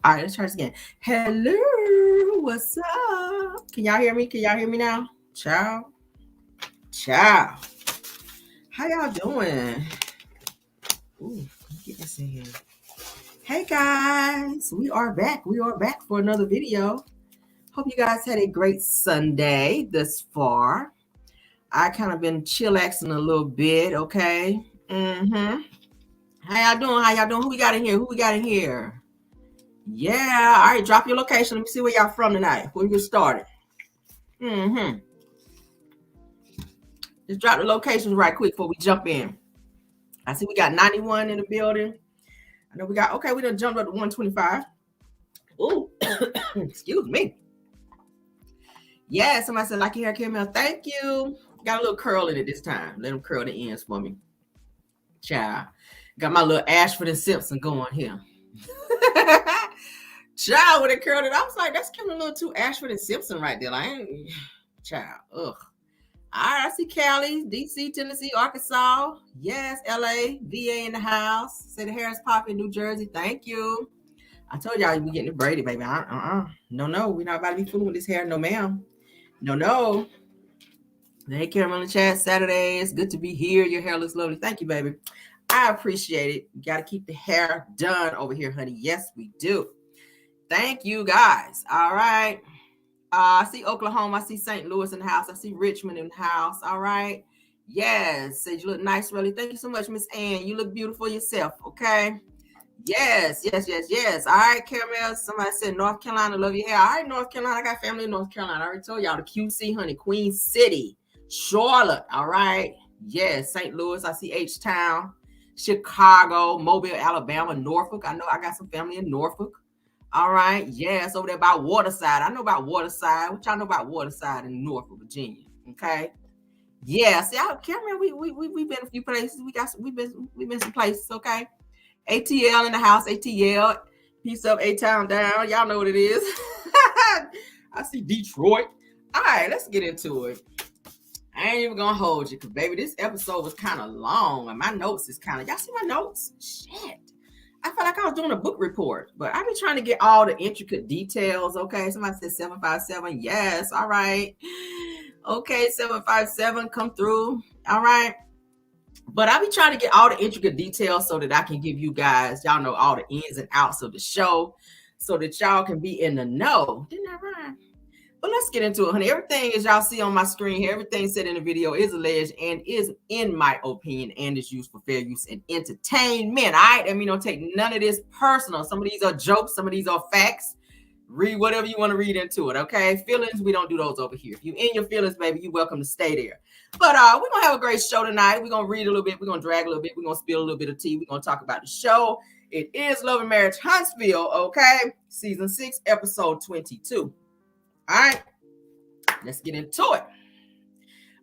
All right, let's try this again. Hello, what's up? Can y'all hear me? Can y'all hear me now? Ciao. Ciao. How y'all doing? Ooh, get this in here. Hey guys, we are back. We are back for another video. Hope you guys had a great Sunday thus far. I kind of been chillaxing a little bit, okay? Mm-hmm. How y'all doing? How y'all doing? Who we got in here? Who we got in here? Yeah, all right, drop your location. Let me see where y'all from tonight. Before we get started. Mm-hmm. Just drop the locations right quick before we jump in. I see we got 91 in the building. I know we got, okay, we done jumped up to 125. Ooh, excuse me. Yeah, somebody said, like your hair, Camille. Thank you. Got a little curl in it this time. Let them curl the ends for me. Child. Got my little Ashford and Simpson going here. Child, when it curled it, I was like, that's getting a little too Ashford and Simpson right there. Like, child, ugh. All right, I see Cali, DC, Tennessee, Arkansas. Yes, LA, VA in the house. Say the hair is popping, New Jersey. Thank you. I told y'all we getting it braided, baby. No, we're not about to be fooling with this hair. No, ma'am. No. Hey, Caramel in the chat. Saturday. It's good to be here. Your hair looks lovely. Thank you, baby. I appreciate it. You got to keep the hair done over here, honey. Yes, we do. Thank you, guys. All right. I see Oklahoma. I see St. Louis in the house. I see Richmond in the house. All right. Yes. Said you look nice, really. Thank you so much, Miss Ann. You look beautiful yourself. Okay. Yes. All right, Caramel. Somebody said North Carolina, love your hair. All right, North Carolina. I got family in North Carolina. I already told y'all the QC, honey. Queen City, Charlotte. All right. Yes. St. Louis. I see H Town, Chicago, Mobile, Alabama, Norfolk. I know I got some family in Norfolk. All right. Yes, over there by Waterside. I know about Waterside. What y'all know about Waterside in Norfolk, Virginia? Okay. Yeah. See, I can't remember. We've been a few places. We've been some places. Okay. ATL in the house. ATL. Piece up A Town down. Y'all know what it is. I see Detroit. All right. Let's get into it. I ain't even gonna hold you, cause baby, this episode was kind of long, and my notes is kind of. Y'all see my notes? Shit. I felt like I was doing a book report, but I've been trying to get all the intricate details. Okay, somebody said 757. Yes, all right. Okay, 757, come through. All right. But I be trying to get all the intricate details so that I can give you guys, y'all know, all the ins and outs of the show so that y'all can be in the know. Didn't I rhyme? But let's get into it, honey. Everything, as y'all see on my screen here, everything said in the video is alleged and is, in my opinion, and is used for fair use and entertainment. All right? I mean, don't take none of this personal. Some of these are jokes. Some of these are facts. Read whatever you want to read into it, okay? Feelings, we don't do those over here. If you in your feelings, baby, you're welcome to stay there. But we're going to have a great show tonight. We're going to read a little bit. We're going to drag a little bit. We're going to spill a little bit of tea. We're going to talk about the show. It is Love and Marriage Huntsville, okay? Season 6, episode 22. All right? Let's get into it.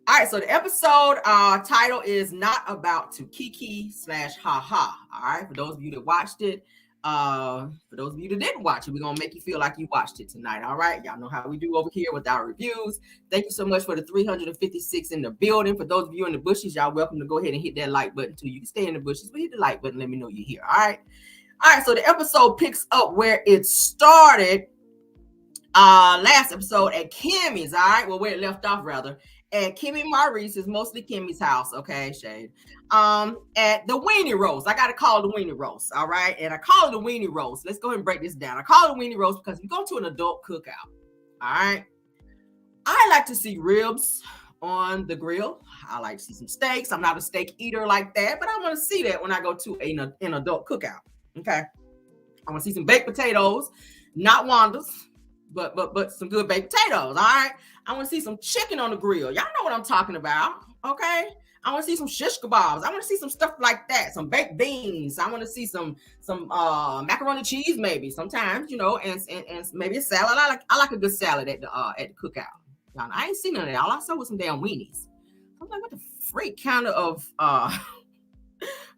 All right, so the episode title is Not About to Kiki / haha. All right, for those of you that watched it, for those of you that didn't watch it, we're gonna make you feel like you watched it tonight. All right, y'all know how we do over here with our reviews. Thank you so much for the 356 in the building. For those of you in the bushes, y'all welcome to go ahead and hit that like button too. You can stay in the bushes, but hit the like button. Let me know you're here. All right, so the episode picks up where it started. Last episode at Kimmy's, all right, well, where it left off rather, at Kimmy Maurice, is mostly Kimmy's house, okay, Shade, at the Weenie Roast. I gotta call it the Weenie Roast, all right, and I call it the Weenie Roast. Let's go ahead and break this down. I call it the Weenie Roast because we go to an adult cookout, all right. I like to see ribs on the grill. I like to see some steaks. I'm not a steak eater like that, but I want to see that when I go to an adult cookout, okay. I want to see some baked potatoes, not Wanda's, but some good baked potatoes, all right? I want to see some chicken on the grill. Y'all know what I'm talking about, okay? I want to see some shish kebabs. I want to see some stuff like that, some baked beans. I want to see some macaroni cheese maybe sometimes, you know, and maybe a salad. I like a good salad at the cookout. Y'all know, I ain't seen none of that. All I saw was some damn weenies. I'm like, what the freak kind of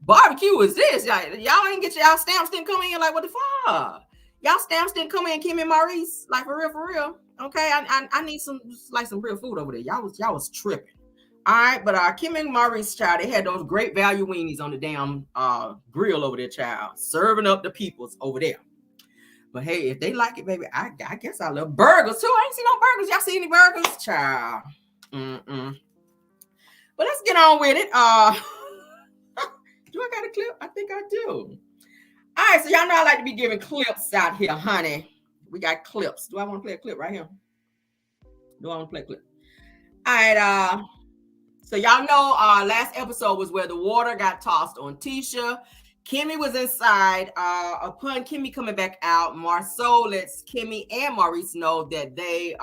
barbecue is this? Y'all ain't get y'all stamps didn't come in like what the fuck? Y'all stamps didn't come in, Kim and Maurice, like for real. Okay, I need some real food over there. Y'all was tripping. All right, but Kim and Maurice, child, they had those great value weenies on the damn grill over there, child, serving up the peoples over there. But hey, if they like it, baby, I guess I love burgers too. I ain't seen no burgers. Y'all see any burgers? Child. But let's get on with it. Do I got a clip? I think I do. All right, so y'all know I like to be giving clips out here, honey. We got clips. Do I want to play a clip right here? Do I want to play a clip? All right, so y'all know last episode was where the water got tossed on Tisha. Kimmy was inside. Upon Kimmy coming back out, Marceau lets Kimmy and Maurice know that they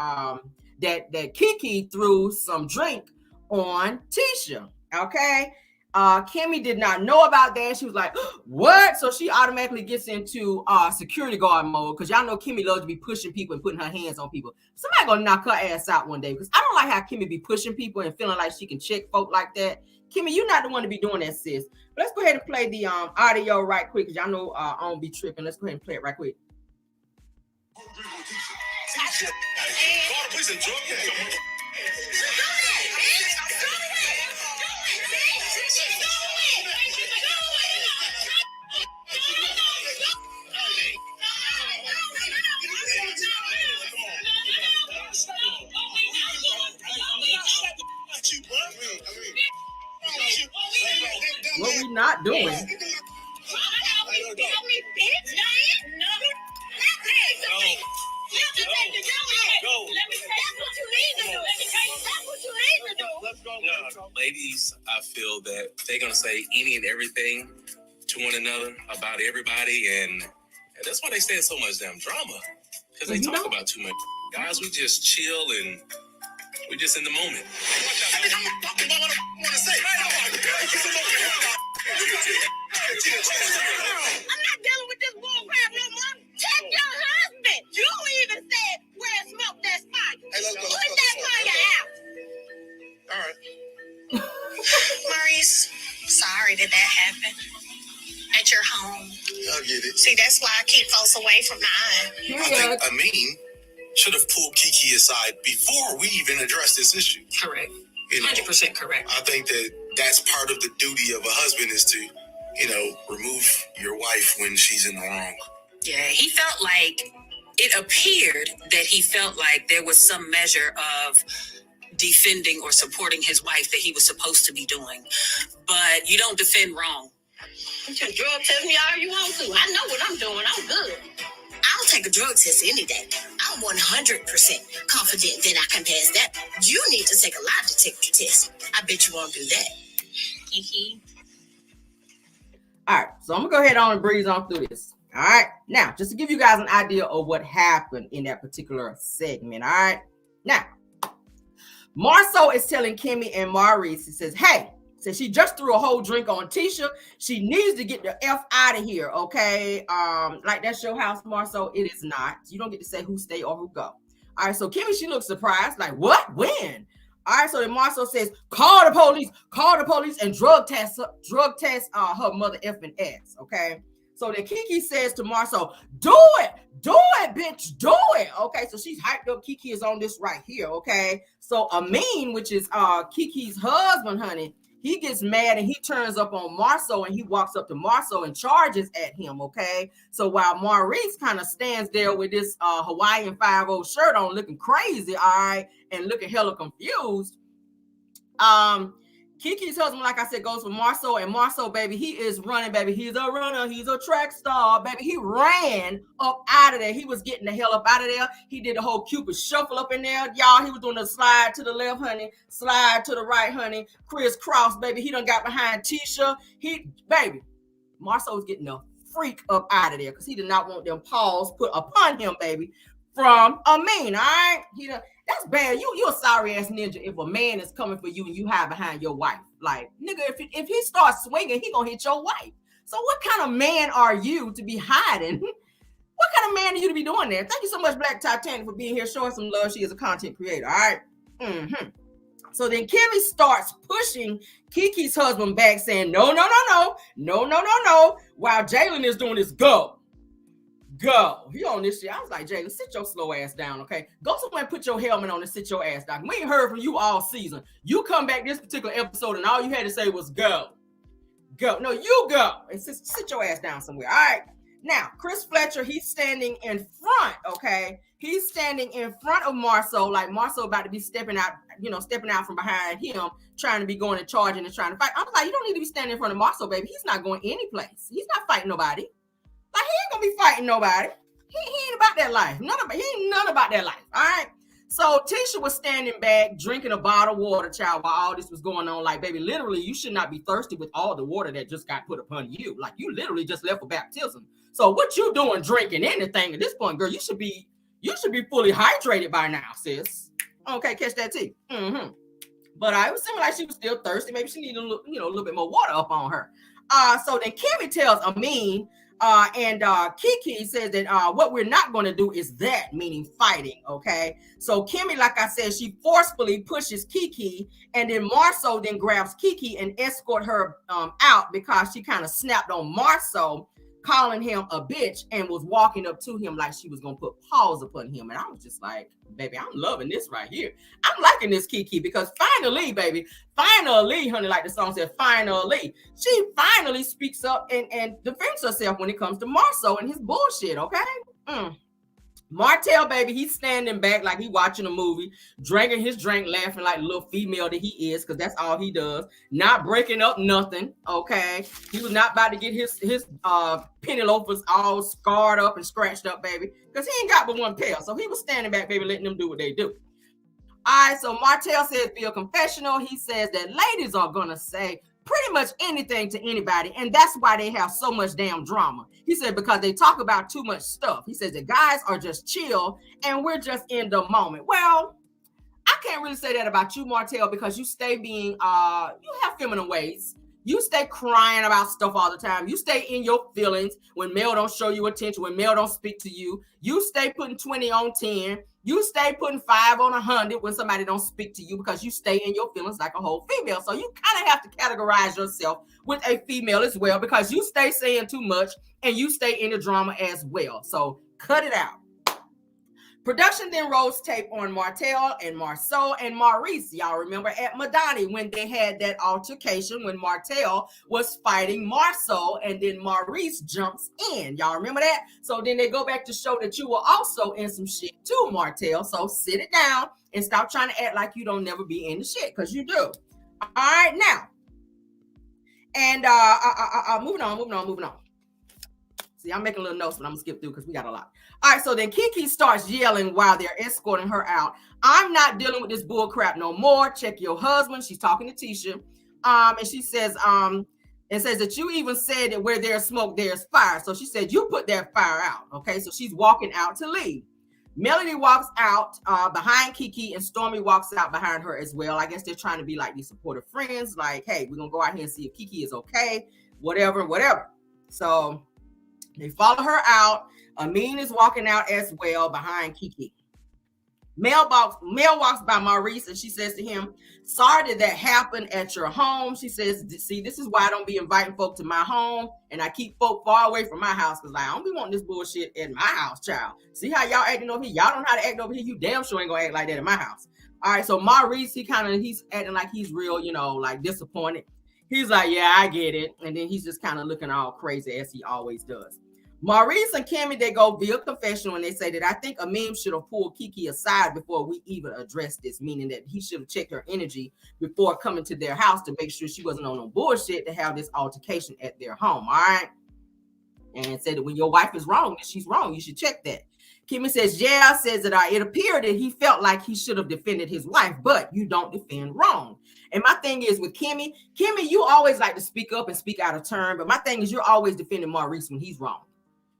that Kiki threw some drink on Tisha. Okay. Kimmy did not know about that. She was like, what? So she automatically gets into security guard mode, because y'all know Kimmy loves to be pushing people and putting her hands on people. Somebody gonna knock her ass out one day, because I don't like how Kimmy be pushing people and feeling like she can check folk like that. Kimmy, you're not the one to be doing that, sis. But let's go ahead and play the audio right quick, because y'all know I don't be tripping. Let's go ahead and play it right quick. What we not doing? Ladies, I feel that they're gonna say any and everything to one another about everybody, and that's why they stand so much damn drama, because they talk about too much. Guys, we just chill and we just in the moment. I'm not dealing with this bullcrap no more. Check your husband. You even said where smoke that's fire. Hey, let's go. Put that fire out. All right. Maurice, sorry that happened at your home. I get it. See, that's why I keep folks away from mine. I think Amin should have pulled Kiki aside before we even addressed this issue. Correct. 100% correct. I think that that's part of the duty of a husband, is to, remove your wife when she's in the wrong. Yeah, he felt like, it appeared that he felt like there was some measure of defending or supporting his wife that he was supposed to be doing. But you don't defend wrong. You can drug test me all you want to. I know what I'm doing. I'm good. I'll take a drug test any day. I'm 100% confident that I can pass that. You need to take a lie detector test. I bet you won't do that. Kiki. All right, so I'm gonna go ahead on and breeze on through this. All right, now just to give you guys an idea of what happened in that particular segment. All right, now Marceau is telling Kimmy and Maurice, he says, hey, says she just threw a whole drink on Tisha. She needs to get the F out of here, okay? Like that's your house, Marceau. It is not. You don't get to say who stay or who go. All right, so Kimmy, she looks surprised, like, what? When? All right, so then Marceau says, call the police, and drug test her mother effing ass, okay? So then Kiki says to Marceau, do it, bitch, do it. Okay, so she's hyped up. Kiki is on this right here, okay? So Amin, which is Kiki's husband, honey, he gets mad and he turns up on Marceau, and he walks up to Marceau and charges at him, okay? So while Maurice kind of stands there with this Hawaiian 5-0 shirt on, looking crazy, all right, and looking hella confused, Kiki's husband, like I said, goes for Marceau, and Marceau, baby, he is running, baby. He's a runner. He's a track star, baby. He ran up out of there. He was getting the hell up out of there. He did the whole Cupid shuffle up in there, y'all. He was doing the slide to the left, honey, slide to the right, honey, crisscross, baby. He done got behind Tisha. Baby, Marceau was getting the freak up out of there because he did not want them paws put upon him, baby, from Amin, all right? That's bad. You a sorry ass ninja if a man is coming for you and you hide behind your wife. Like, nigga, if he starts swinging, he gonna hit your wife. So what kind of man are you to be hiding? What kind of man are you to be doing there? Thank you so much, Black Titanic, for being here, showing some love. She is a content creator, all right? So then Kimmy starts pushing Kiki's husband back, saying, no. While Jalen is doing this, go. He on this shit. I was like, Jalen, sit your slow ass down, okay? Go somewhere and put your helmet on and sit your ass down. We ain't heard from you all season. You come back this particular episode and all you had to say was go. No, you go and sit your ass down somewhere, all right? Now, Chris Fletcher, he's standing in front, okay? He's standing in front of Marceau, like Marceau about to be stepping out from behind him, trying to be going and charging and trying to fight. I'm like, you don't need to be standing in front of Marceau, baby. He's not going any place. He's not fighting nobody. Like, he ain't gonna be fighting nobody. He ain't about that life. He ain't none about that life, all right? So Tisha was standing back, drinking a bottle of water, child, while all this was going on. Like, baby, literally, you should not be thirsty with all the water that just got put upon you. Like, you literally just left for baptism. So what you doing drinking anything at this point, girl? You should be fully hydrated by now, sis. Okay, catch that tea. Mm-hmm. But it was seeming like she was still thirsty. Maybe she needed a little bit more water up on her. So then Kimmy tells Amin and Keke says that what we're not going to do is that, meaning fighting, okay? So Kimmy, like I said, she forcefully pushes Keke, and then Marceau then grabs Keke and escort her out because she kind of snapped on Marceau, calling him a bitch, and was walking up to him like she was going to put paws upon him. And I was just like, baby, I'm loving this right here. I'm liking this Keke because finally, baby, honey, like the song said, finally, she finally speaks up and defends herself when it comes to Marceau and his bullshit, okay? Martel, baby, he's standing back like he watching a movie, drinking his drink, laughing like a little female that he is, because that's all he does. Not breaking up nothing, okay? He was not about to get his penny loafers all scarred up and scratched up, baby, because he ain't got but one pair. So he was standing back, baby, letting them do what they do. All right, so Martel says, be a confessional. He says that ladies are going to say pretty much anything to anybody, and that's why they have so much damn drama. He said because they talk about too much stuff. He says that guys are just chill, and we're just in the moment. Well, I can't really say that about you, Martel, because you stay being, you have feminine ways. You stay crying about stuff all the time. You stay in your feelings when Mel don't show you attention, when Mel don't speak to you. You stay putting 20 on 10. You stay putting 5 on 100 when somebody don't speak to you because you stay in your feelings like a whole female. So you kind of have to categorize yourself with a female as well because you stay saying too much and you stay in the drama as well. So cut it out. Production then rolls tape on Martel and Marceau and Maurice. Y'all remember at Madani when they had that altercation when Martel was fighting Marceau and then Maurice jumps in. Y'all remember that? So then they go back to show that you were also in some shit too, Martel. So sit it down and stop trying to act like you don't never be in the shit, because you do. All right, now. And moving on. See, I'm making little notes, but I'm going to skip through because we got a lot. All right, so then Keke starts yelling while they're escorting her out. I'm not dealing with this bull crap no more. Check your husband. She's talking to Tisha. And she says, that you even said that where there's smoke, there's fire. So she said, you put that fire out. Okay, so she's walking out to leave. Melody walks out behind Keke, and Stormy walks out behind her as well. I guess they're trying to be like these supportive friends. Like, hey, we're going to go out here and see if Keke is okay. Whatever. So they follow her out. Amin is walking out as well behind Keke. Mel walks by Maurice and she says to him, sorry that happened at your home. She says, see, this is why I don't be inviting folk to my home and I keep folk far away from my house because I don't be wanting this bullshit in my house, child. See how y'all acting over here? Y'all don't know how to act over here. You damn sure ain't gonna act like that in my house. All right, so Maurice, he's acting like he's real, like disappointed. He's like, yeah, I get it. And then he's just kind of looking all crazy as he always does. Maurice and Kimmy, they go via confessional and they say that I think Amin should have pulled Keke aside before we even addressed this, meaning that he should have checked her energy before coming to their house to make sure she wasn't on no bullshit to have this altercation at their home, all right? And said that when your wife is wrong, that she's wrong, you should check that. Kimmy says, says that it appeared that he felt like he should have defended his wife, but you don't defend wrong. And my thing is with Kimmy, you always like to speak up and speak out of turn, but my thing is you're always defending Maurice when he's wrong.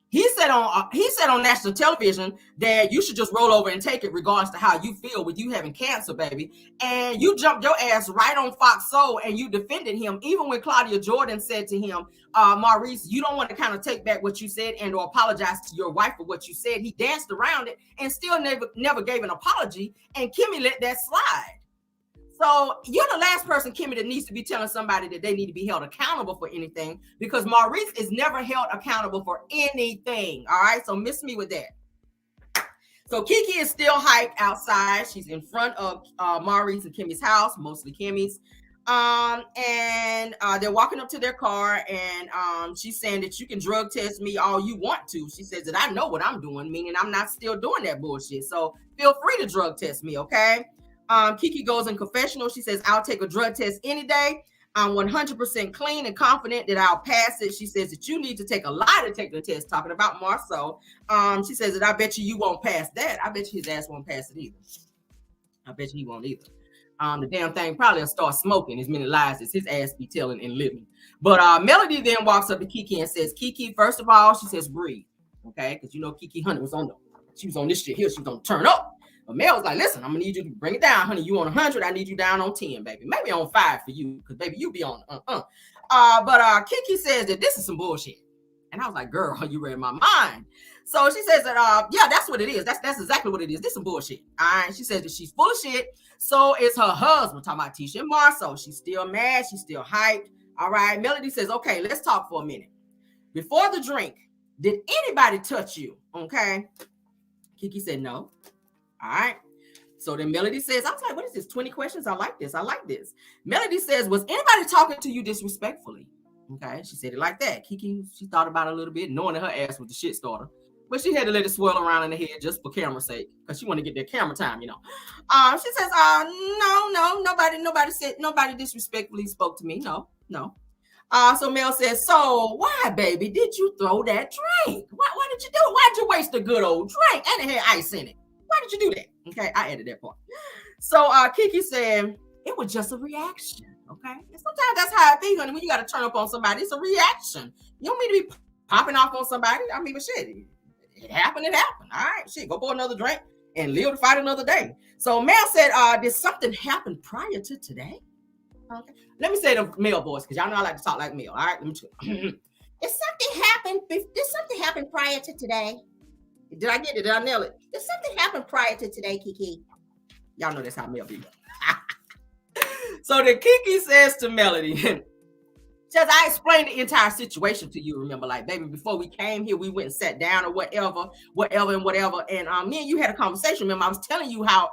He said on national television that you should just roll over and take it regardless to how you feel with you having cancer, baby. And you jumped your ass right on Fox Soul and you defended him. Even when Claudia Jordan said to him, Maurice, you don't want to kind of take back what you said and or apologize to your wife for what you said. He danced around it and still never gave an apology. And Kimmy let that slide. So you're the last person, Kimmy, that needs to be telling somebody that they need to be held accountable for anything, because Maurice is never held accountable for anything. All right, so miss me with that. So Keke is still hyped outside. She's in front of Maurice and Kimmy's house, mostly Kimmy's. And they're walking up to their car, and she's saying that you can drug test me all you want to. She says that I know what I'm doing, meaning I'm not still doing that bullshit. So feel free to drug test me, okay? Kiki goes in confessional. She says, I'll take a drug test any day. I'm 100% clean and confident that I'll pass it. She says that you need to take a lie detector test, talking about Marceau. She says that I bet you won't pass that. I bet you his ass won't pass it either. I bet you he won't either. The damn thing probably will start smoking as many lies as his ass be telling and living. But Melody then walks up to Kiki and says, Kiki, first of all, she says, breathe. Okay, because you know Kiki honey was on this shit here. She was gonna turn up. But Mel was like, listen, I'm gonna need you to bring it down, honey. You on 100, I need you down on 10, baby. Maybe on 5 for you, because baby, you be on But Kiki says that this is some bullshit. And I was like, girl, you read my mind. So she says that, yeah, that's what it is. That's exactly what it is. This is some bullshit. All right. She says that she's full of shit. So is her husband, talking about Tisha and Marceau. She's still mad. She's still hyped. All right. Melody says, okay, let's talk for a minute. Before the drink, did anybody touch you? Okay. Kiki said no. All right. So then Melody says, I was like, what is this? 20 questions? I like this. I like this. Melody says, was anybody talking to you disrespectfully? Okay. She said it like that. Kiki, she thought about it a little bit, knowing that her ass was the shit starter. But she had to let it swirl around in the head just for camera's sake, because she wanted to get their camera time, you know. She says, no, nobody disrespectfully spoke to me. No. So Mel says, so why, baby, did you throw that drink? Why did you do it? Why did you waste a good old drink? And it had ice in it. Why did you do that? Okay, I added that part. So Kiki said, it was just a reaction. Okay. And sometimes that's how it be, honey. When you got to turn up on somebody, it's a reaction. You don't need to be popping off on somebody. I mean, but shit, it happened. All right, shit, go for another drink and live to fight another day. So Mel said, did something happen prior to today? Okay. Let me say the male voice, because y'all know I like to talk like Mel. All right, let me tell you. Did something happen prior to today? Did I get it? Did I nail it? Did something happen prior to today, Kiki? Y'all know that's how Mel be. So then Kiki says to Melody, says, I explained the entire situation to you, remember, like, baby, before we came here, we went and sat down or whatever. And me and you had a conversation. Remember, I was telling you how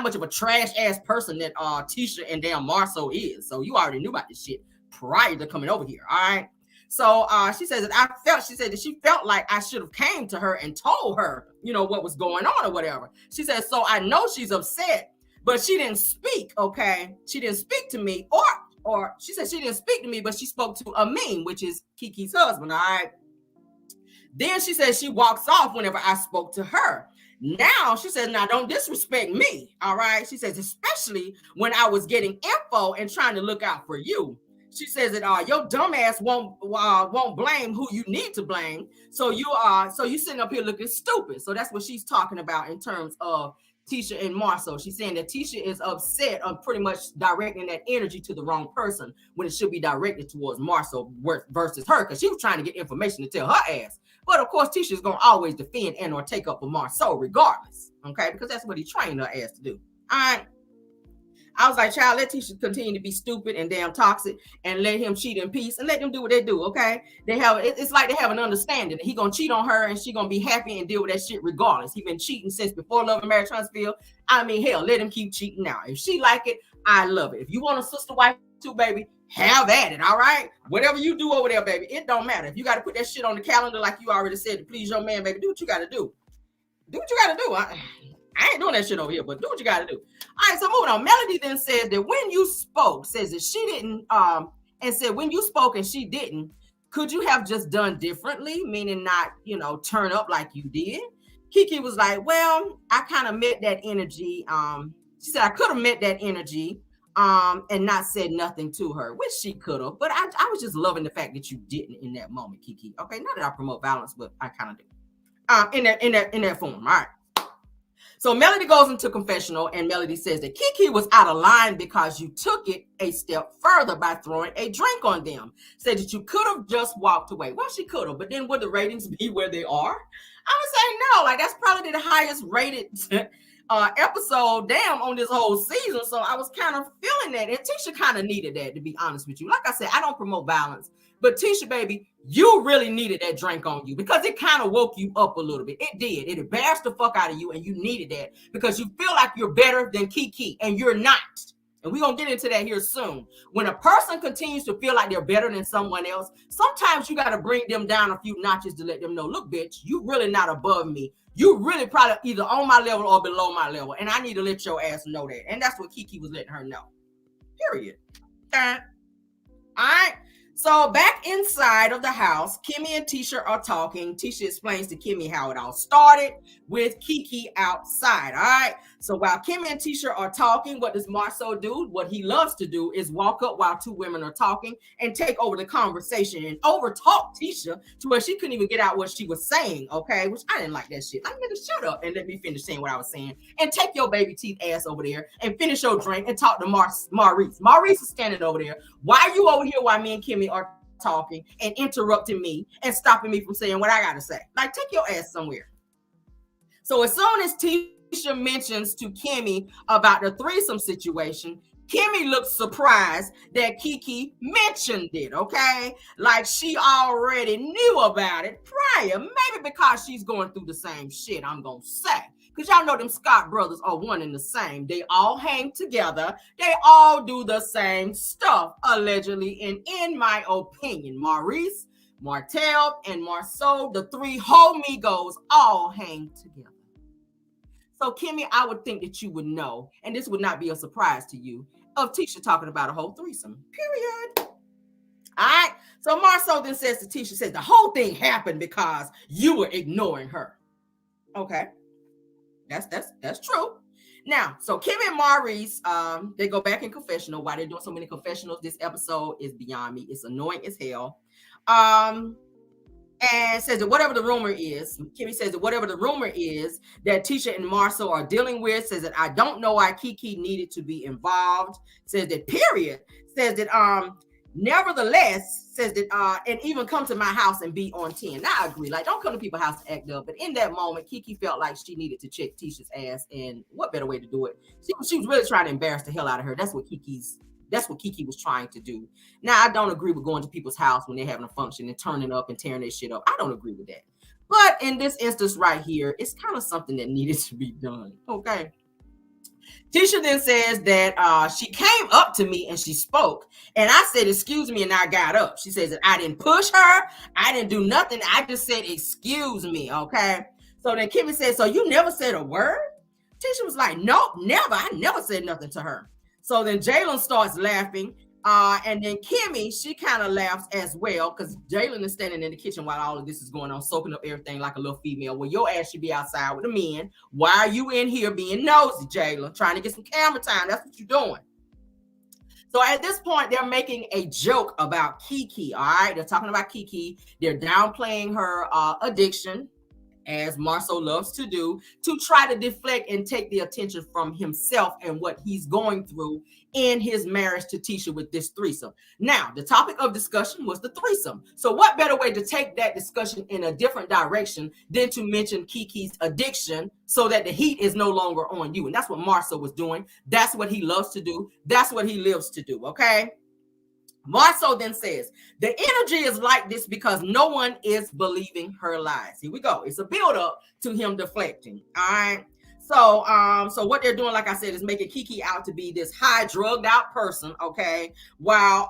much of a trash ass person that Tisha and damn Marceau is. So you already knew about this shit prior to coming over here. All right. So she says that she felt like I should have came to her and told her, what was going on or whatever. She says, so I know she's upset, but she didn't speak. Okay. She didn't speak to me, or she said she didn't speak to me, but she spoke to Amin, which is Kiki's husband. All right. Then she says she walks off whenever I spoke to her. Now she says, now don't disrespect me. All right. She says, especially when I was getting info and trying to look out for you. She says that your dumb ass won't blame who you need to blame. So you sitting up here looking stupid. So that's what she's talking about in terms of Tisha and Marceau. She's saying that Tisha is upset on pretty much directing that energy to the wrong person when it should be directed towards Marceau versus her, because she was trying to get information to tell her ass. But of course, Tisha's gonna always defend and or take up for Marceau regardless. Okay, because that's what he trained her ass to do. All right. I was like, child, let Tisha continue to be stupid and damn toxic and let him cheat in peace and let them do what they do, okay? It's like they have an understanding that he gonna cheat on her and she gonna be happy and deal with that shit regardless. He been cheating since before Love and Marriage Huntsville. I mean, hell, let him keep cheating now. If she like it, I love it. If you want a sister wife too, baby, have at it, all right? Whatever you do over there, baby, it don't matter. If you got to put that shit on the calendar like you already said to please your man, baby, do what you got to do. Do what you got to do. I ain't doing that shit over here, but do what you got to do. All right, so moving on. Melody then says that when you spoke, says that she didn't, and said when you spoke and she didn't, could you have just done differently, meaning not, turn up like you did? Kiki was like, well, I kind of met that energy. She said I could have met that energy and not said nothing to her, which she could have, but I was just loving the fact that you didn't in that moment, Kiki. Okay, not that I promote violence, but I kind of do. In that form, all right. So Melody goes into confessional and Melody says that Kiki was out of line because you took it a step further by throwing a drink on them. Said that you could have just walked away. Well, she could have, but then would the ratings be where they are? I would say no. Like, that's probably the highest rated episode on this whole season. So I was kind of feeling that. And Tisha kind of needed that, to be honest with you. Like I said, I don't promote violence. But Tisha, baby, you really needed that drink on you because it kind of woke you up a little bit. It did. It embarrassed the fuck out of you, and you needed that because you feel like you're better than Kiki, and you're not. And we're going to get into that here soon. When a person continues to feel like they're better than someone else, sometimes you got to bring them down a few notches to let them know, look, bitch, you really not above me. You really probably either on my level or below my level. And I need to let your ass know that. And that's what Keke was letting her know. Period. All right. So back inside of the house, Kimmy and Tisha are talking. Tisha explains to Kimmy how it all started with Keke outside. All right. So while Kimmy and Tisha are talking, what does Marcel do? What he loves to do is walk up while two women are talking and take over the conversation and overtalk Tisha to where she couldn't even get out what she was saying. Okay. Which I didn't like that shit. Like, nigga, shut up and let me finish saying what I was saying. And take your baby teeth ass over there and finish your drink and talk to Maurice. Maurice is standing over there. Why are you over here while me and Kimmy are talking and interrupting me and stopping me from saying what I gotta say? Like, take your ass somewhere. So as soon as Tisha mentions to Kimmy about the threesome situation, Kimmy looks surprised that Keke mentioned it, okay? Like she already knew about it prior, maybe because she's going through the same shit, I'm gonna say. Because y'all know them Scott brothers are one and the same. They all hang together. They all do the same stuff, allegedly. And in my opinion, Maurice, Martel, and Marceau, the three homegos, all hang together. So, Kimmy, I would think that you would know, and this would not be a surprise to you, of Tisha talking about a whole threesome, period. All right. So Marceau then says to Tisha, says the whole thing happened because you were ignoring her. Okay. That's true. Now, so Kim and Maurice, they go back in confessional. Why they're doing so many confessionals this episode is beyond me. It's annoying as hell. And says that whatever the rumor is, Kimmy says that whatever the rumor is that Tisha and Marceau are dealing with, says that I don't know why Keke needed to be involved. Says that period. Says that nevertheless, says that and even come to my house and be on 10. Now I agree. Like, don't come to people's house to act up. But in that moment, Keke felt like she needed to check Tisha's ass, and what better way to do it? She was really trying to embarrass the hell out of her. That's what Keke was trying to do. Now, I don't agree with going to people's house when they're having a function and turning up and tearing their shit up. I don't agree with that. But in this instance right here, it's kind of something that needed to be done. Okay. Tisha then says that she came up to me and she spoke. And I said, excuse me, and I got up. She says that I didn't push her. I didn't do nothing. I just said, excuse me, okay? So then Kimmy said, so you never said a word? Tisha was like, nope, never. I never said nothing to her. So then Jalen starts laughing. And then Kimmy, she kind of laughs as well because Jalen is standing in the kitchen while all of this is going on, soaking up everything like a little female. Well, your ass should be outside with the men. Why are you in here being nosy, Jalen? Trying to get some camera time. That's what you're doing. So at this point, they're making a joke about Keke, all right? They're talking about Keke. They're downplaying her addiction, as Marceau loves to do, to try to deflect and take the attention from himself and what he's going through in his marriage to Tisha with this threesome. Now, the topic of discussion was the threesome. So what better way to take that discussion in a different direction than to mention Keke's addiction so that the heat is no longer on you? And that's what Marceau was doing. That's what he loves to do. That's what he lives to do, okay? Marceau then says, the energy is like this because no one is believing her lies. Here we go. It's a build-up to him deflecting. All right. So what they're doing, like I said, is making Keke out to be this high, drugged out person, okay? While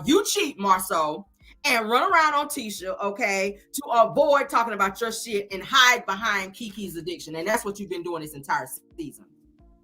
you cheat, Marceau, and run around on Tisha, okay, to avoid talking about your shit and hide behind Keke's addiction. And that's what you've been doing this entire season.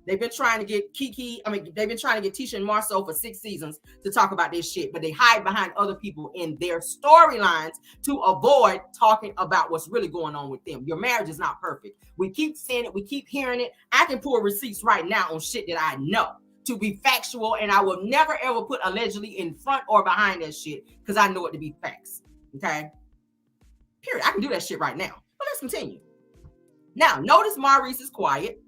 They've been trying to get they've been trying to get Tisha and Marceau for 6 seasons to talk about this shit, but they hide behind other people in their storylines to avoid talking about what's really going on with them. Your marriage is not perfect. We keep saying it. We keep hearing it. I can pull receipts right now on shit that I know to be factual, and I will never, ever put allegedly in front or behind that shit because I know it to be facts. Okay? Period. I can do that shit right now. But let's continue. Now, notice Maurice is quiet,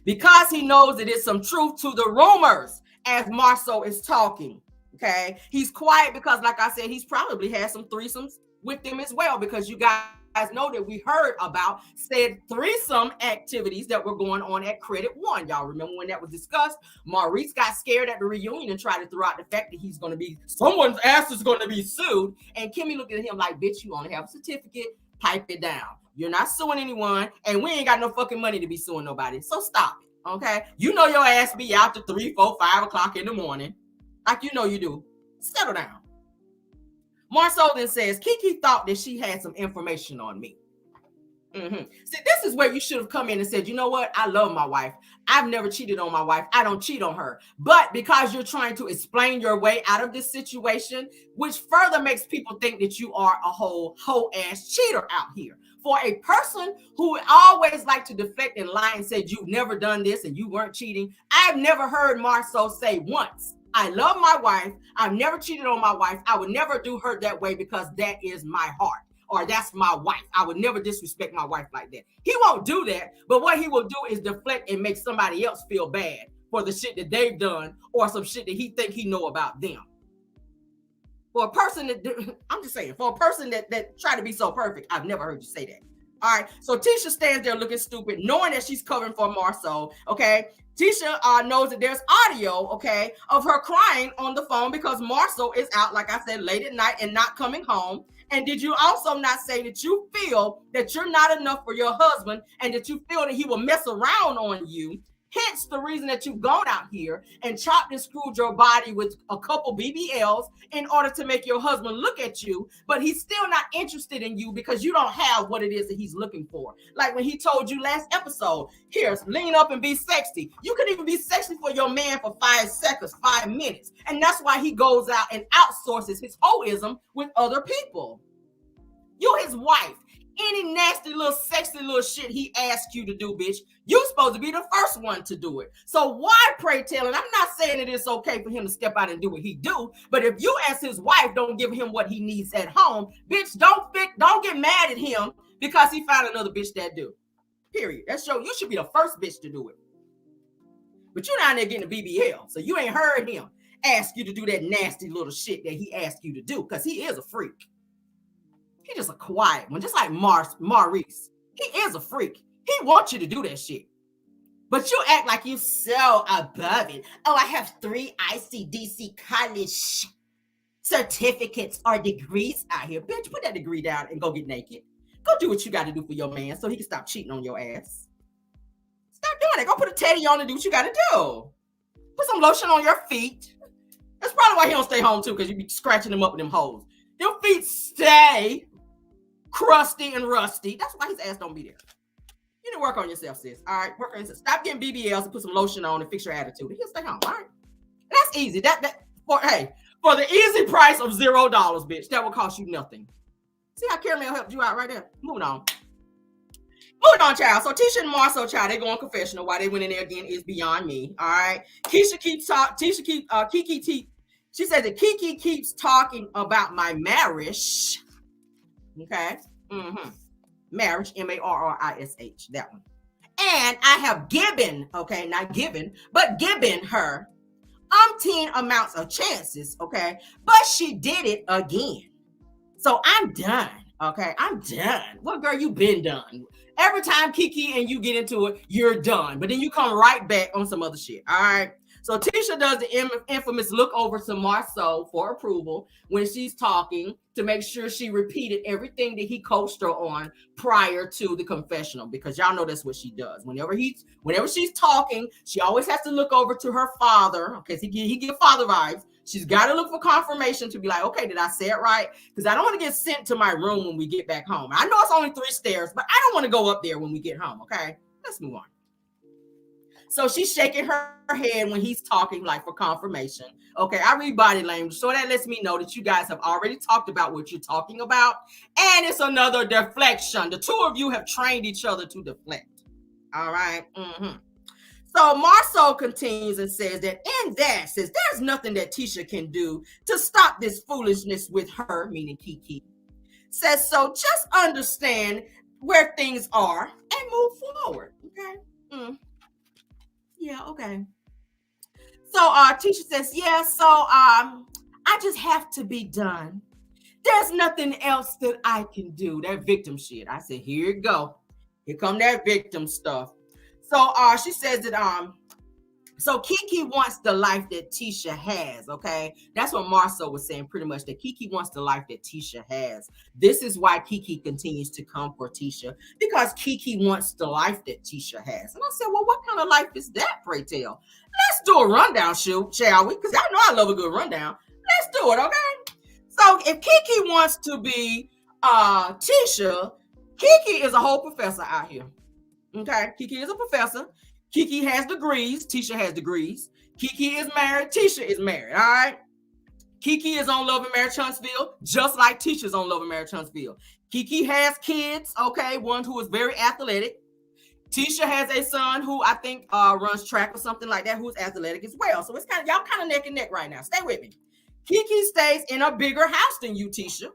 because he knows that there's some truth to the rumors as Marceau is talking, okay? He's quiet because, like I said, he's probably had some threesomes with them as well, because you guys know that we heard about said threesome activities that were going on at Credit One. Y'all remember when that was discussed? Maurice got scared at the reunion and tried to throw out the fact that he's going to be, someone's ass is going to be sued. And Kimmy looked at him like, bitch, you only have a certificate, pipe it down. You're not suing anyone, and we ain't got no fucking money to be suing nobody. So stop it. Okay, you know your ass be out to 3, 4, 5 o'clock in the morning, like you know you do. Settle down. Marcel then says, Kiki thought that she had some information on me. See, this is where you should have come in and said, you know what? I love my wife. I've never cheated on my wife. I don't cheat on her. But because you're trying to explain your way out of this situation, which further makes people think that you are a whole ass cheater out here. For a person who always like to deflect and lie and said you've never done this and you weren't cheating, I've never heard Marceau say once, I love my wife. I've never cheated on my wife. I would never do her that way because that is my heart. Or that's my wife. I would never disrespect my wife like that. He won't do that, but what he will do is deflect and make somebody else feel bad for the shit that they've done or some shit that he think he know about them. For a person that, I'm just saying, for a person that try to be so perfect, I've never heard you say that. All right, so Tisha stands there looking stupid, knowing that she's covering for Marceau, okay? Tisha knows that there's audio, okay, of her crying on the phone because Marceau is out, like I said, late at night and not coming home. And did you also not say that you feel that you're not enough for your husband and that you feel that he will mess around on you? Hence the reason that you've gone out here and chopped and screwed your body with a couple BBLs in order to make your husband look at you, but he's still not interested in you because you don't have what it is that he's looking for. Like when he told you last episode, here, lean up and be sexy. You can even be sexy for your man for 5 seconds, 5 minutes. And that's why he goes out and outsources his hoism with other people. You his wife. Any nasty little sexy little shit he asks you to do, bitch, you're supposed to be the first one to do it. So why, pray tell, and I'm not saying it is okay for him to step out and do what he do, but if you as his wife don't give him what he needs at home, bitch, don't get mad at him because he found another bitch that do. Period. That's you should be the first bitch to do it. But you're down there getting a BBL, so you ain't heard him ask you to do that nasty little shit that he asked you to do because he is a freak. He just a quiet one, just like Maurice. He is a freak. He wants you to do that shit. But you act like you so above it. Oh, I have 3 ICDC college certificates or degrees out here. Bitch, put that degree down and go get naked. Go do what you got to do for your man so he can stop cheating on your ass. Stop doing it. Go put a teddy on and do what you got to do. Put some lotion on your feet. That's probably why he don't stay home too, because you be scratching them up with them hoes. Your feet stay crusty and rusty. That's why his ass don't be there. You need to work on yourself, sis. All right, work on yourself. Stop getting BBLs and put some lotion on and fix your attitude. He'll stay home. All right, that's easy. For the easy price of $0, bitch, that will cost you nothing. See how Caramel helped you out right there. Moving on, child. So Tisha and Marceau, child, they go on confessional. Why they went in there again is beyond me. All right, Kiki keeps talking. She says that Kiki keeps talking about my marriage. Okay. Marriage, MARRISH, that one. And I have given, okay, not given, but given her umpteen amounts of chances, okay? But she did it again. So I'm done, okay? I'm done. Well, girl, you been done. Every time Kiki and you get into it, you're done. But then you come right back on some other shit, all right? So Tisha does the infamous look over to Marceau for approval when she's talking to make sure she repeated everything that he coached her on prior to the confessional, because y'all know that's what she does. Whenever she's talking, she always has to look over to her father, okay? So he give father vibes. She's got to look for confirmation to be like, okay, did I say it right? Because I don't want to get sent to my room when we get back home. I know it's only 3 stairs, but I don't want to go up there when we get home, okay? Let's move on. So she's shaking her head when he's talking, like for confirmation. Okay, I read body language, so that lets me know that you guys have already talked about what you're talking about. And it's another deflection. The two of you have trained each other to deflect. All right. So Marceau continues and says that says there's nothing that Tisha can do to stop this foolishness with her, meaning Kiki. Says, so just understand where things are and move forward. Okay. Yeah, okay. So Tisha says, yeah, so I just have to be done. There's nothing else that I can do. That victim shit. I said, here you go. Here come that victim stuff. So she says that So Keke wants the life that Tisha has, okay? That's what Marcel was saying pretty much, that Keke wants the life that Tisha has. This is why Keke continues to come for Tisha, because Keke wants the life that Tisha has. And I said, well, what kind of life is that, pray tell? Let's do a rundown, shall we? Because y'all know I love a good rundown. Let's do it, okay? So if Keke wants to be Tisha, Keke is a whole professor out here. Okay, Keke is a professor. Keke has degrees. Tisha has degrees. Keke is married. Tisha is married. All right. Keke is on Love and Marriage Huntsville, just like Tisha's on Love and Marriage Huntsville. Keke has kids. Okay, one who is very athletic. Tisha has a son who I think runs track or something like that, who's athletic as well. So it's kind of y'all kind of neck and neck right now. Stay with me. Keke stays in a bigger house than you, Tisha.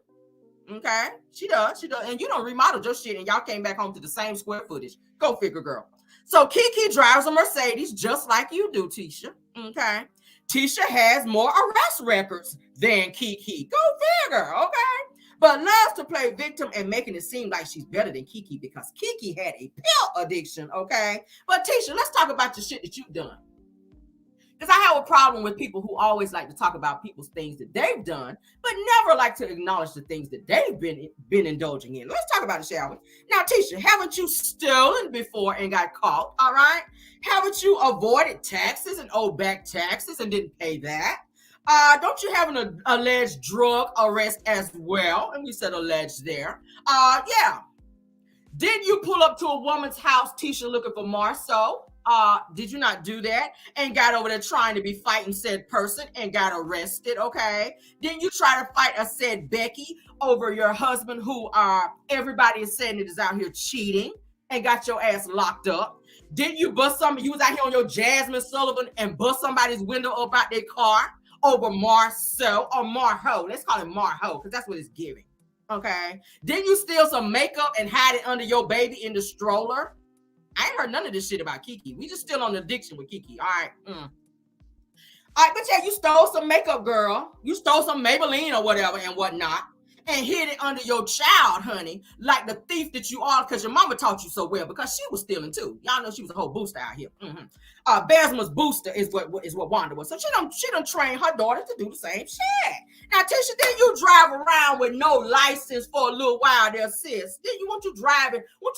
Okay, she does, and you don't remodel your shit, and y'all came back home to the same square footage. Go figure, girl. So Keke drives a Mercedes just like you do, Tisha. Okay, Tisha has more arrest records than Keke. Go figure, okay? But loves to play victim and making it seem like she's better than Keke because Keke had a pill addiction, okay? But Tisha, let's talk about the shit that you've done. Because I have a problem with people who always like to talk about people's things that they've done, but never like to acknowledge the things that they've been indulging in. Let's talk about it, shall we? Now, Tisha, haven't you stolen before and got caught, all right? Haven't you avoided taxes and owed back taxes and didn't pay that? Don't you have an alleged drug arrest as well? And we said alleged there. Yeah. Did you pull up to a woman's house, Tisha, looking for Marceau? Did you not do that and got over there trying to be fighting said person and got arrested? Okay. Didn't you try to fight a said Becky over your husband who everybody is saying it is out here cheating and got your ass locked up? Didn't you bust somebody? You was out here on your Jasmine Sullivan and bust somebody's window up out their car over Marceau or Marho. Let's call it Marho because that's what it's giving. Okay. Didn't you steal some makeup and hide it under your baby in the stroller? I ain't heard none of this shit about Keke. We just still on the addiction with Keke. All right. All right, but yeah, you stole some makeup, girl. You stole some Maybelline or whatever and whatnot and hid it under your child, honey, like the thief that you are because your mama taught you so well because she was stealing too. Y'all know she was a whole booster out here. Besma's booster is what Wanda was. So she don't train her daughter to do the same shit. Now, Tisha, then you drive around with no license for a little while there, sis. Then you want you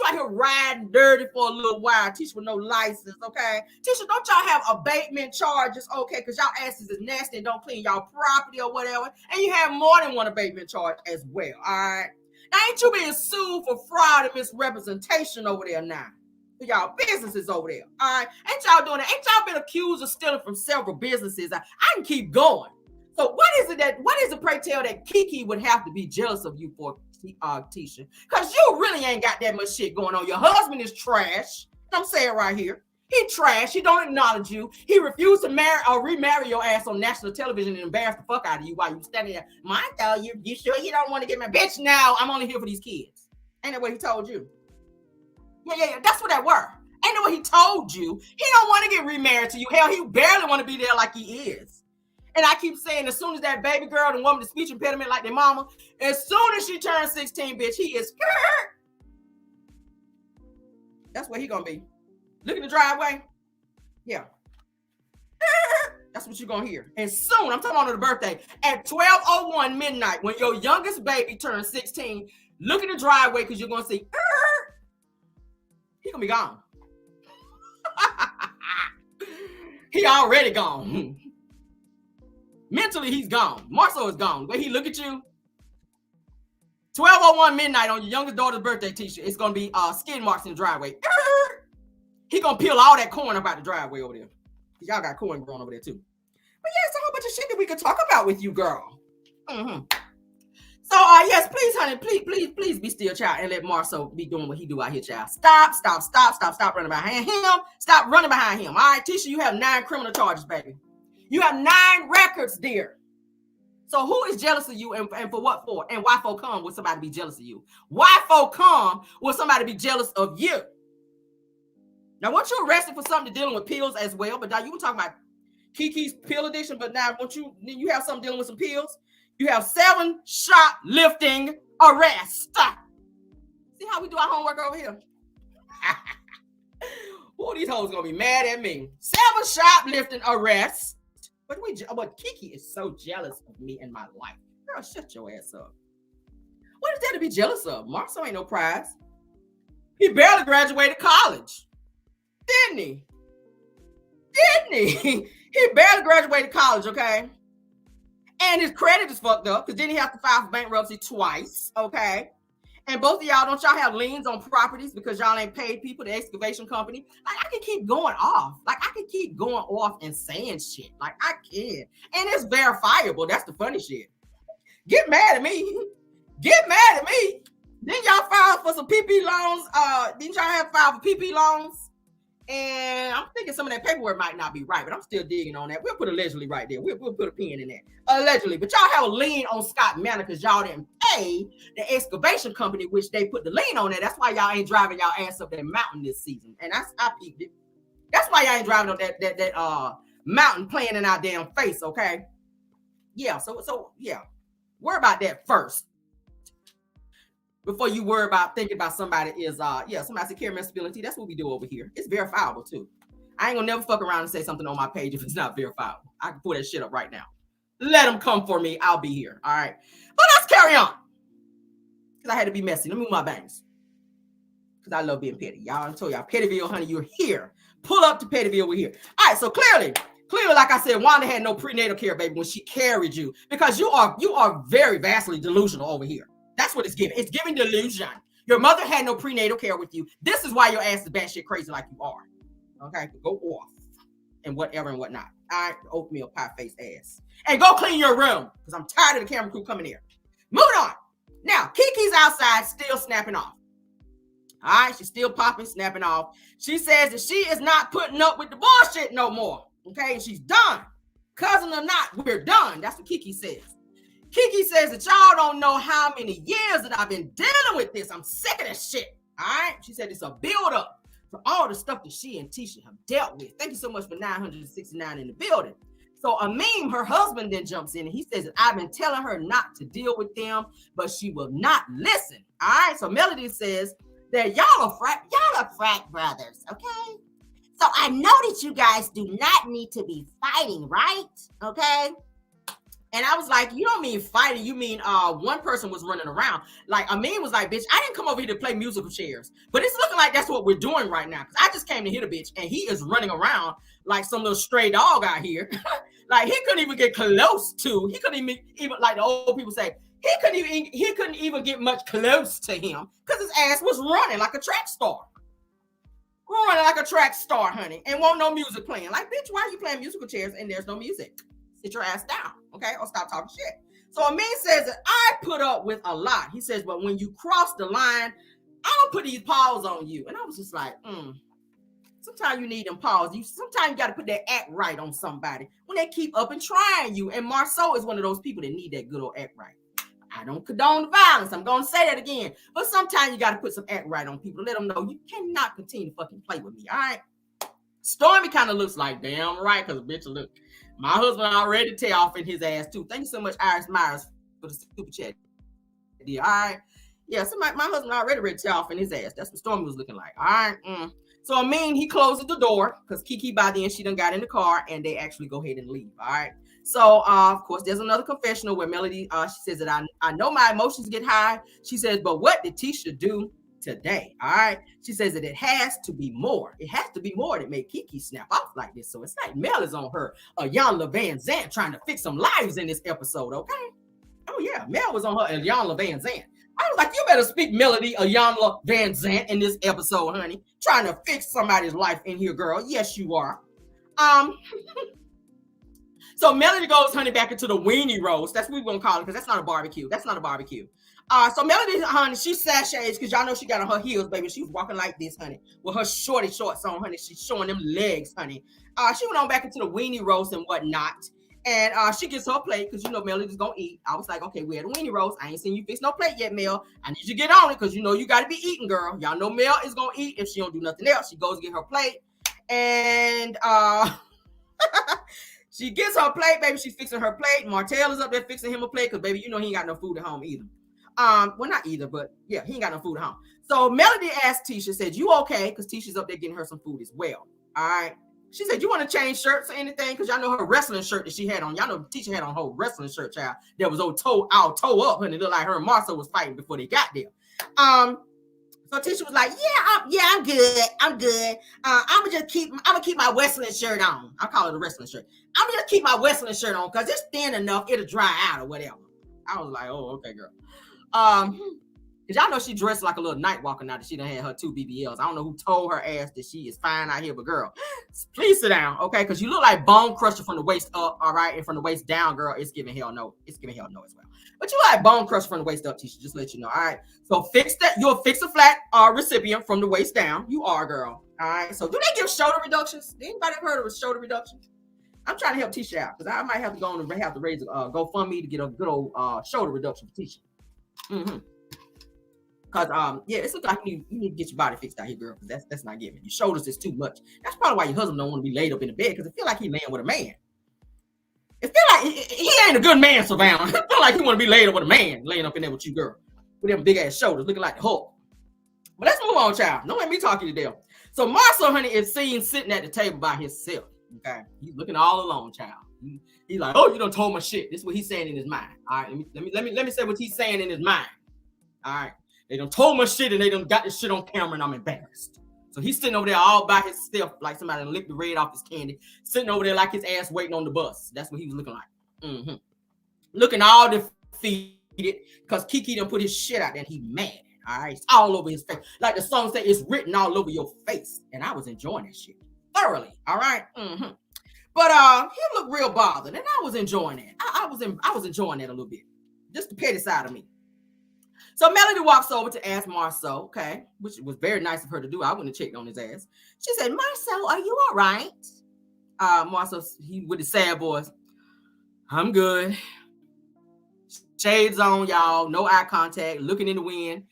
out here riding dirty for a little while, Tisha, with no license, okay? Tisha, don't y'all have abatement charges, okay, because y'all asses is nasty and don't clean y'all property or whatever, and you have more than one abatement charge as well, all right? Now, ain't you being sued for fraud and misrepresentation over there now? For y'all businesses over there, all right? Ain't y'all doing that? Ain't y'all been accused of stealing from several businesses? I can keep going. So what is it, pray tell, that Keke would have to be jealous of you for, Tisha? Because you really ain't got that much shit going on. Your husband is trash. I'm saying right here. He trash. He don't acknowledge you. He refused to marry or remarry your ass on national television and embarrass the fuck out of you while you standing there. Martel, you sure you don't want to get my bitch now? I'm only here for these kids. Ain't that what he told you? Yeah. That's what that were. Ain't that what he told you? He don't want to get remarried to you. Hell, he barely want to be there like he is. And I keep saying, as soon as that baby girl, the woman with speech impediment like their mama, as soon as she turns 16, bitch, he is scared. That's where he gonna be. Look at the driveway. Yeah. That's what you're gonna hear. And soon, I'm talking about on the birthday, at 12:01 midnight, when your youngest baby turns 16, look at the driveway because you're gonna see, he gonna be gone. He already gone. Mentally, he's gone. Marceau is gone. When he look at you, 12:01 midnight on your youngest daughter's birthday, Tisha, it's going to be skid marks in the driveway. He going to peel all that corn up out the driveway over there. Y'all got corn growing over there, too. But yeah, it's a whole bunch of shit that we could talk about with you, girl. So, yes, please, honey, please be still, child, and let Marceau be doing what he do out here, child. Stop running behind him. Stop running behind him. All right, Tisha, you have 9 criminal charges, baby. You have 9 records, dear. So who is jealous of you and for what for? And why for come would somebody be jealous of you? Why for come would somebody be jealous of you? Now, once you arrested for something dealing with pills as well, but now you were talking about Keke's pill addiction, but now you have something dealing with some pills. You have 7 shoplifting arrests. See how we do our homework over here? Who these hoes gonna be mad at me? 7 shoplifting arrests. But Kiki is so jealous of me and my life. Girl, shut your ass up. What is there to be jealous of? Marcel ain't no prize. He barely graduated college. Didn't he? He barely graduated college, okay? And his credit is fucked up because then he has to file for bankruptcy twice, okay? And both of y'all, don't y'all have liens on properties because y'all ain't paid people, the excavation company? Like, I can keep going off. Like, I can keep going off and saying shit. Like, I can. And it's verifiable. That's the funny shit. Get mad at me. Get mad at me. Then y'all filed for some PP loans. Didn't y'all have filed for PP loans? And I'm thinking some of that paperwork might not be right, but I'm still digging on that. We'll put allegedly right there. We'll put a pin in that. Allegedly. But y'all have a lien on Scott Manor because y'all didn't pay the excavation company, which they put the lien on there. That's why y'all ain't driving y'all ass up that mountain this season. And I peeped it. That's why y'all ain't driving up that mountain playing in our damn face, okay? Yeah, so yeah. Worry about that first. Before you worry about thinking about somebody is, somebody secure responsibility. That's what we do over here. It's verifiable too. I ain't gonna never fuck around and say something on my page if it's not verifiable. I can pull that shit up right now. Let them come for me. I'll be here. All right. But let's carry on. Because I had to be messy. Let me move my bangs. Because I love being petty. Y'all, I told y'all, Pettyville, honey, you're here. Pull up to Pettyville, we're here. All right, so clearly, like I said, Wanda had no prenatal care, baby, when she carried you. Because you are very vastly delusional over here. That's what it's giving. It's giving delusion. Your mother had no prenatal care with you. This is why your ass is batshit crazy like you are. Okay? Go off. And whatever and whatnot. All right? Oatmeal pie face ass. And go clean your room. Because I'm tired of the camera crew coming here. Moving on. Now, Kiki's outside still snapping off. All right? She's still popping, snapping off. She says that she is not putting up with the bullshit no more. Okay? And she's done. Cousin or not, we're done. That's what Kiki says. Kiki says that y'all don't know how many years that I've been dealing with this. I'm sick of this shit. All right? She said it's a build-up for all the stuff that she and Tisha have dealt with. Thank you so much for 969 in the building. So Amin, her husband, then jumps in and he says that I've been telling her not to deal with them, but she will not listen. All right? So Melody says that y'all are frat brothers, okay? So I know that you guys do not need to be fighting, right? Okay? And I was like, you don't mean fighting. You mean one person was running around. Like, Amin was like, bitch, I didn't come over here to play musical chairs. But it's looking like that's what we're doing right now. Because I just came to hit a bitch. And he is running around like some little stray dog out here. Like, he couldn't even get close to. He couldn't even, like the old people say, he couldn't even get much close to him. Because his ass was running like a track star. Running like a track star, honey. And won't no music playing. Like, bitch, why are you playing musical chairs and there's no music? Sit your ass down, okay? Or stop talking shit. So Amin says that I put up with a lot. He says, but when you cross the line, I'm gonna put these paws on you. And I was just like, sometimes you need them paws. Sometimes you got to put that act right on somebody when they keep up and trying you. And Marceau is one of those people that need that good old act right. I don't condone the violence. I'm going to say that again. But sometimes you got to put some act right on people to let them know you cannot continue to fucking play with me, all right? Stormy kind of looks like, damn right, because bitch, look. My husband already tear off in his ass too. Thank you so much, Iris Myers, for the super chat. Yeah, all right. Yeah, so my husband already ready to tear off in his ass. That's what Stormy was looking like. All right. So Amin, he closes the door because Kiki by then she done got in the car and they actually go ahead and leave. All right. So of course there's another confessional where Melody she says that I know my emotions get high. She says, but what did Tisha do today? All right. She says that it has to be more. It has to be more that made Kiki snap off like this. So it's like Mel is on her Iyanla Vanzant trying to fix some lives in this episode, okay? Oh yeah, Mel was on her Iyanla Vanzant. I was like, you better speak Melody Iyanla Vanzant in this episode, honey. Trying to fix somebody's life in here, girl. Yes, you are. So Melody goes, honey, back into the weenie roast. That's what we're gonna call it, because that's not a barbecue. That's not a barbecue. So Melody, honey, she sashays because y'all know she got on her heels, baby. She was walking like this, honey, with her shorty shorts on, honey. She's showing them legs, honey. She went on back into the weenie roast and whatnot. And she gets her plate because you know Melody's gonna eat. I was like, okay, we're at a weenie roast. I ain't seen you fix no plate yet, Mel. I need you to get on it because you know you gotta be eating, girl. Y'all know Mel is gonna eat if she don't do nothing else. She goes get her plate. And she gets her plate, baby. She's fixing her plate. Martel is up there fixing him a plate because, baby, you know he ain't got no food at home either. Well, not either, but yeah, he ain't got no food at home. So Melody asked Tisha, said, you okay? Because Tisha's up there getting her some food as well. All right. She said, you want to change shirts or anything? Because y'all know her wrestling shirt that she had on. Y'all know Tisha had on her wrestling shirt, child. That was all toe up, honey. It looked like her and Marcel was fighting before they got there. So Tisha was like, I'm good. I'm good. I'm gonna keep my wrestling shirt on. I call it a wrestling shirt. I'm gonna just keep my wrestling shirt on because it's thin enough, it'll dry out or whatever. I was like, oh, okay, girl. Because y'all know she dressed like a little night walker now that she done had her 2 BBLs. I don't know who told her ass that she is fine out here, but girl, please sit down, okay? Because you look like Bone Crusher from the waist up, all right? And from the waist down, girl, it's giving hell no. It's giving hell no as well. But you like Bone Crusher from the waist up, Tisha, just let you know, all right? So fix that. You'll fix a flat recipient from the waist down. You are, girl, all right? So do they give shoulder reductions? Anybody ever heard of a shoulder reduction? I'm trying to help Tisha out because I might have to go on and have to raise a GoFundMe to get a good old shoulder reduction for Tisha. Because yeah, it's like you need to get your body fixed out here, girl. Because that's not giving. Your shoulders is too much. That's probably why your husband don't want to be laid up in the bed because it feel like he laying with a man. It feel like he ain't a good man, Savannah. It feel like he want to be laid up with a man, laying up in there with you, girl, with them big ass shoulders, looking like the Hulk. But let's move on, child. Don't let me talk you to them. So Marcel, honey, is seen sitting at the table by himself. Okay, he's looking all alone, child. He's like, oh, you done told my shit. This is what he's saying in his mind. All right, let me say what he's saying in his mind. All right, they done told my shit and they done got this shit on camera and I'm embarrassed. So he's sitting over there all by himself, like somebody done licked the red off his candy, sitting over there like his ass waiting on the bus. That's what he was looking like. Looking all defeated because Keke done put his shit out there and he mad. All right, it's all over his face. Like the song said, it's written all over your face. And I was enjoying that shit thoroughly. All right. But he looked real bothered, and I was enjoying it. I was enjoying that a little bit, just the petty side of me. So Melody walks over to ask Marcel, okay, which was very nice of her to do. I wouldn't have checked on his ass. She said, Marcel, are you all right? Marcel, he with his sad voice, I'm good. Shades on, y'all. No eye contact. Looking in the wind,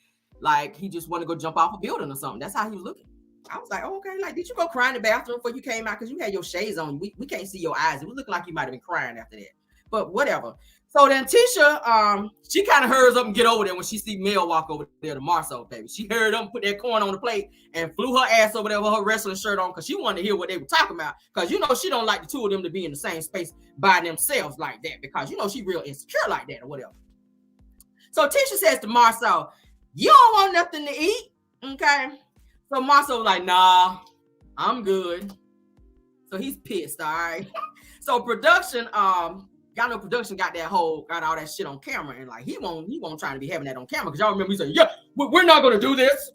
like he just want to go jump off a building or something. That's how he was looking. I was like, oh, okay. Like, did you go cry in the bathroom before you came out? Because you had your shades on. We can't see your eyes. It was looking like you might have been crying after that. But whatever. So then Tisha, she kind of hurries up and get over there when she see Mel walk over there to Marcel, baby. She hurried up and put that corn on the plate and flew her ass over there with her wrestling shirt on because she wanted to hear what they were talking about. Because, you know, she don't like the two of them to be in the same space by themselves like that because, you know, she real insecure like that or whatever. So Tisha says to Marcel, you don't want nothing to eat, okay? So Marcel was like, nah, I'm good. So he's pissed, all right? So production, y'all know production got all that shit on camera, and like he won't try to be having that on camera because y'all remember he said, yeah, we're not gonna do this.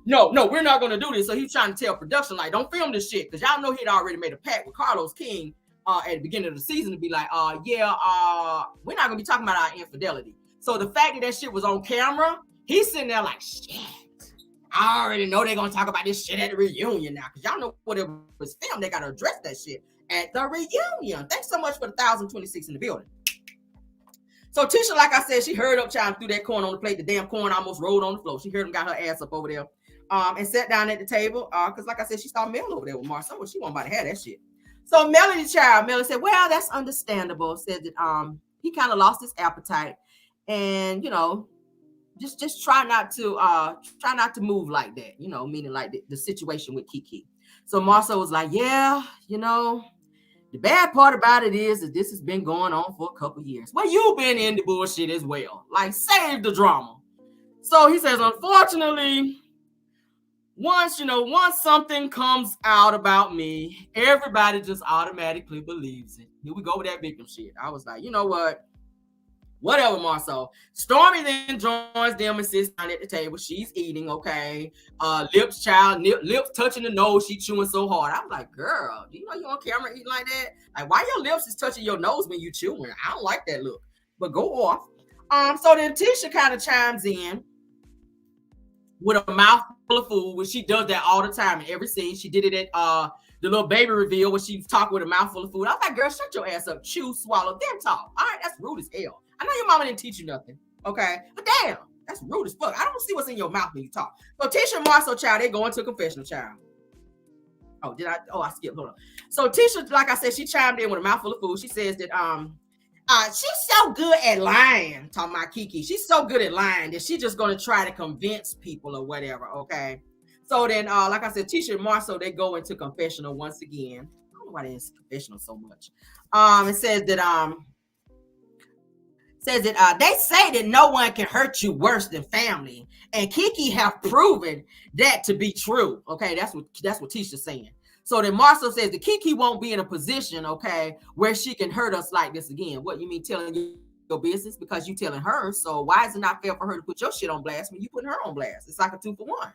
No, we're not gonna do this. So he's trying to tell production like, don't film this shit because y'all know he'd already made a pact with Carlos King at the beginning of the season to be like, we're not gonna be talking about our infidelity. So the fact that shit was on camera, he's sitting there like, shit. I already know they're gonna talk about this shit at the reunion now because y'all know what it was filmed. They gotta address that shit at the reunion. Thanks so much for the 1,026 in the building. So Tisha, like I said, she hurried up, child, threw that corn on the plate. The damn corn almost rolled on the floor. She heard him, got her ass up over there, and sat down at the table. Because like I said, she saw Mel over there with Marcel. She wasn't about to have that shit. So Melody said, "Well, that's understandable." Said that he kind of lost his appetite, and you know, just try not to move like that. You know, meaning like the situation with Kiki. So Marcel was like, "Yeah, you know." The bad part about it is that this has been going on for a couple years. Well, you've been in the bullshit as well. Like, save the drama. So he says, unfortunately, once something comes out about me, everybody just automatically believes it. Here we go with that victim shit. I was like, you know what? Whatever, Marcel. Stormy then joins them and sits down at the table. She's eating, okay. Lips touching the nose. She chewing so hard. I was like, girl, do you know you're on camera eating like that? Like, why your lips is touching your nose when you chewing? I don't like that look. But go off. So then Tisha kind of chimes in with a mouthful of food, which she does that all the time in every scene. She did it at the little baby reveal when she talked with a mouthful of food. I was like, girl, shut your ass up. Chew, swallow, then talk. All right, that's rude as hell. I know your mama didn't teach you nothing, okay? But damn, that's rude as fuck. I don't see what's in your mouth when you talk. So Tisha and Marcel, child, they go into a confessional, child. I skipped. Hold on. So Tisha, like I said, she chimed in with a mouthful of food. She says that She's so good at lying, talking about Kiki. She's so good at lying that she's just gonna try to convince people or whatever. Okay. So then, like I said, Tisha and Marcel, they go into confessional once again. I don't know why they in confessional so much. It says that they say that no one can hurt you worse than family, and Kiki have proven that to be true. Okay, that's what Tisha's saying. So then Marcel says that Kiki won't be in a position, okay, where she can hurt us like this again. What you mean telling your business? Because you telling her. So why is it not fair for her to put your shit on blast when you putting her on blast? It's like a 2-for-1.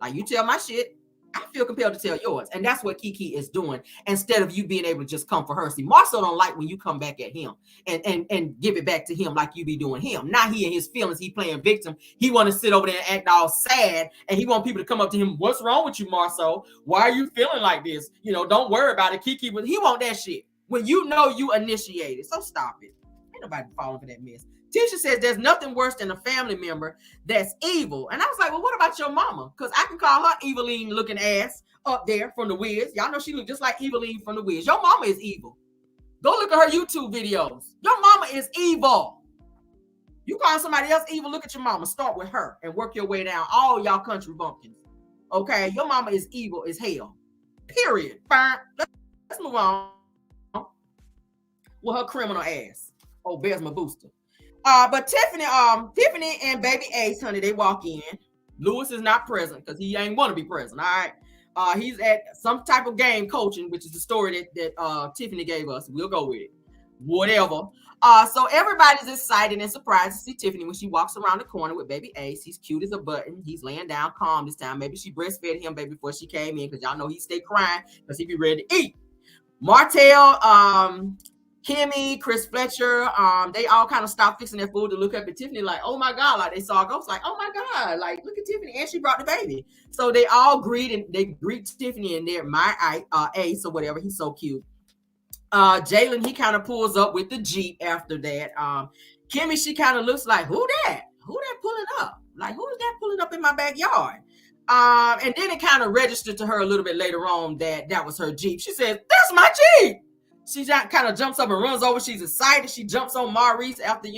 Like, you tell my shit, I feel compelled to tell yours. And that's what Kiki is doing, instead of you being able to just come for her. See, Marcel don't like when you come back at him and give it back to him like you be doing him. Now he in his feelings, he playing victim. He want to sit over there and act all sad, and he want people to come up to him. What's wrong with you, Marcel? Why are you feeling like this? You know, don't worry about it. Kiki, he want that shit when you know you initiated. So stop it. Ain't nobody falling for that mess. Tisha says there's nothing worse than a family member that's evil. And I was like, well, what about your mama? Because I can call her Eveline looking ass up there from the Wiz. Y'all know she look just like Eveline from the Wiz. Your mama is evil. Go look at her YouTube videos. Your mama is evil. You call somebody else evil, look at your mama. Start with her and work your way down. All y'all country bumpkins. Okay? Your mama is evil as hell. Period. Let's move on with her criminal ass. Oh, there's my booster. But Tiffany and baby Ace, honey, they walk in. Lewis is not present because he ain't want to be present. All right. He's at some type of game coaching, which is the story that Tiffany gave us. We'll go with it. Whatever. So everybody's excited and surprised to see Tiffany when she walks around the corner with baby Ace. He's cute as a button. He's laying down calm this time. Maybe she breastfed him baby before she came in, because y'all know he stay crying because he be ready to eat. Martel, Kimmy, Chris Fletcher, they all kind of stopped fixing their food to look up at Tiffany like, oh my God, like they saw a ghost, like, oh my God, like look at Tiffany, and she brought the baby. So they all greet Tiffany and they're my Ace or whatever. He's so cute. Jalen, he kind of pulls up with the Jeep after that. Kimmy, she kind of looks like, who that pulling up? Like, who is that pulling up in my backyard? And then it kind of registered to her a little bit later on that was her Jeep. She says, that's my Jeep. She kind of jumps up and runs over. She's excited. She jumps on Maurice after,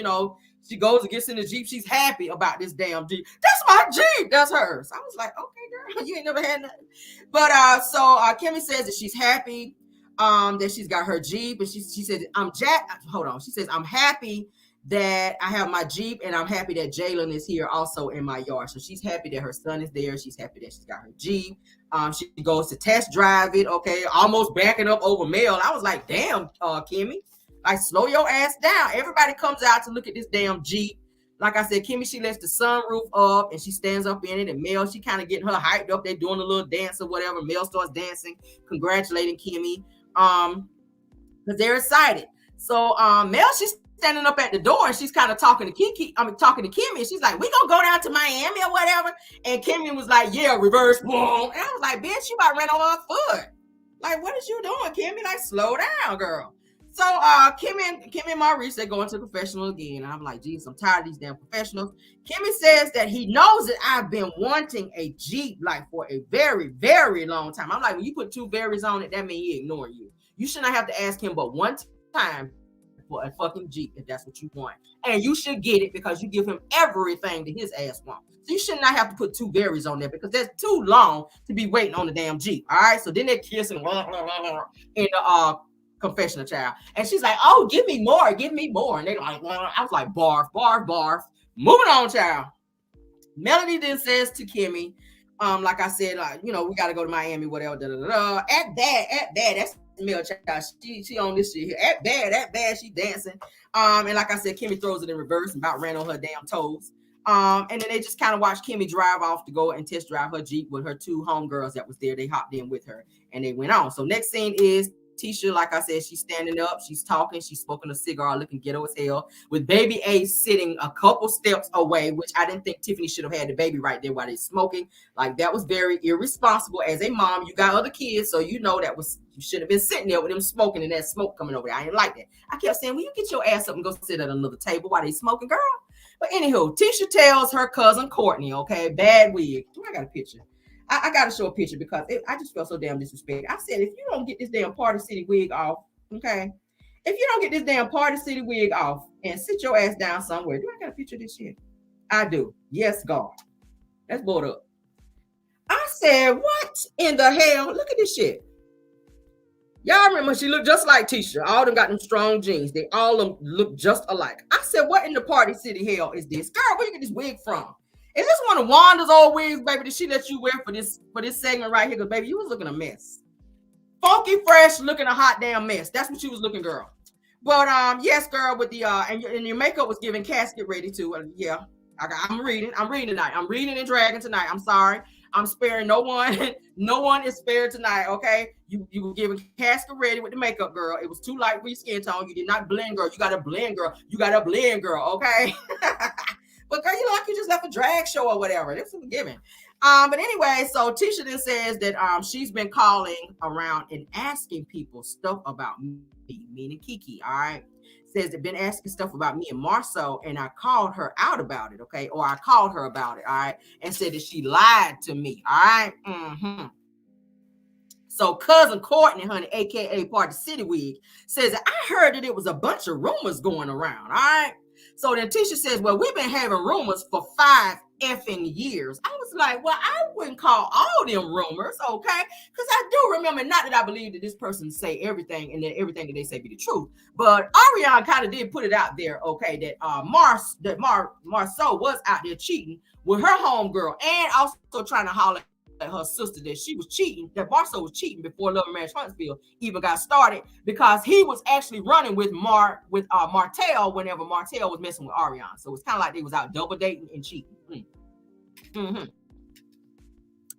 she goes and gets in the Jeep. She's happy about this damn Jeep. That's my Jeep. That's hers. I was like, okay, girl, you ain't never had nothing. But so Kimmy says that she's happy that she's got her Jeep. And she said, She says, I'm happy that I have my Jeep, and I'm happy that Jalen is here also in my yard. So she's happy that her son is there. She's happy that she's got her Jeep. She goes to test drive it, okay, almost backing up over Mel. I was like, damn, Kimmy, like, slow your ass down. Everybody comes out to look at this damn Jeep. Like I said, Kimmy, she lets the sunroof up and she stands up in it, and Mel, she kind of getting her hyped up. They're doing a little dance or whatever. Mel starts dancing, congratulating Kimmy, because they're excited. So Mel, she's standing up at the door and she's kind of talking to Kimmy, and she's like, we gonna go down to Miami or whatever. And Kimmy was like, yeah, reverse, boom. And I was like, bitch, you about ran over her foot. Like, what is you doing, Kimmy? Like, slow down, girl. So Kimmy and Maurice, they go into professional again. And I'm like, geez, I'm tired of these damn professionals. Kimmy says that he knows that I've been wanting a Jeep like for a very, very long time. I'm like, when you put two berries on it, that means he ignoring you. You should not have to ask him but one time for a fucking Jeep if that's what you want. And you should get it because you give him everything that his ass wants. So you should not have to put two berries on there because that's too long to be waiting on the damn Jeep. All right. So then they're kissing in the confessional, child. And she's like, oh, give me more. And they like, I was like, barf, barf, barf. Moving on, child. Melanie then says to Kimmy, like I said, we got to go to Miami, whatever. At that, that's Mel, child. She on this shit here. At bad, she dancing. And like I said, Kimmy throws it in reverse and about ran on her damn toes. And then they just kind of watched Kimmy drive off to go and test drive her Jeep with her two homegirls that was there. They hopped in with her and they went on. So next scene is Tisha, like I said, she's standing up, she's talking, she's smoking a cigar, looking ghetto as hell, with baby Ace sitting a couple steps away, which I didn't think Tiffany should have had the baby right there while they're smoking. Like, that was very irresponsible. As a mom, you got other kids, so you know you should have been sitting there with them smoking and that smoke coming over there. I didn't like that. I kept saying, will you get your ass up and go sit at another table while they smoking, girl? But anywho, Tisha tells her cousin Courtney, okay, bad wig. I got a picture. I got to show a picture because I just felt so damn disrespected. I said, if you don't get this damn Party City wig off, okay, If you don't get this damn Party City wig off and sit your ass down somewhere, do I got a picture of this shit? I do. Yes, God. Let's board up. I said, what in the hell? Look at this shit. Y'all remember she looked just like Tisha. All of them got them strong jeans. They all of them look just alike. I said, what in the Party City hell is this? Girl, where you get this wig from? Is this one of Wanda's old wigs, baby? Did she let you wear for this segment right here? Because, baby, you was looking a mess. Funky, fresh, looking a hot damn mess. That's what you was looking, girl. But, yes, girl, with the, and your makeup was giving casket ready too. Yeah, I'm reading tonight. I'm reading and dragging tonight. I'm sorry. I'm sparing no one. No one is spared tonight, okay? You were giving casket ready with the makeup, girl. It was too light for your skin tone. You did not blend, girl. You got to blend, girl. You got to blend, girl, okay? But, girl, you know, like you just left a drag show or whatever. This was given. But anyway, so Tisha then says that she's been calling around and asking people stuff about me, meaning Kiki, all right? Says they've been asking stuff about me and Marcel, and I called her out about it, okay? Or I called her about it, all right? And said that she lied to me, all right? Mm-hmm. So cousin Courtney, honey, aka Party City Wig, says that I heard that it was a bunch of rumors going around, all right? So then Tisha says, well, we've been having rumors for 5 effing years. I was like, well, I wouldn't call all them rumors, okay? Because I do remember, not that I believe that this person say everything and that everything that they say be the truth, but Ariana kind of did put it out there, okay, that Marceau was out there cheating with her homegirl and also trying to holler at her sister that she was cheating, that Marceau was cheating before Love and Marriage Huntsville even got started, because he was actually running with Martel whenever Martel was messing with Ariana. So it's kind of like they was out double dating and cheating. Mm-hmm.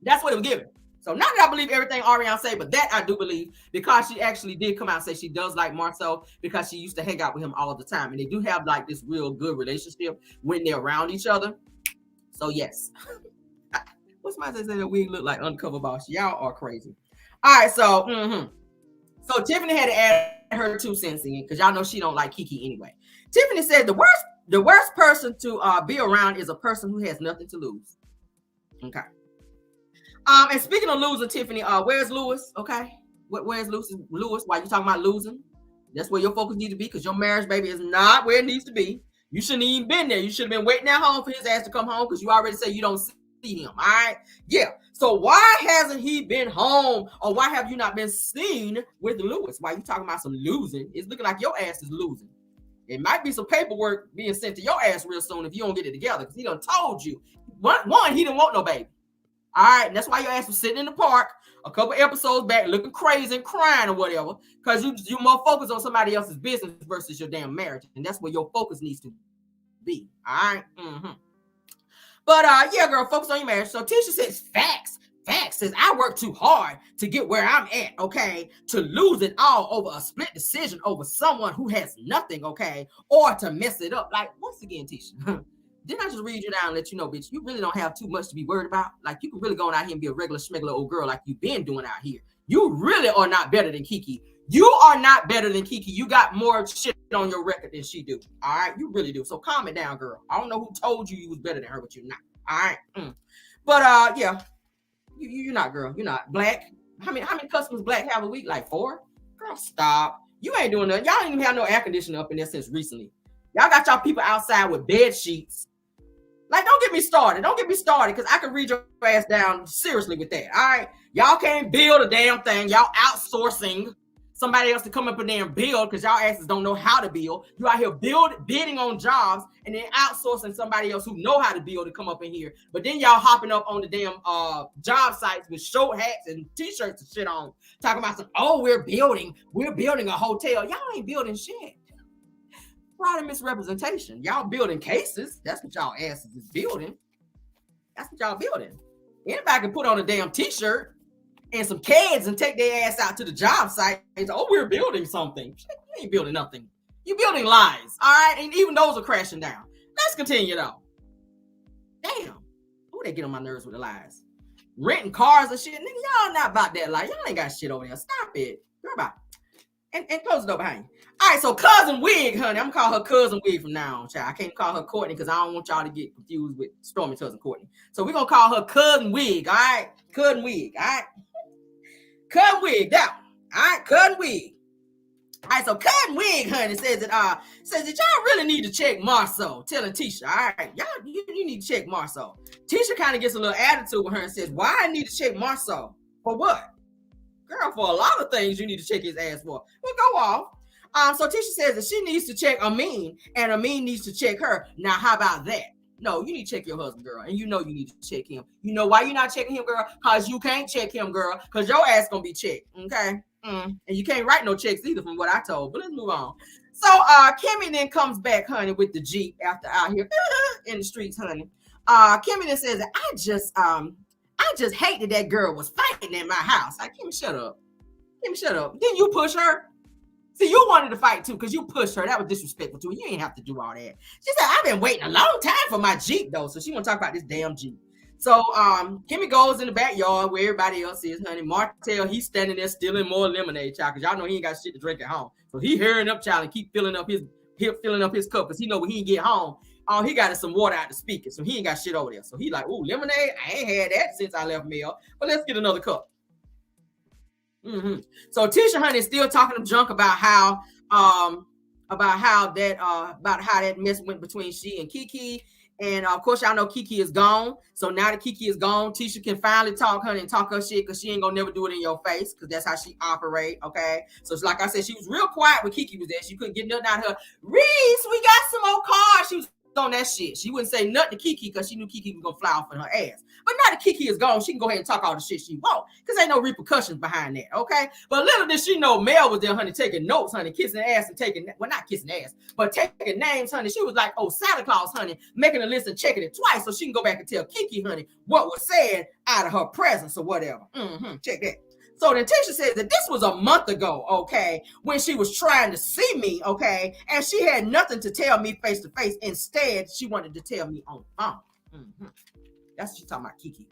That's what it was given. So not that I believe everything Ariana say, but that I do believe, because she actually did come out and say she does like Marcel because she used to hang out with him all the time, and they do have like this real good relationship when they're around each other. So yes. What's my say that we look like undercover boss? Y'all are crazy. All right, so so Tiffany had to add her 2 cents in because y'all know she don't like Kiki anyway. Tiffany said the worst person to be around is a person who has nothing to lose. Okay. And speaking of losing, Tiffany, where's Lewis? Okay, where's Lewis? Why you talking about losing? That's where your focus needs to be, because your marriage, baby, is not where it needs to be. You shouldn't even been there. You should have been waiting at home for his ass to come home, because you already say you don't see him. All right, yeah. So why hasn't he been home, or why have you not been seen with Lewis? Why you talking about some losing? It's looking like your ass is losing. It might be some paperwork being sent to your ass real soon if you don't get it together, because he done told you. One, he didn't want no baby. All right, and that's why your ass was sitting in the park a couple episodes back looking crazy and crying or whatever, because you more focused on somebody else's business versus your damn marriage, and that's where your focus needs to be. All right. Mm-hmm. But yeah, girl, focus on your marriage. So Tisha says facts. Facts says I work too hard to get where I'm at, okay? To lose it all over a split decision over someone who has nothing, okay? Or to mess it up. Like, once again, Tisha, didn't I just read you down and let you know, bitch, you really don't have too much to be worried about? Like, you can really go out here and be a regular schmegular old girl like you've been doing out here. You really are not better than Kiki. You are not better than Kiki. You got more shit on your record than she do. All right? You really do. So calm it down, girl. I don't know who told you was better than her, but you're not. All right? But, yeah. You're not, girl. You're not. Black. How many customers Black have a week? Like 4? Girl, stop. You ain't doing nothing. Y'all ain't even have no air conditioning up in there since recently. Y'all got y'all people outside with bed sheets. Like, don't get me started. Don't get me started, because I can read your ass down seriously with that. All right? Y'all can't build a damn thing. Y'all outsourcing somebody else to come up and damn build, because y'all asses don't know how to build. You out here bidding on jobs and then outsourcing somebody else who know how to build to come up in here. But then y'all hopping up on the damn job sites with short hats and t-shirts and shit on, talking about some, oh, we're building a hotel. Y'all ain't building shit. Fraud and misrepresentation. Y'all building cases. That's what y'all asses is building. That's what y'all building. Anybody can put on a damn t-shirt and some kids and take their ass out to the job site and say, oh, we're building something. You ain't building nothing. You building lies. All right. And even those are crashing down. Let's continue though. Damn. Oh, they get on my nerves with the lies. Renting cars and shit. Nigga, y'all not about that life. Y'all ain't got shit over there. Stop it. Girl, bye. And close the door behind you. All right, so Cousin Wig, honey. I'm going to call her Cousin Wig from now on, child. I can't call her Courtney because I don't want y'all to get confused with Stormy Cousin Courtney. So we're going to call her Cousin Wig, all right? Cousin Wig, all right? Cousin Wig, down. All right, Cousin Wig. All right, so Cotton Wig, honey, says that y'all really need to check Marceau, telling Tisha. All right, y'all, you need to check Marceau. Tisha kind of gets a little attitude with her and says, why I need to check Marceau? For what? Girl, for a lot of things you need to check his ass for. Well, go off. So Tisha says that she needs to check Amin, and Amin needs to check her. Now, how about that? No, you need to check your husband, girl, and you know you need to check him. You know why you're not checking him, girl? Because you can't check him, girl, because your ass gonna be checked, okay? And you can't write no checks either from what I told, but let's move on. So Kimmy then comes back, honey, with the Jeep after out here in the streets, honey. Kimmy then says, I just hated that girl was fighting in my house. Like, Kimmy, shut up. Kimmy, shut up. Didn't you push her? See, you wanted to fight too because you pushed her. That was disrespectful to her. You ain't have to do all that. She said, I've been waiting a long time for my Jeep, though. So she want to talk about this damn Jeep. So Kimmy goes in the backyard where everybody else is, honey. Martel, he's standing there stealing more lemonade, child, because y'all know he ain't got shit to drink at home. So he hurrying up, child, and keep filling up his cup because he know when he get home, all he got is some water out the speaker. So he ain't got shit over there. So he like, ooh, lemonade? I ain't had that since I left Mel. But let's get another cup. So Tisha, honey, is still talking to junk about how that mess went between she and Keke. And of course, y'all know Keke is gone. So now that Keke is gone, Tisha can finally talk, honey, and talk her shit because she ain't gonna never do it in your face because that's how she operate. Okay. So it's like I said, she was real quiet when Keke was there. She couldn't get nothing out of her. Reese, we got some more cars. She was on that shit. She wouldn't say nothing to Keke because she knew Keke was gonna fly off in her ass. But now that Keke is gone, she can go ahead and talk all the shit she want because ain't no repercussions behind that, okay? But little did she know Mel was there, honey, taking notes, honey, kissing ass and taking, well, not kissing ass, but taking names, honey. She was like, oh, Santa Claus, honey, making a list and checking it twice so she can go back and tell Keke, honey, what was said out of her presence or whatever. Check that. So then Tisha says that this was a month ago, okay, when she was trying to see me, okay, and she had nothing to tell me face to face. Instead, she wanted to tell me on the phone. That's what she's talking about, Keke.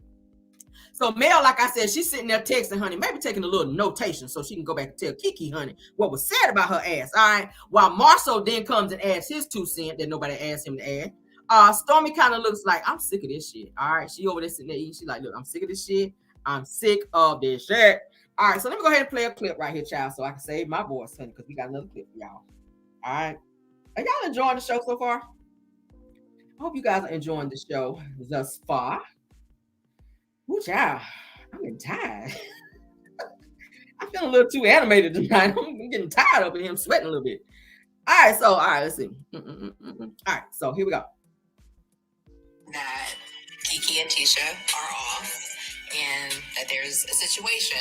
So Mel, like I said, she's sitting there texting, honey, maybe taking a little notation so she can go back and tell Keke, honey, what was said about her ass, all right? While Marceau then comes and adds his 2 cents that nobody asked him to add. Stormy kind of looks like, I'm sick of this shit, all right? She over there sitting there eating. She's like, look, I'm sick of this shit. I'm sick of this shit. All right, so let me go ahead and play a clip right here, child, so I can save my voice, honey, because we got another clip for y'all. All right. Are y'all enjoying the show so far? I hope you guys are enjoying the show thus far. Ooh, child, I'm getting tired. I feel a little too animated tonight. I'm getting tired up in here. I'm sweating a little bit. All right, let's see. All right, so here we go. That Keke and Tisha are off and that there's a situation.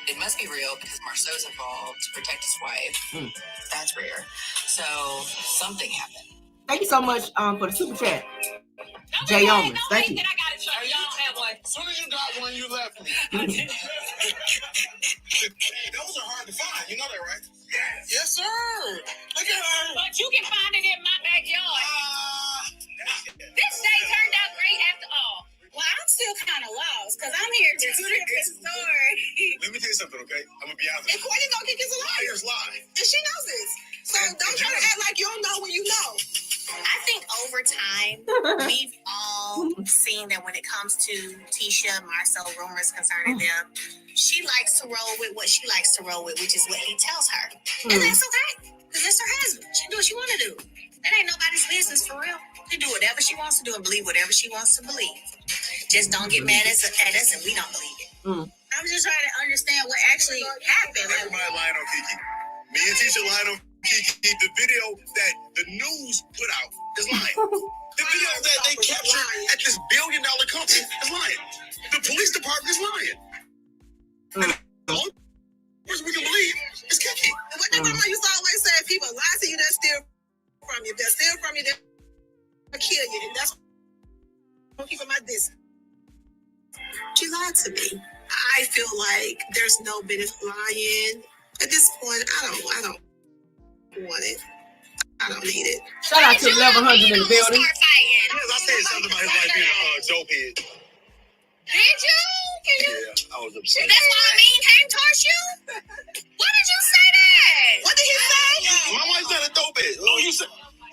It must be real because Marceau's involved to protect his wife. That's rare. So something happened. Thank you so much for the super chat. Jay Owens, thank you. I got it. You don't have one. As soon as you got one, you left me. Those are hard to find. You know that, right? Yes, sir. Look at her. But you can find it in my backyard. This day turned out great after all. Well, I'm still kind of lost because I'm here to trick this story. Let me tell you something, okay? I'm going to be honest. And Courtney don't think it's a lie. Liars lie. And she knows this. So don't try to act like you don't know when you know. I think over time, we've all seen that when it comes to Tisha, Marcel, rumors concerning them, she likes to roll with what she likes to roll with, which is what he tells her. And that's okay, because it's her husband. She do what she want to do. That ain't nobody's business, for real. She do whatever she wants to do and believe whatever she wants to believe. Just don't get mad at us and we don't believe it. I'm just trying to understand what actually happened. Everybody lying on Kiki. Me and Tisha lying on Kiki. The video that the news put out is lying. The video that they captured at this $1 billion company is lying. The police department is lying. The only person we can believe is Kiki. What the grandma used to always say, if people lie to you, they'll steal from you. If they'll steal from you, they'll kill you. And that's what keep my distance. She lied to me. I feel like there's no benefit lying. At this point, I don't want it. I don't need it. Shout out to 1100 in the building. I said something about his wife being a dope head. Did you? Yeah, I was upset. That's what I mean, came towards you? Why did you say that? What did he say? My wife's not a dope head. Oh, you said.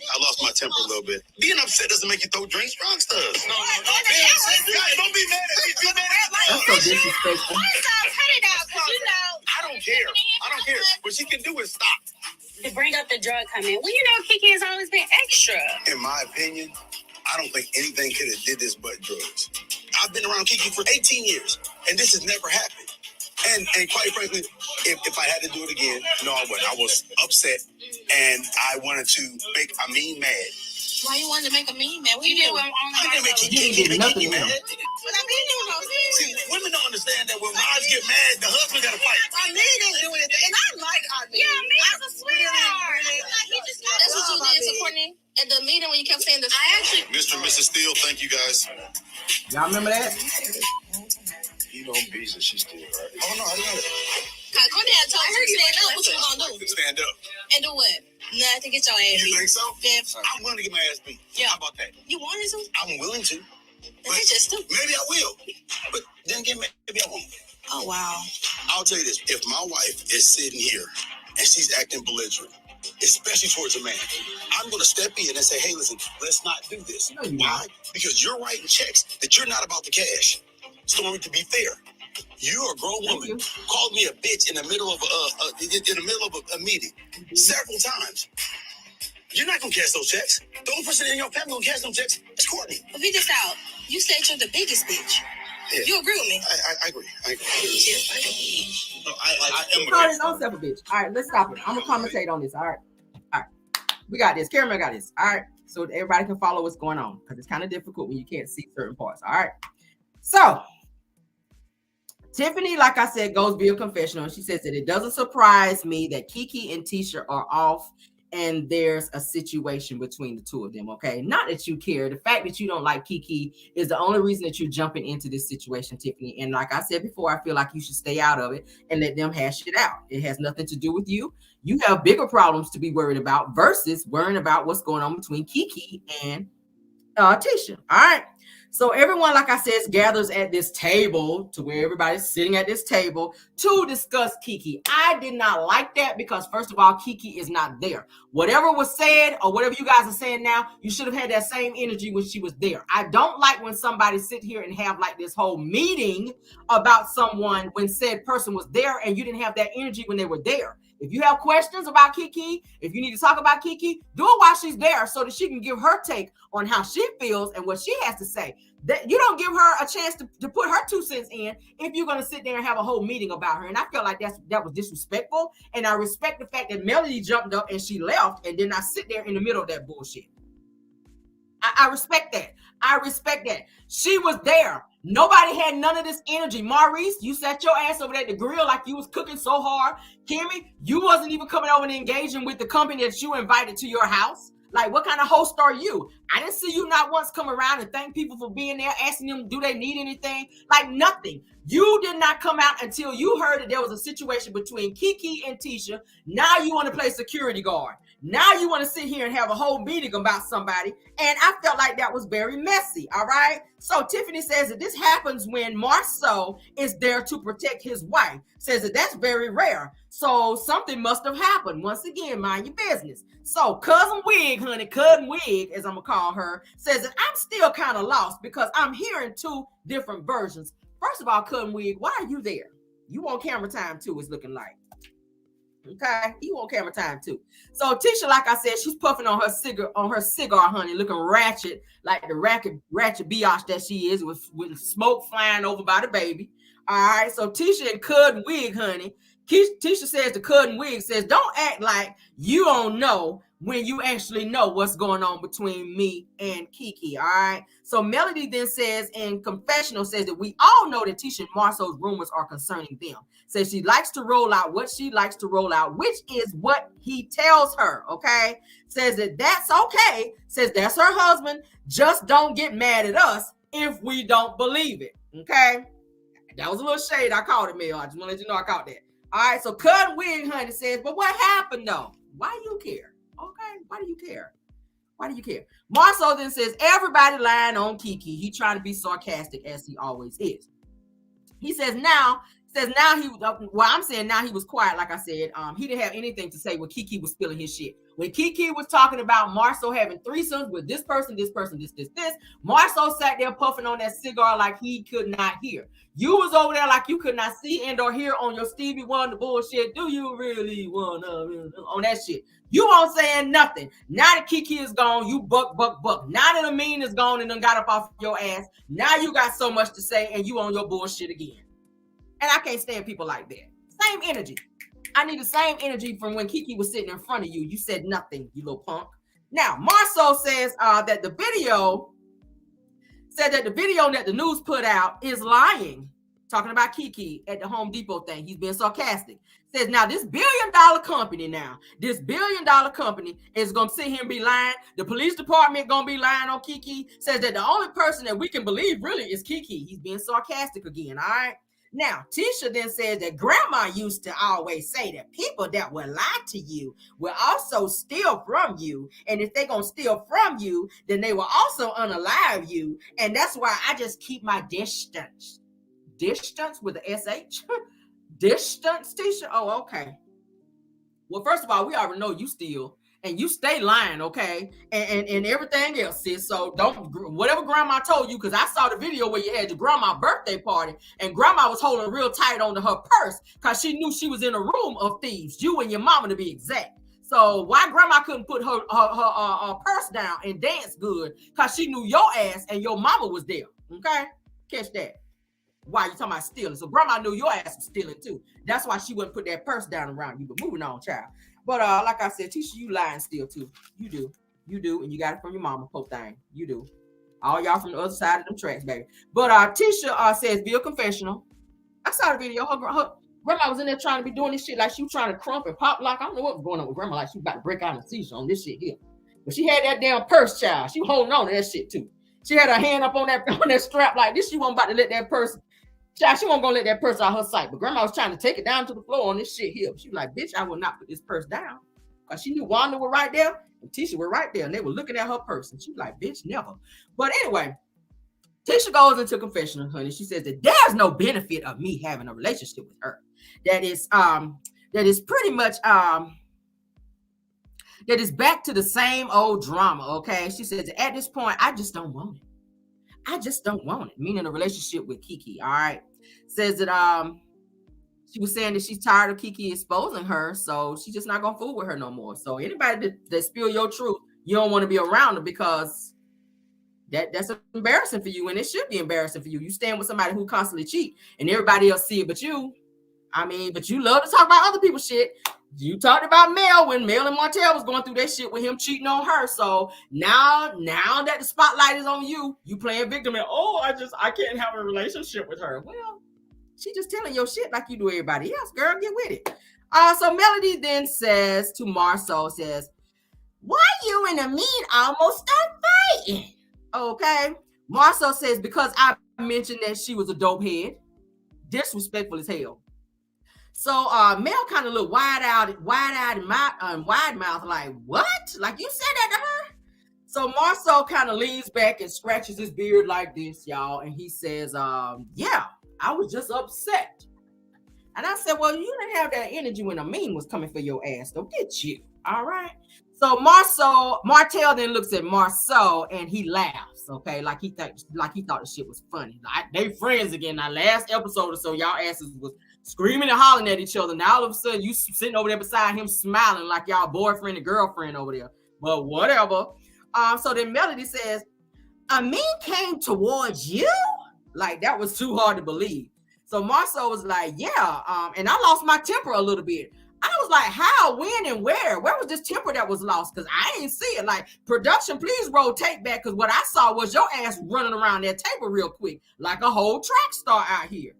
I lost my temper a little bit. Being upset doesn't make you throw drinks. Drugs does. No. Guys, don't be mad at me. Be mad at me. That's so disrespectful. Cut it out, because you know. I don't care. What she can do is stop. to bring up the drug comment. Well, you know, Keke has always been extra. In my opinion, I don't think anything could have did this but drugs. I've been around Kiki for 18 years, and this has never happened. And quite frankly, if I had to do it again, no, I wouldn't. I was upset, and I wanted to make Amin mad. Why you wanted to make a mean man? You did what I didn't make Kiki mad. But I mean, see, women don't understand that when wives get mad, the husband got to fight. I didn't do anything, and I like Amin. Yeah, Amin's a sweetheart. That's what you did to Courtney at the meeting when you kept saying this. I actually, Mr. and Mrs. Steele, thank you guys. Y'all remember that? You know I'm busy, she's still right. Oh no, I know it. Courtney had told you to stand up. What you gonna do? Stand up. And do what? Nothing. Get your ass beat. You think so? Yeah. I'm willing to get my ass beat. Yeah. How about that? You wanted to? I'm willing to. That's just stupid. Maybe I will. But then again, maybe I won't. Oh, wow. I'll tell you this. If my wife is sitting here and she's acting belligerent, especially towards a man, I'm going to step in and say, hey, listen, let's not do this. Why? Because you're writing checks that you're not about the cash. Stormy, to be fair, you're a grown woman. Called me a bitch in the middle of a meeting several times. You're not going to cash those checks. The only person in your family going to cash those checks is Courtney. But be this out. You said you're the biggest bitch. Yeah. You agree with me? I agree. I am Call his own self a bitch. All right, let's stop it. I'm gonna commentate on this. All right, we got this. Cameron got this. All right, so everybody can follow what's going on because it's kind of difficult when you can't see certain parts. All right, so Tiffany, like I said, goes via confessional. She says that it doesn't surprise me that Kiki and Tisha are off and there's a situation between the two of them, okay? Not that you care. The fact that you don't like Kiki is the only reason that you're jumping into this situation, Tiffany. And like I said before, I feel like you should stay out of it and let them hash it out. It has nothing to do with you. You have bigger problems to be worried about versus worrying about what's going on between Kiki and Tisha, all right? So everyone, like I said, gathers at this table to where everybody's sitting at this table to discuss Kiki. I did not like that because, first of all, Kiki is not there. Whatever was said or whatever you guys are saying now, you should have had that same energy when she was there. I don't like when somebody sit here and have like this whole meeting about someone when said person was there and you didn't have that energy when they were there. If you have questions about Kiki, if you need to talk about Kiki, do it while she's there so that she can give her take on how she feels and what she has to say. That you don't give her a chance to put her 2 cents in if you're going to sit there and have a whole meeting about her. And I felt like that was disrespectful. And I respect the fact that Melody jumped up and she left and did not sit there in the middle of that bullshit. I respect that. I respect that. She was there. Nobody had none of this energy. Maurice, you sat your ass over there at the grill like you was cooking so hard. Kimmy, you wasn't even coming over and engaging with the company that you invited to your house. Like, what kind of host are you? I didn't see you not once come around and thank people for being there, asking them, do they need anything? Like, nothing. You did not come out until you heard that there was a situation between Kiki and Tisha. Now you want to play security guard. Now you want to sit here and have a whole meeting about somebody. And I felt like that was very messy, all right? So Tiffany says that this happens when Marceau is there to protect his wife. Says that that's very rare. So something must have happened. Once again, mind your business. So Cousin Wig, honey, Cousin Wig, as I'm going to call her, says that I'm still kind of lost because I'm hearing 2 different versions. First of all, Cousin Wig, why are you there? You want camera time too, it's looking like. Okay, you want camera time too. So Tisha, like I said, she's puffing on her cigar, honey, looking ratchet, like the ratchet biatch that she is, with smoke flying over by the baby. All right, so Tisha and Cousin Wig, honey. Tisha says to Cousin Wig, says, don't act like you don't know when you actually know what's going on between me and Kiki, all right? So Melody then says in confessional, says that we all know that Tisha and Marceau's rumors are concerning them. Says she likes to roll out what she likes to roll out, which is what he tells her, okay? Says that that's okay. Says that's her husband. Just don't get mad at us if we don't believe it, okay? That was a little shade. I called it, Mel. I just want to let you know I caught that. All right, so Cousin Wig, honey, says, but what happened, though? Why do you care? Okay, why do you care? Why do you care? Marceau then says, everybody lying on Kiki. He trying to be sarcastic as he always is. He says, now, Says now I'm saying now he was quiet, like I said. He didn't have anything to say when Keke was spilling his shit. When Keke was talking about Marceau having threesomes with this person, this, Marceau sat there puffing on that cigar like he could not hear. You was over there like you could not see and or hear on your Stevie Wonder bullshit. Do you really want on that shit? You won't saying nothing. Now that Keke is gone, you buck. Now that Amin is gone and done got up off your ass, now you got so much to say and you on your bullshit again. And I can't stand people like that. Same energy. I need the same energy from when Keke was sitting in front of you. You said nothing, you little punk. Now, Marceau says that the video that the news put out is lying. Talking about Keke at the Home Depot thing. He's being sarcastic. Says now this $1 billion company is going to sit here and be lying. The police department going to be lying on Keke. Says that the only person that we can believe really is Keke. He's being sarcastic again, all right? Now, Tisha then says that grandma used to always say that people that will lie to you will also steal from you. And if they're going to steal from you, then they will also unalive you. And that's why I just keep my distance. Distance with the S.6? Distance, Tisha? Oh, okay. Well, first of all, we already know you steal. And you stay lying, okay? And everything else, sis. So don't, whatever grandma told you, because I saw the video where you had your grandma birthday party, and grandma was holding real tight onto her purse because she knew she was in a room of thieves, you and your mama to be exact. So why grandma couldn't put her purse down and dance good? Because she knew your ass and your mama was there, okay? Catch that. Why you talking about stealing? So grandma knew your ass was stealing too. That's why she wouldn't put that purse down around you. But moving on, child. But like I said, Tisha, you lying still too. You do, and you got it from your mama, po thing. You do. All y'all from the other side of them tracks, baby. But Tisha says, be a confessional. I saw the video. Her grandma was in there trying to be doing this shit like she was trying to crump and pop lock. I don't know what was going on with grandma. Like she was about to break out in a seizure on this shit here. But she had that damn purse, child. She was holding on to that shit too. She had her hand up on that strap like this. She wasn't about to let that purse. Child, she wasn't gonna let that purse out her sight, but grandma was trying to take it down to the floor on this shit here. She was like, bitch, I will not put this purse down. Because she knew Wanda was right there and Tisha was right there, and they were looking at her purse. And she was like, bitch, never. But anyway, Tisha goes into confessional, honey. She says that there's no benefit of me having a relationship with her. That is pretty much that is back to the same old drama, okay? She says at this point, I just don't want it. I just don't want it. Meaning a relationship with Keke, all right? Says that she was saying that she's tired of Keke exposing her, so she's just not gonna fool with her no more. So anybody that spill your truth, you don't want to be around her because that's embarrassing for you, and it should be embarrassing for you. You stand with somebody who constantly cheat, and everybody else see it but you. I mean, but you love to talk about other people's shit. You talked about Mel when Mel and Martel was going through that shit with him cheating on her. So now that the spotlight is on you, you playing victim and I can't have a relationship with her. Well, she just telling your shit like you do everybody else, girl. Get with it. So Melody then says to Marceau, says, why you and Amin almost start fighting? Okay. Marceau says, because I mentioned that she was a dope head. Disrespectful as hell. So Mel kind of looked wide-eyed and wide mouth, like, what? Like you said that to her? So Marceau kind of leans back and scratches his beard like this, y'all, and he says, yeah, I was just upset. And I said, well, you didn't have that energy when Amin was coming for your ass, though, did you? All right. So Martel then looks at Marceau and he laughs, okay, like he thought the shit was funny. Like, they friends again. Now, last episode or so, y'all asses was screaming and hollering at each other. Now all of a sudden you sitting over there beside him smiling like y'all boyfriend and girlfriend over there. But whatever. So then Melody says, Amin came towards you? Like that was too hard to believe. So Marceau was like, yeah. And I lost my temper a little bit. I was like, how, when, and where? Where was this temper that was lost? Because I didn't see it. Like, production, please roll tape back, because what I saw was your ass running around that table real quick, like a whole track star out here.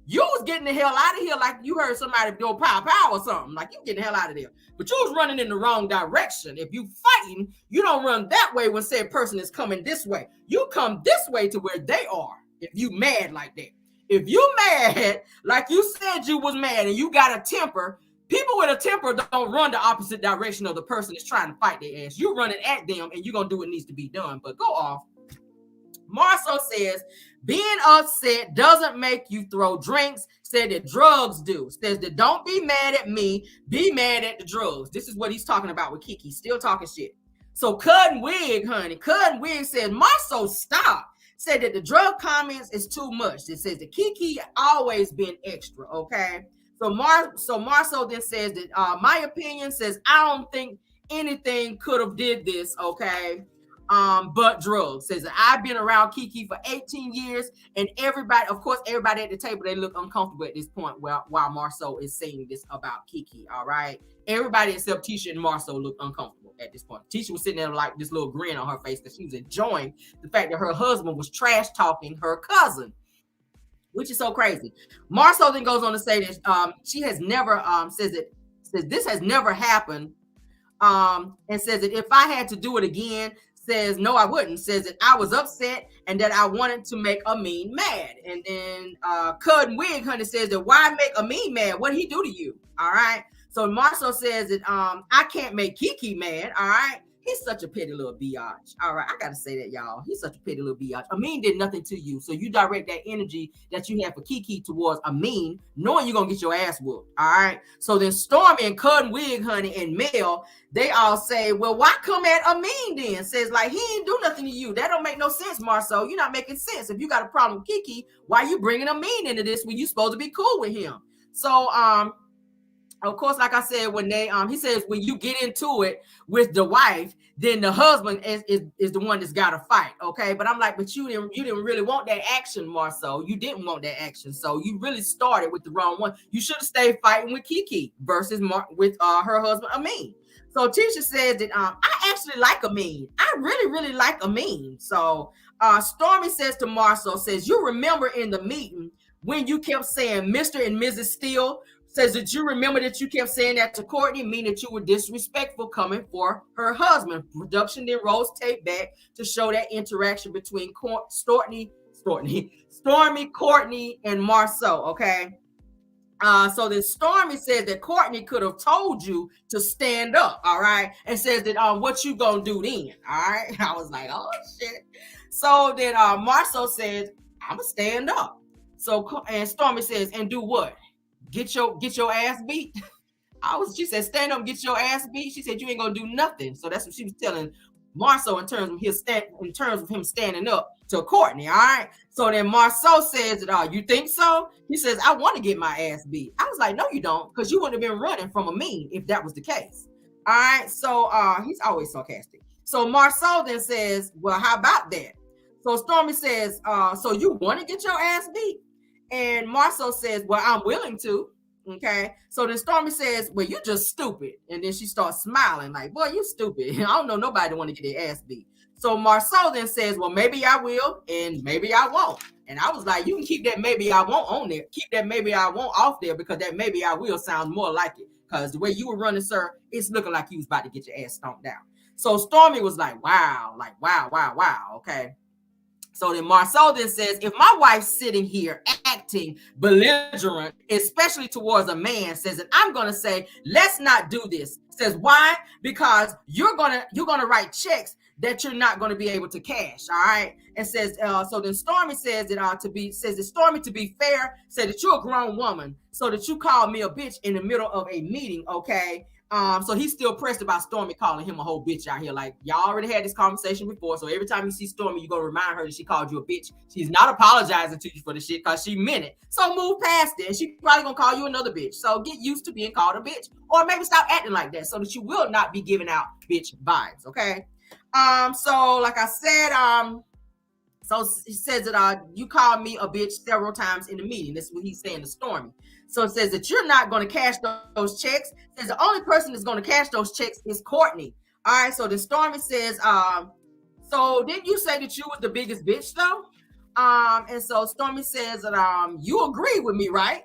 You was getting the hell out of here like you heard somebody go pow pow or something. Like you getting the hell out of there. But you was running in the wrong direction. If you fighting, you don't run that way when said person is coming this way. You come this way to where they are. If you mad like that. If you mad, like you said you was mad and you got a temper, people with a temper don't run the opposite direction of the person that's trying to fight their ass. You running at them and you're going to do what needs to be done. But go off. Marceau says, being upset doesn't make you throw drinks. Said that drugs do. Says that don't be mad at me, be mad at the drugs. This is what he's talking about with Kiki. Still talking shit. So Cutting Wig, honey. Cutting Wig says, Marceau, stop. Said that the drug comments is too much. It says that Kiki always been extra, okay? So Marceau then says that my opinion says I don't think anything could have did this, okay? But drugs. Says that I've been around Kiki for 18 years, and everybody, of course, everybody at the table, they look uncomfortable at this point while Marceau is saying this about Kiki. All right, everybody except Tisha and Marceau look uncomfortable at this point. Tisha was sitting there like this little grin on her face because she was enjoying the fact that her husband was trash talking her cousin, which is so crazy. Marceau then goes on to say that she has never says this has never happened, and says that if I had to do it again, says no, I wouldn't. Says that I was upset and that I wanted to make Amin mad. And then Cutting Wig, honey, says that why make Amin mad? What did he do to you? All right. So Marceau says that I can't make Kiki mad. All right. He's such a petty little biatch. All right, I gotta say that, y'all. He's such a petty little biatch. Amin did nothing to you, so you direct that energy that you have for Kiki towards Amin, knowing you're gonna get your ass whooped. All right. So then Stormy and Cutting Wig, honey, and Mel, they all say, well, why come at Amin then? Says like he ain't do nothing to you. That don't make no sense, Marceau. You're not making sense. If you got a problem with Kiki, why you bringing Amin into this when you supposed to be cool with him? So of course, like I said, when they he says when you get into it with the wife, then the husband is the one that's got to fight. Okay, but I'm like, but you didn't really want that action, Marceau. You didn't want that action, so you really started with the wrong one. You should have stayed fighting with Kiki versus with her husband Amin. So Tisha says that I actually like Amin. I really like Amin. So Stormy says to Marceau, says you remember in the meeting when you kept saying Mr. and Mrs. Steele. Says that you remember that you kept saying that to Courtney, meaning that you were disrespectful coming for her husband. Production then rolls tape back to show that interaction between Stormy, Courtney, and Marceau. Okay. So then Stormy said that Courtney could have told you to stand up. All right. And says that what you gonna do then? All right. I was like, oh shit. So then Marceau says, I'm gonna stand up. So and Stormy says, and do what? Get your ass beat. She said, stand up and get your ass beat. She said, you ain't gonna do nothing. So that's what she was telling Marceau in terms of him standing up to Courtney. All right. So then Marceau says that, you think so? He says, I want to get my ass beat. I was like, no, you don't, because you wouldn't have been running from Amin if that was the case. All right. So he's always sarcastic. So Marceau then says, well, how about that? So Stormy says, so you want to get your ass beat? And Marceau says, well, I'm willing to. Okay. So then Stormy says, well, you just stupid. And then she starts smiling like, boy, you stupid. I don't know nobody want to get their ass beat. So Marceau then says, well, maybe I will and maybe I won't. And I was like, you can keep that maybe I won't on there. Keep that maybe I won't off there, because that maybe I will sounds more like it. Because the way you were running, sir, it's looking like you was about to get your ass stomped down. So Stormy was like, wow. Okay. So then Marceau then says, if my wife's sitting here acting belligerent, especially towards a man, says that I'm going to say, let's not do this. Says, why? Because you're going to write checks that you're not going to be able to cash. All right. And says, so then Stormy says that Stormy, to be fair, said that you're a grown woman, so that you called me a bitch in the middle of a meeting. Okay. So he's still pressed about Stormy calling him a whole bitch out here. Like, y'all already had this conversation before. So every time you see Stormy, you're going to remind her that she called you a bitch. She's not apologizing to you for the shit because she meant it. So move past it. And she probably going to call you another bitch. So get used to being called a bitch. Or maybe stop acting like that so that you will not be giving out bitch vibes. Okay. So like I said, so he says that you called me a bitch several times in the meeting. This is what he's saying to Stormy. So it says that you're not going to cash those checks. It says the only person that's going to cash those checks is Courtney. All right. So then Stormy says, so didn't you say that you was the biggest bitch though? And so Stormy says that you agree with me, right?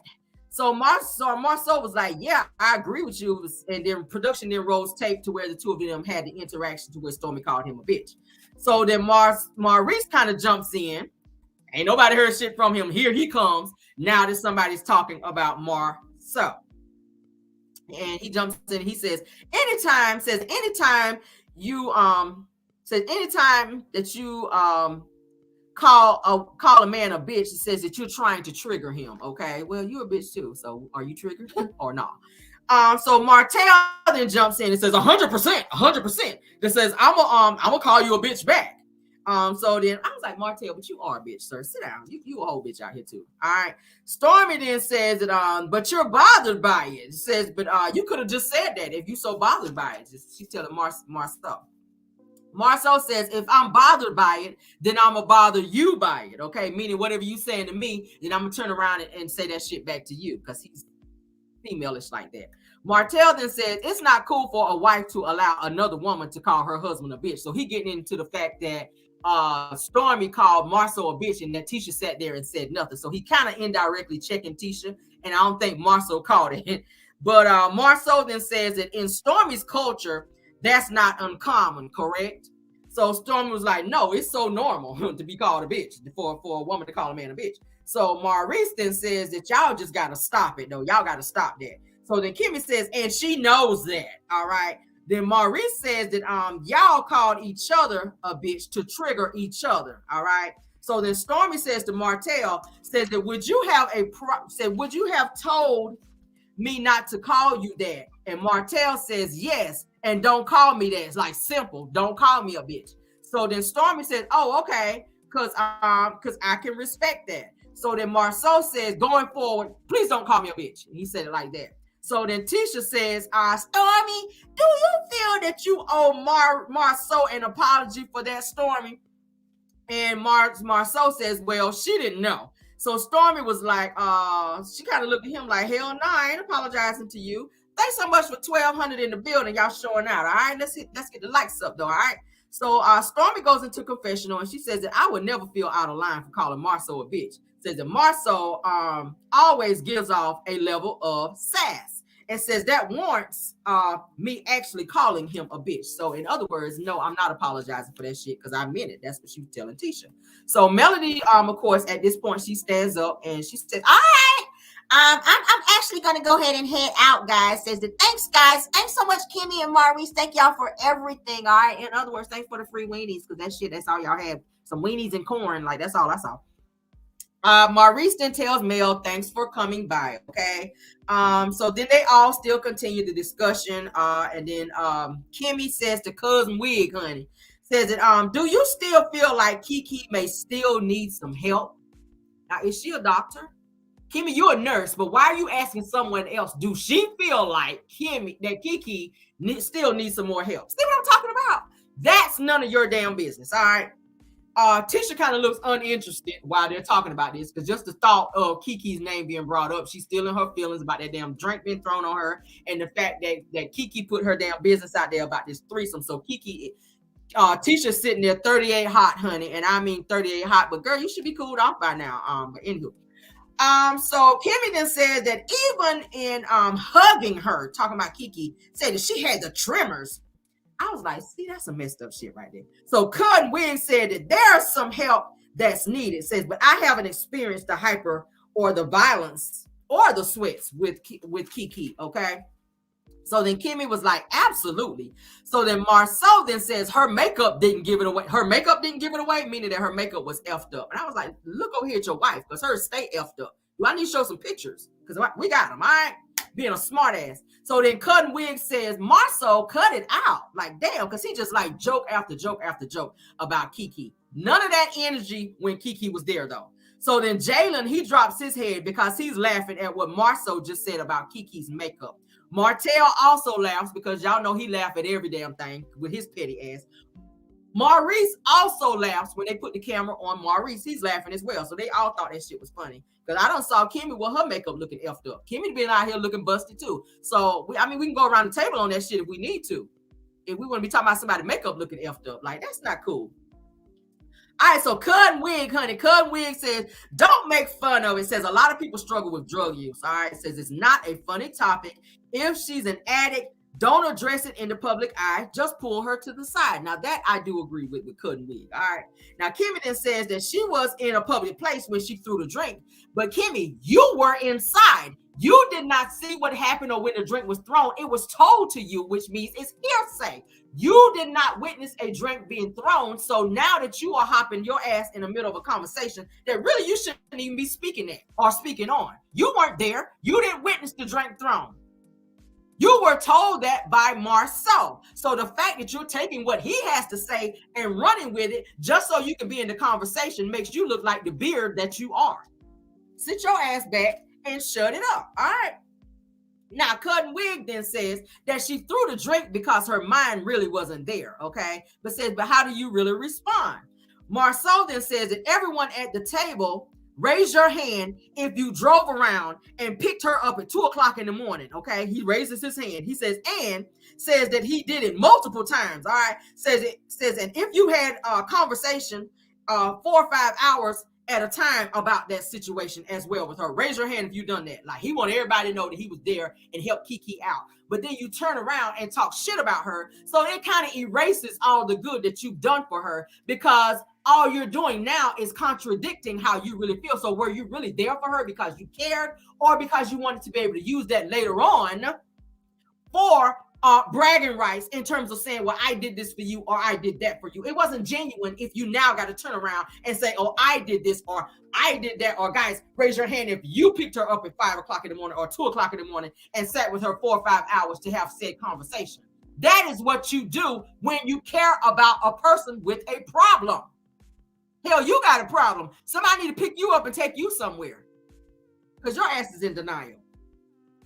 So Marceau was like, yeah, I agree with you. And then production then rolls tape to where the two of them had the interaction to where Stormy called him a bitch. So then Maurice kind of jumps in. Ain't nobody heard shit from him. Here he comes. Now that somebody's talking about Marceau. And he jumps in. He says, anytime that you call a man a bitch, it says that you're trying to trigger him. Okay, well, you're a bitch too. So are you triggered or not? So Martel then jumps in and says 100%. That says I'm gonna call you a bitch back. So then I was like, Martel, but you are a bitch, sir. Sit down. You a whole bitch out here too. All right. Stormy then says that but you're bothered by it. It says, but you could have just said that if you so bothered by it. She's telling Marcel. Marcel says, if I'm bothered by it, then I'm gonna bother you by it. Okay, meaning whatever you saying to me, then I'm gonna turn around and say that shit back to you, because he's female-ish like that. Martel then says it's not cool for a wife to allow another woman to call her husband a bitch. So he getting into the fact that Stormy called Marcel a bitch and that Tisha sat there and said nothing. So he kind of indirectly checking Tisha, and I don't think Marcel caught it. But Marcel then says that in Stormy's culture, that's not uncommon, correct? So Stormy was like, no, it's so normal to be called a bitch, for a woman to call a man a bitch. So Maurice then says that y'all just got to stop it, though. Y'all got to stop that. So then Kimmy says, and she knows that, all right? Then Maurice says that y'all called each other a bitch to trigger each other, all right? So then Stormy says to Martel, says that would you have told me not to call you that? And Martel says yes, and don't call me that. It's like simple, don't call me a bitch. So then Stormy says, oh, okay, because I can respect that. So then Marceau says, going forward, please don't call me a bitch. And he said it like that. So then Tisha says, Stormy, do you feel that you owe Marceau an apology for that, Stormy? And Marceau says, well, she didn't know. So Stormy was like, she kind of looked at him like, hell no, I ain't apologizing to you. Thanks so much for 1,200 in the building. Y'all showing out. All right, let's get the likes up though. All right. So Stormy goes into confessional and she says that I would never feel out of line for calling Marceau a bitch. Says that Marceau always gives off a level of sass and says that warrants me actually calling him a bitch. So in other words, no, I'm not apologizing for that shit because I meant it. That's what she was telling Tisha. So Melody, of course, at this point, she stands up and she says, all right, I'm actually going to go ahead and head out, guys. Says that thanks, guys. Thanks so much, Kimmy and Maurice. Thank y'all for everything, all right? In other words, thanks for the free weenies because that's all y'all had. Some weenies and corn. Like, that's all I saw. Maurice then tells Mel, thanks for coming by, okay? So then they all still continue the discussion. And then Kimmy says to Cousin Wig, honey, says that, do you still feel like Keke may still need some help? Now, is she a doctor? Kimmy, you're a nurse, but why are you asking someone else? Do she feel like Keke still needs some more help? See what I'm talking about? That's none of your damn business, all right? Tisha kind of looks uninterested while they're talking about this because just the thought of Keke's name being brought up, she's still in her feelings about that damn drink being thrown on her and the fact that Keke put her damn business out there about this threesome. So Tisha's sitting there 38 hot, honey, and I mean 38 hot, but girl, you should be cooled off by now. But anywho. So Kimmy then said that even in hugging her, talking about Keke, said that she had the tremors. I was like, see, that's some messed up shit right there. So Cotton Wing said that there's some help that's needed. Says, but I haven't experienced the hyper or the violence or the sweats with Keke, okay? So then Kimmy was like, absolutely. So then Marceau then says her makeup didn't give it away. Her makeup didn't give it away, meaning that her makeup was effed up. And I was like, look over here at your wife, because hers stay effed up. Do I need to show some pictures? Because we got them, all right? Being a smart ass. So then Cotton Wig says, Marceau cut it out. Like, damn, because he just like joke after joke after joke about Keke. None of that energy when Keke was there, though. So then Jalen, he drops his head because he's laughing at what Marceau just said about Keke's makeup. Martel also laughs because y'all know he laughs at every damn thing with his petty ass. Maurice also laughs when they put the camera on Maurice. He's laughing as well. So they all thought that shit was funny. Because I done saw Kimmy with her makeup looking effed up. Kimmy been out here looking busted too. So, we can go around the table on that shit if we need to. If we want to be talking about somebody's makeup looking effed up. Like, that's not cool. All right, so Cotton Wig, honey. Cotton Wig says, don't make fun of it. It says a lot of people struggle with drug use. All right, it says it's not a funny topic. If she's an addict, Don't address it in the public eye. Just pull her to the side. Now, that I do agree with Cotton Wig. All right. Now, Kimmy then says that she was in a public place when she threw the drink. But, Kimmy, you were inside. You did not see what happened or when the drink was thrown. It was told to you, which means it's hearsay. You did not witness a drink being thrown. So now that you are hopping your ass in the middle of a conversation that really you shouldn't even be speaking at or speaking on. You weren't there. You didn't witness the drink thrown. You were told that by Marcel. So the fact that you're taking what he has to say and running with it just so you can be in the conversation makes you look like the beard that you are. Sit your ass back and shut it up. All right. Now, Cotton Wig then says that she threw the drink because her mind really wasn't there. Okay. But how do you really respond? Marcel then says that everyone at the table, raise your hand if you drove around and picked her up at 2:00 in the morning. Okay. He raises his hand. He says, and says that he did it multiple times. All right. And if you had a conversation 4 or 5 hours at a time about that situation as well with her, raise your hand if you've done that. Like, he wanted everybody to know that he was there and helped Kiki out. But then you turn around and talk shit about her. So it kind of erases all the good that you've done for her, because all you're doing now is contradicting how you really feel. So were you really there for her because you cared, or because you wanted to be able to use that later on for bragging rights in terms of saying, well, I did this for you or I did that for you? It wasn't genuine if you now got to turn around and say, oh, I did this or I did that. Or guys, raise your hand if you picked her up at 5:00 in the morning or 2:00 in the morning and sat with her 4 or 5 hours to have said conversation. That is what you do when you care about a person with a problem. Hell, you got a problem. Somebody need to pick you up and take you somewhere, because your ass is in denial.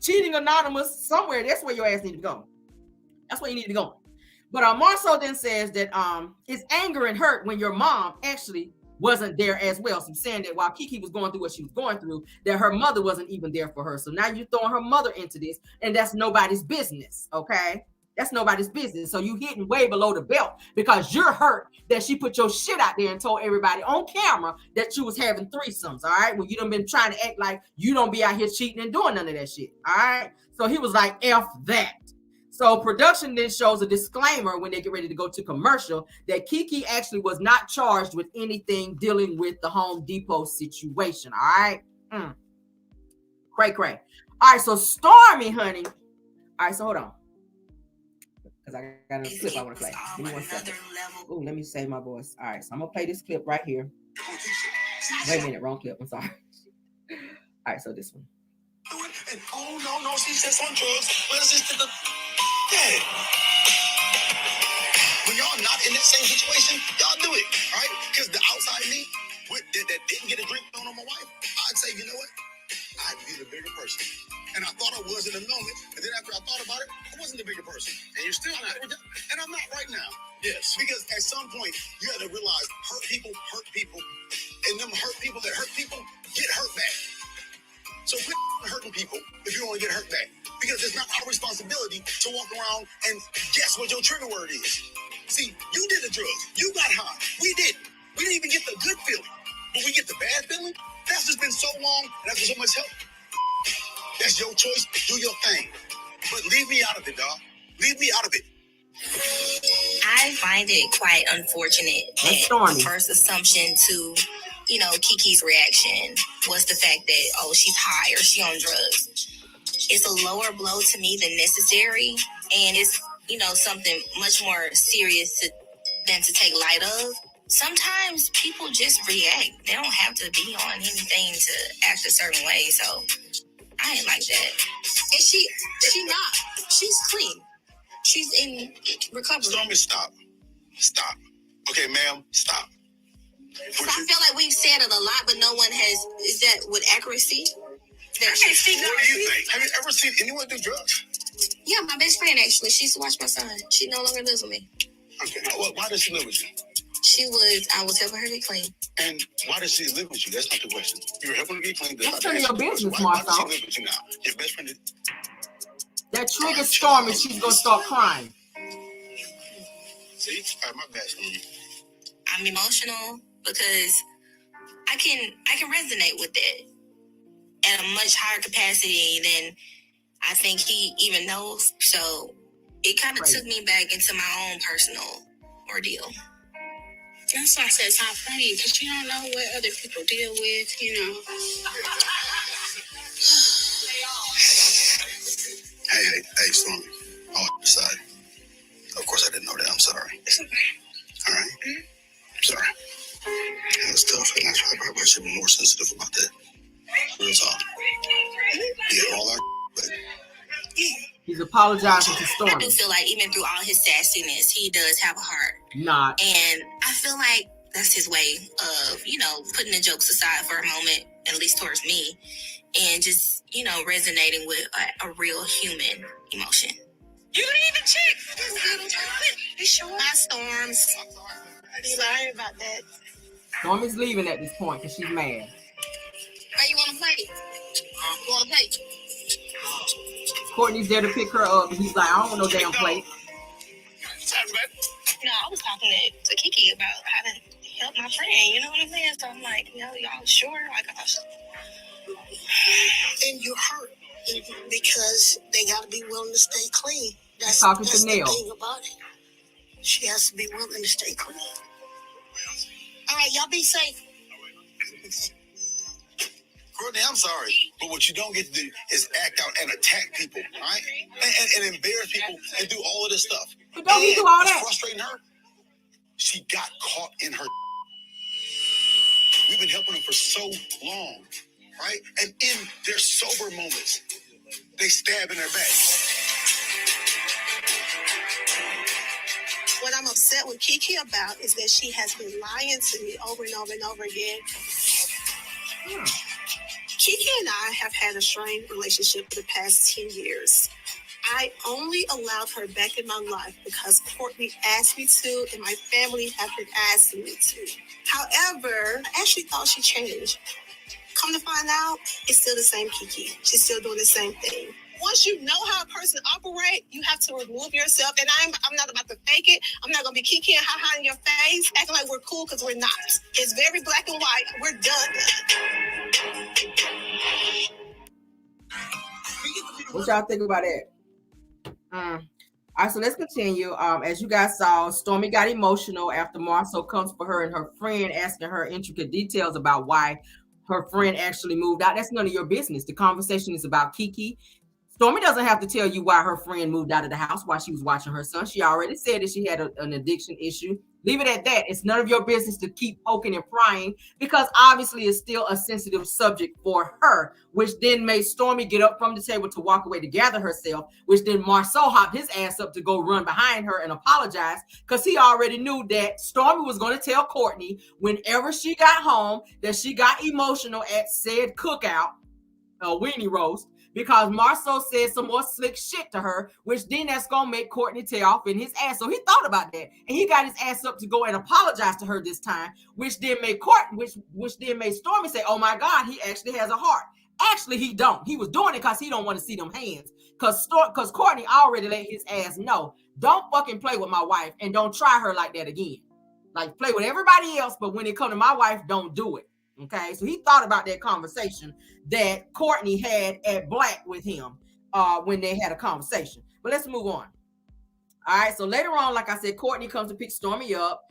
Cheating Anonymous, somewhere, that's where your ass need to go. That's where you need to go. But Marcel then says that it's anger and hurt when your mom actually wasn't there as well. So saying that while Kiki was going through what she was going through, that her mother wasn't even there for her. So now you're throwing her mother into this, and that's nobody's business, okay? That's nobody's business. So you hitting way below the belt because you're hurt that she put your shit out there and told everybody on camera that you was having threesomes, all right? Well, you done been trying to act like you don't be out here cheating and doing none of that shit, all right? So he was like, F that. So production then shows a disclaimer when they get ready to go to commercial that Kiki actually was not charged with anything dealing with the Home Depot situation, all right? Cray. All right, so Stormy, honey. All right, so hold on. Because I got another clip I want to play. Give me 1 second. Oh, let me save my voice. All right, so I'm going to play this clip right here. Wait a minute, wrong clip. I'm sorry. All right, so this one. And no, she's just on drugs. Let's just do the... Yeah. When y'all not in that same situation, y'all do it, right? Because the outside me that didn't get a drink on my wife, I'd say, you know what? I'd be the bigger person. And I thought I was in the moment, and then after I thought about it, I wasn't the bigger person. And you're still not. And I'm not right now. Yes. Because at some point, you have to realize hurt people, and them hurt people that hurt people get hurt back. So quit hurting people if you want to get hurt back. Because it's not our responsibility to walk around and guess what your trigger word is. See, you did the drugs. You got high. We didn't. We didn't even get the good feeling. But we get the bad feeling? That's just been so long and after so much help. That's your choice. Do your thing. But leave me out of it, dog. Leave me out of it. I find it quite unfortunate that the first assumption to, Kiki's reaction was the fact that, oh, she's high or she on drugs. It's a lower blow to me than necessary, and it's, something much more serious than to take light of. Sometimes people just react. They don't have to be on anything to act a certain way, so I ain't like that. And she not. She's clean. She's in recovery. Stormy, stop. Okay, ma'am, stop. So I feel like we've said it a lot, but no one has. Is that with accuracy? What do you think? Have you ever seen anyone do drugs? Yeah, my best friend actually. She used to watch my son. She no longer lives with me. Okay. Well, why does she live with you? I was helping her get clean. And why does she live with you? That's not the question. You were helping her get clean. That's none of your business, Marcel. Why does she live with you now? Your best friend is... That triggered Stormy, she's going to start crying. See? All right, my bad, Stormy. I'm emotional because I can resonate with it at a much higher capacity than I think he even knows. So it kind of took me back into my own personal ordeal. That's why I said it's not funny, because you don't know what other people deal with, you know. Hey, Stormy. Oh, sorry. Of course I didn't know that. I'm sorry. It's okay. All right? I'm sorry. It was tough, and that's why I probably should be more sensitive about that. Real talk. Yeah, all our but... He's apologizing to Stormy. I do feel like even through all his sassiness, he does have a heart. Not. And I feel like that's his way of, you know, putting the jokes aside for a moment, at least towards me, and just, you know, resonating with a real human emotion. You leaving, chick? You sure? My storms. Be sorry about that. Stormy's leaving at this point because she's mad. How you want to play? You want to play? Courtney's there to pick her up, and he's like, I don't want no damn plate. No, I was talking to Kiki about how to help my friend, you know what I'm saying? So I'm like, you know, y'all sure? Like, and you're hurt because they got to be willing to stay clean. That's talking the to Neil. thing about it. She has to be willing to stay clean. All right, y'all be safe. Courtney, I'm sorry, but what you don't get to do is act out and attack people, all right? And embarrass people and do all of this stuff. But don't you do all that? Frustrating her. She got caught in her. We've been helping them for so long, right? And in their sober moments, they stab in their back. What I'm upset with Kiki about is that she has been lying to me over and over and over again. Kiki and I have had a strained relationship for the past 10 years. I only allowed her back in my life because Courtney asked me to, and my family have been asking me to. However, I actually thought she changed. Come to find out, it's still the same Kiki. She's still doing the same thing. Once you know how a person operates, you have to remove yourself. And I'm not about to fake it. I'm not going to be Kiki and ha-ha in your face, acting like we're cool because we're not. It's very black and white. We're done. What y'all think about it? All right, so let's continue. As you guys saw, Stormy got emotional after Marcel comes for her and her friend, asking her intricate details about why her friend actually moved out. That's none of your business. The conversation is about Kiki. Stormy doesn't have to tell you why her friend moved out of the house while she was watching her son. She already said that she had an addiction issue. Leave it at that. It's none of your business to keep poking and prying, because obviously it's still a sensitive subject for her, which then made Stormy get up from the table to walk away to gather herself, which then Marcel hopped his ass up to go run behind her and apologize, because he already knew that Stormy was going to tell Courtney whenever she got home that she got emotional at said cookout, weenie roast, because Marcel said some more slick shit to her, which then that's gonna make Courtney tear off in his ass. So he thought about that, and he got his ass up to go and apologize to her this time, which then made which then made Stormy say, "Oh my God, he actually has a heart." Actually, he don't. He was doing it because he don't want to see them hands. Because Courtney already let his ass know, don't fucking play with my wife, and don't try her like that again. Like, play with everybody else, but when it comes to my wife, don't do it. Okay, so he thought about that conversation that Courtney had at Black with him when they had a conversation. But let's move on. All right, so later on, like I said, Courtney comes to pick Stormy up.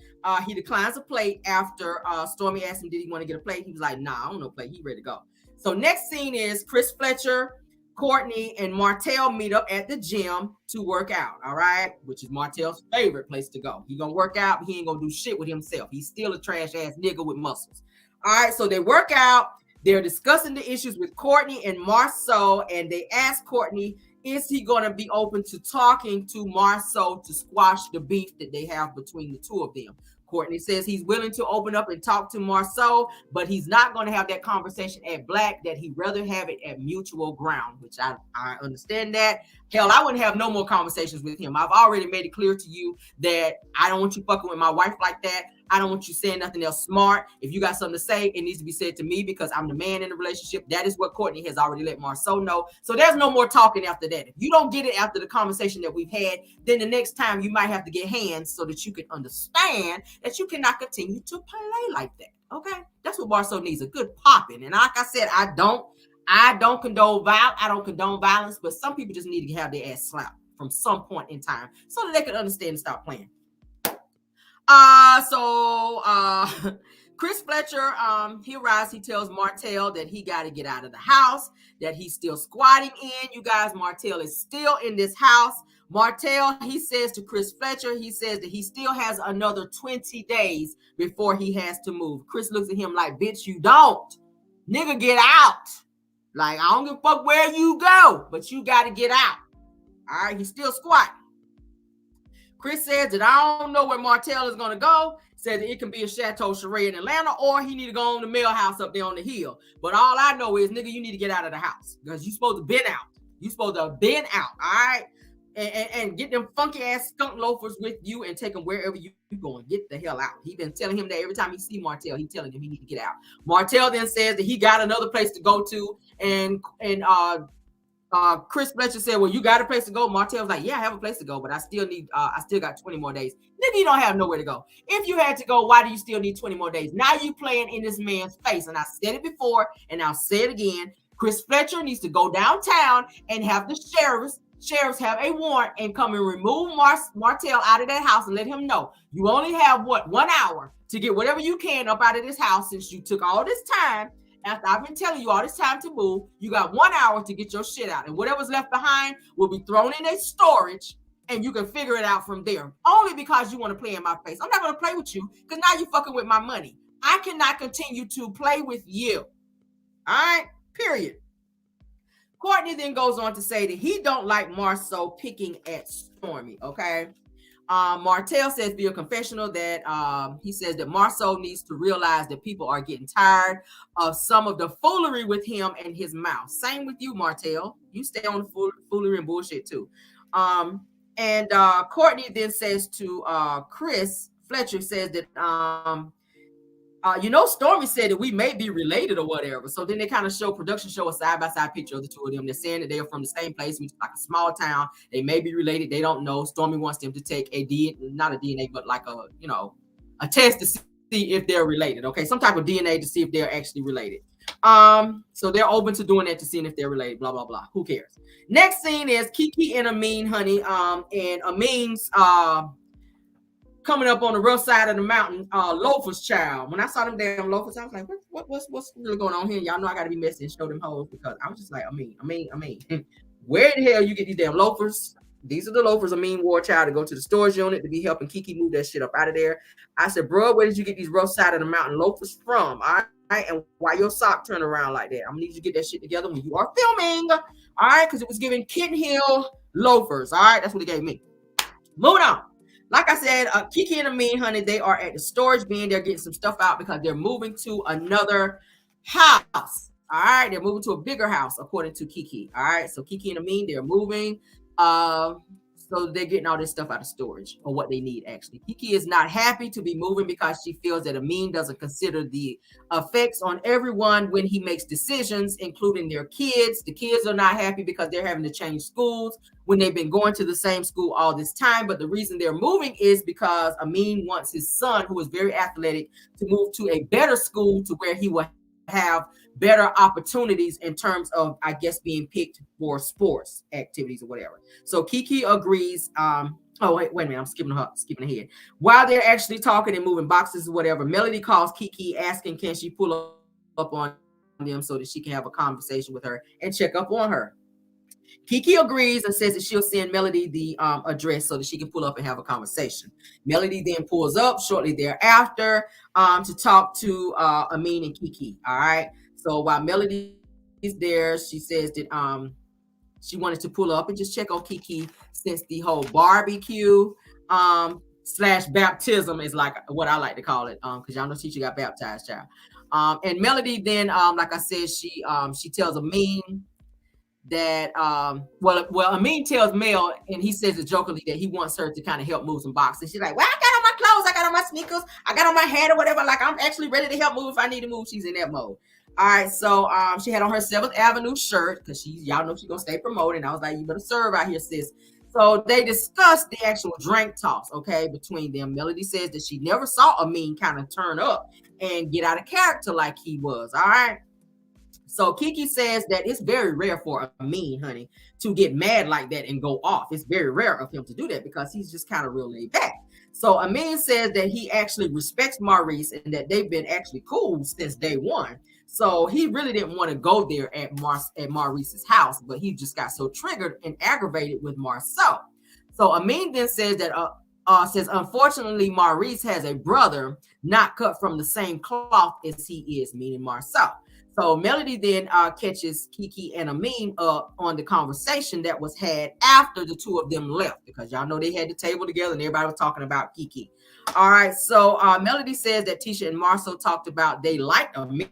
He declines a plate after Stormy asked him, did he want to get a plate? He was like, nah, I don't know plate. He ready to go. So next scene is Chris Fletcher, Courtney, and Martel meet up at the gym to work out, all right? Which is Martel's favorite place to go. He gonna work out, but he ain't gonna do shit with himself. He's still a trash-ass nigga with muscles. All right, so they work out. They're discussing the issues with Courtney and Marcel, and they ask Courtney, is he going to be open to talking to Marcel to squash the beef that they have between the two of them? Courtney says he's willing to open up and talk to Marcel, but he's not going to have that conversation at Black, that he'd rather have it at mutual ground, which I understand that. Hell, I wouldn't have no more conversations with him. I've already made it clear to you that I don't want you fucking with my wife like that. I don't want you saying nothing else smart. If you got something to say, it needs to be said to me because I'm the man in the relationship. That is what Courtney has already let Marcel know. So there's no more talking after that. If you don't get it after the conversation that we've had, then the next time you might have to get hands so that you can understand that you cannot continue to play like that. Okay? That's what Marcel needs, a good popping. And like I said, I don't condone violence, but some people just need to have their ass slapped. from some point in time so that they could understand and stop playing. Chris Fletcher, he arrives, he tells Martel that he got to get out of the house, that he's still squatting in. You guys, Martel is still in this house. Martel, he says to Chris Fletcher, he says that he still has another 20 days before he has to move. Chris looks at him like, bitch, you don't. Nigga, get out. Like, I don't give a fuck where you go, but you got to get out. All right, he's still squatting. Chris says that I don't know where Martel is going to go. Says that it can be a Chateau Charade in Atlanta, or he need to go on the mail house up there on the hill. But all I know is, nigga, you need to get out of the house because you supposed to been out. You supposed to have been out, all right? And get them funky ass skunk loafers with you and take them wherever you going. Get the hell out. He been telling him that every time he see Martel, he telling him he need to get out. Martel then says that he got another place to go to, and Chris Fletcher said, well, you got a place to go? Martel's like, yeah, I have a place to go, but I still got 20 more days. Nigga, you don't have nowhere to go. If you had to go, why do you still need 20 more days? Now you playing in this man's face. And I said it before, and I'll say it again. Chris Fletcher needs to go downtown and have the sheriffs have a warrant and come and remove Martel out of that house and let him know you only have 1 hour to get whatever you can up out of this house since you took all this time. After I've been telling you all this time to move, you got 1 hour to get your shit out. And whatever's left behind will be thrown in a storage and you can figure it out from there. Only because you want to play in my face. I'm not going to play with you because now you're fucking with my money. I cannot continue to play with you. All right? Period. Courtney then goes on to say that he don't like Marceau picking at Stormy, okay? Martel says via confessional that he says that Marceau needs to realize that people are getting tired of some of the foolery with him and his mouth. Same with you, Martel. You stay on the foolery and bullshit too. Courtney then says to Chris Fletcher, says that Stormy said that we may be related or whatever. So then they kind of production show a side-by-side picture of the two of them. They're saying that they are from the same place, which is like a small town. They may be related. They don't know. Stormy wants them to take not a DNA, but like a test to see if they're related. Okay, some type of DNA to see if they're actually related. So they're open to doing that to seeing if they're related, blah, blah, blah. Who cares? Next scene is Kiki and Amin, honey. And Amin's coming up on the rough side of the mountain, loafers child. When I saw them damn loafers, I was like, what's really going on here? Y'all know I gotta be messy and show them hoes because I was just like, Amin. Where the hell you get these damn loafers? These are the loafers Amin wore, child, to go to the storage unit to be helping Kiki move that shit up out of there. I said, bro, where did you get these rough side of the mountain loafers from? All right, and why your sock turn around like that? I'm gonna need you to get that shit together when you are filming. All right, because it was giving Kitten Hill loafers. All right, that's what it gave me. Moving on. Like I said, Kiki and Amin, honey, they are at the storage bin. They're getting some stuff out because they're moving to another house. All right, they're moving to a bigger house, according to Kiki. All right, so Kiki and Amin, they're moving. So they're getting all this stuff out of storage, or what they need, actually. Kiki is not happy to be moving because she feels that Amin doesn't consider the effects on everyone when he makes decisions, including their kids. The kids are not happy because they're having to change schools when they've been going to the same school all this time. But the reason they're moving is because Amin wants his son, who is very athletic, to move to a better school to where he will have better opportunities in terms of, I guess, being picked for sports activities or whatever. So Kiki agrees. Wait a minute, I'm skipping ahead. While they're actually talking and moving boxes or whatever, Melody calls Kiki asking can she pull up on them so that she can have a conversation with her and check up on her. Kiki agrees and says that she'll send Melody the address so that she can pull up and have a conversation. Melody then pulls up shortly thereafter to talk to Amin and Kiki. All right. So while Melody is there, she says that she wanted to pull up and just check on Kiki since the whole barbecue / baptism is like what I like to call it, because y'all know Tisha got baptized, child. And Melody then, like I said, she tells Amin that Amin tells Mel, and he says it jokingly that he wants her to kind of help move some boxes. She's like, well, I got on my clothes, I got on my sneakers, I got on my hat or whatever. Like, I'm actually ready to help move if I need to move. She's in that mode. All right, so she had on her 7th Avenue shirt because y'all know she's gonna stay promoting. I was like, you better serve out here, sis. So they discussed the actual drink toss, okay, between them. Melody says that she never saw Amin kind of turn up and get out of character like he was. All right. So Kiki says that it's very rare for Amin, honey, to get mad like that and go off. It's very rare of him to do that because he's just kind of real laid back. So Amin says that he actually respects Maurice and that they've been actually cool since day one. So he really didn't want to go there at Maurice's house, but he just got so triggered and aggravated with Marcel. So Amin then says that says unfortunately Maurice has a brother not cut from the same cloth as he is, meaning Marcel. So Melody then catches Kiki and Amin up on the conversation that was had after the two of them left, because y'all know they had the table together and everybody was talking about Kiki. All right, so Melody says that Tisha and Marcel talked about they liked Amin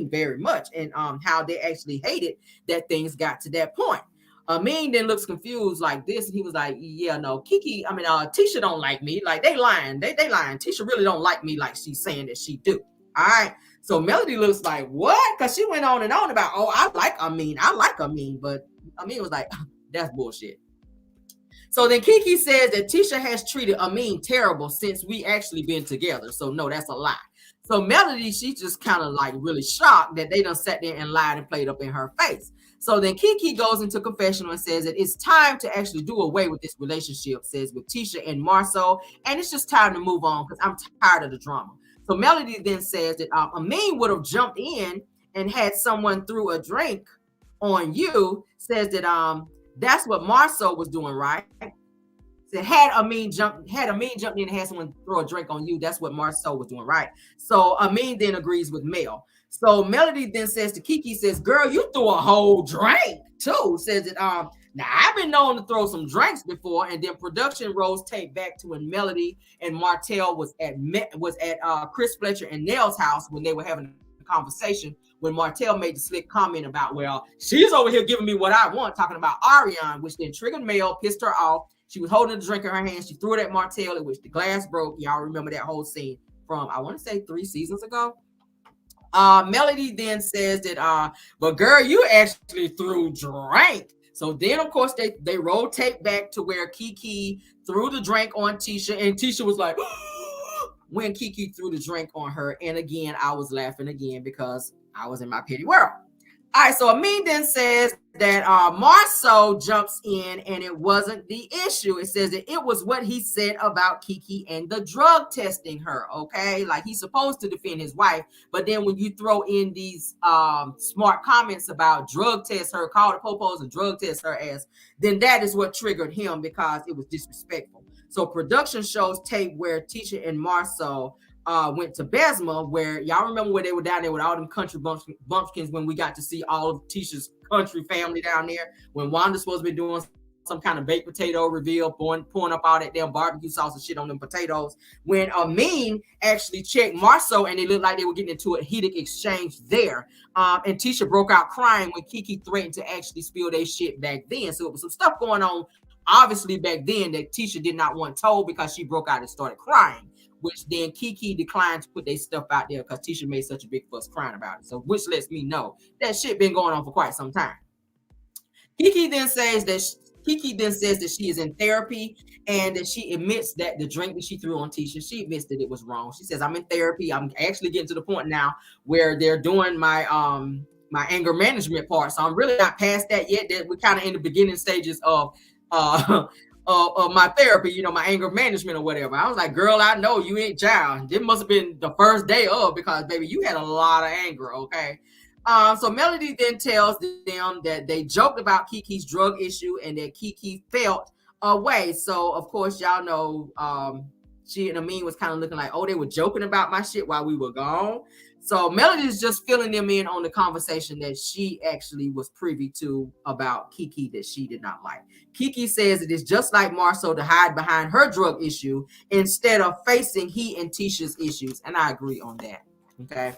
very much and how they actually hated that things got to that point. Amin then looks confused like this, and he was like, yeah, no, Kiki, Tisha don't like me. Like, they lying. They lying. Tisha really don't like me like she's saying that she do. All right. So Melody looks like, what? Because she went on and on about, oh, I like Amin. But Amin was like, that's bullshit. So then Kiki says that Tisha has treated Amin terrible since we actually been together. So no, that's a lie. So Melody, she's just kind of like really shocked that they done sat there and lied and played up in her face. So then Kiki goes into confessional and says that it's time to actually do away with this relationship, says with Tisha and Marcel, and it's just time to move on because I'm tired of the drama. So Melody then says that Amin would have jumped in and had someone threw a drink on you, says that that's what Marcel was doing, right? So had Amin jumped in and had someone throw a drink on you, that's what Marcel was doing, right? So Amin then agrees with Mel. So Melody then says to Kiki, says, girl, you threw a whole drink too. Says that now I've been known to throw some drinks before. And then production rolls tape back to when Melody and Martel was at Chris Fletcher and Nell's house when they were having a conversation, when Martel made the slick comment about, well, she's over here giving me what I want, talking about Ariane, which then triggered Mel, pissed her off. She was holding the drink in her hand. She threw it at Martel, in which the glass broke. Y'all remember that whole scene from, I want to say 3 seasons ago. Melody then says that, but girl, you actually threw drink. So then, of course, they roll tape back to where Kiki threw the drink on Tisha, and Tisha was like, when Kiki threw the drink on her. And again, I was laughing again because I was in my pity world. All right, so Amin then says that Marcel jumps in and it wasn't the issue. It says that it was what he said about Kiki and the drug testing her, okay? Like, he's supposed to defend his wife, but then when you throw in these smart comments about drug test her, call the popos and drug test her ass, then that is what triggered him because it was disrespectful. So production shows tape where Tisha and Marcel went to Besma, where y'all remember where they were down there with all them country bumpkins when we got to see all of Tisha's country family down there, when Wanda's supposed to be doing some kind of baked potato reveal, pouring up all that damn barbecue sauce and shit on them potatoes, when Amin actually checked Marcel and it looked like they were getting into a heated exchange there. And Tisha broke out crying when Kiki threatened to actually spill their shit back then. So it was some stuff going on obviously back then that Tisha did not want told because she broke out and started crying, which then Kiki declined to put their stuff out there because Tisha made such a big fuss crying about it. So which lets me know that shit been going on for quite some time. Kiki then says that she is in therapy and that she admits that the drink that she threw on Tisha, she admits that it was wrong. She says, I'm in therapy. I'm actually getting to the point now where they're doing my my anger management part. So I'm really not past that yet. That we're kind of in the beginning stages of my therapy, you know, my anger management or whatever. I was like, girl, I know you ain't child. This must have been the first day of, because baby, you had a lot of anger, okay? So Melody then tells them that they joked about Kiki's drug issue and that Kiki felt away. So of course, y'all know she and Amin was kind of looking like, oh, they were joking about my shit while we were gone. So Melody is just filling them in on the conversation that she actually was privy to about Kiki that she did not like. Kiki says it is just like Marcel to hide behind her drug issue instead of facing he and Tisha's issues. And I agree on that. Okay.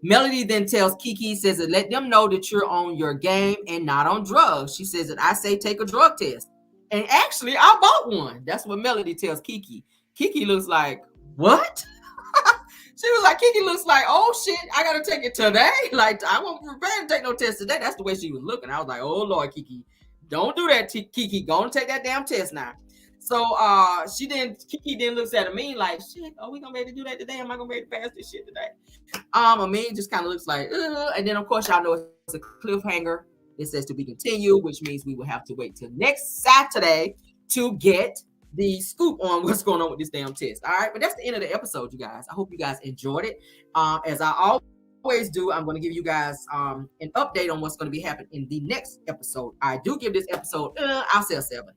Melody then tells Kiki, says that let them know that you're on your game and not on drugs. She says that I say take a drug test. And actually, I bought one. That's what Melody tells Kiki. Kiki looks like, what? She was like, Kiki looks like, oh shit, I gotta take it today. Like, I won't prepare to take no test today. That's the way she was looking. I was like, oh Lord, Kiki, don't do that, Kiki. Go and take that damn test now. So Kiki then looks at Amin like, shit, are we gonna be able to do that today? Am I gonna be able to pass this shit today? Amin just kind of looks like, and then of course y'all know it's a cliffhanger. It says to be continued, which means we will have to wait till next Saturday to get the scoop on what's going on with this damn test. All right, but that's the end of the episode, you guys. I hope you guys enjoyed it. As I always do, I'm going to give you guys an update on what's going to be happening in the next episode. I do give this episode, I'll say a 7.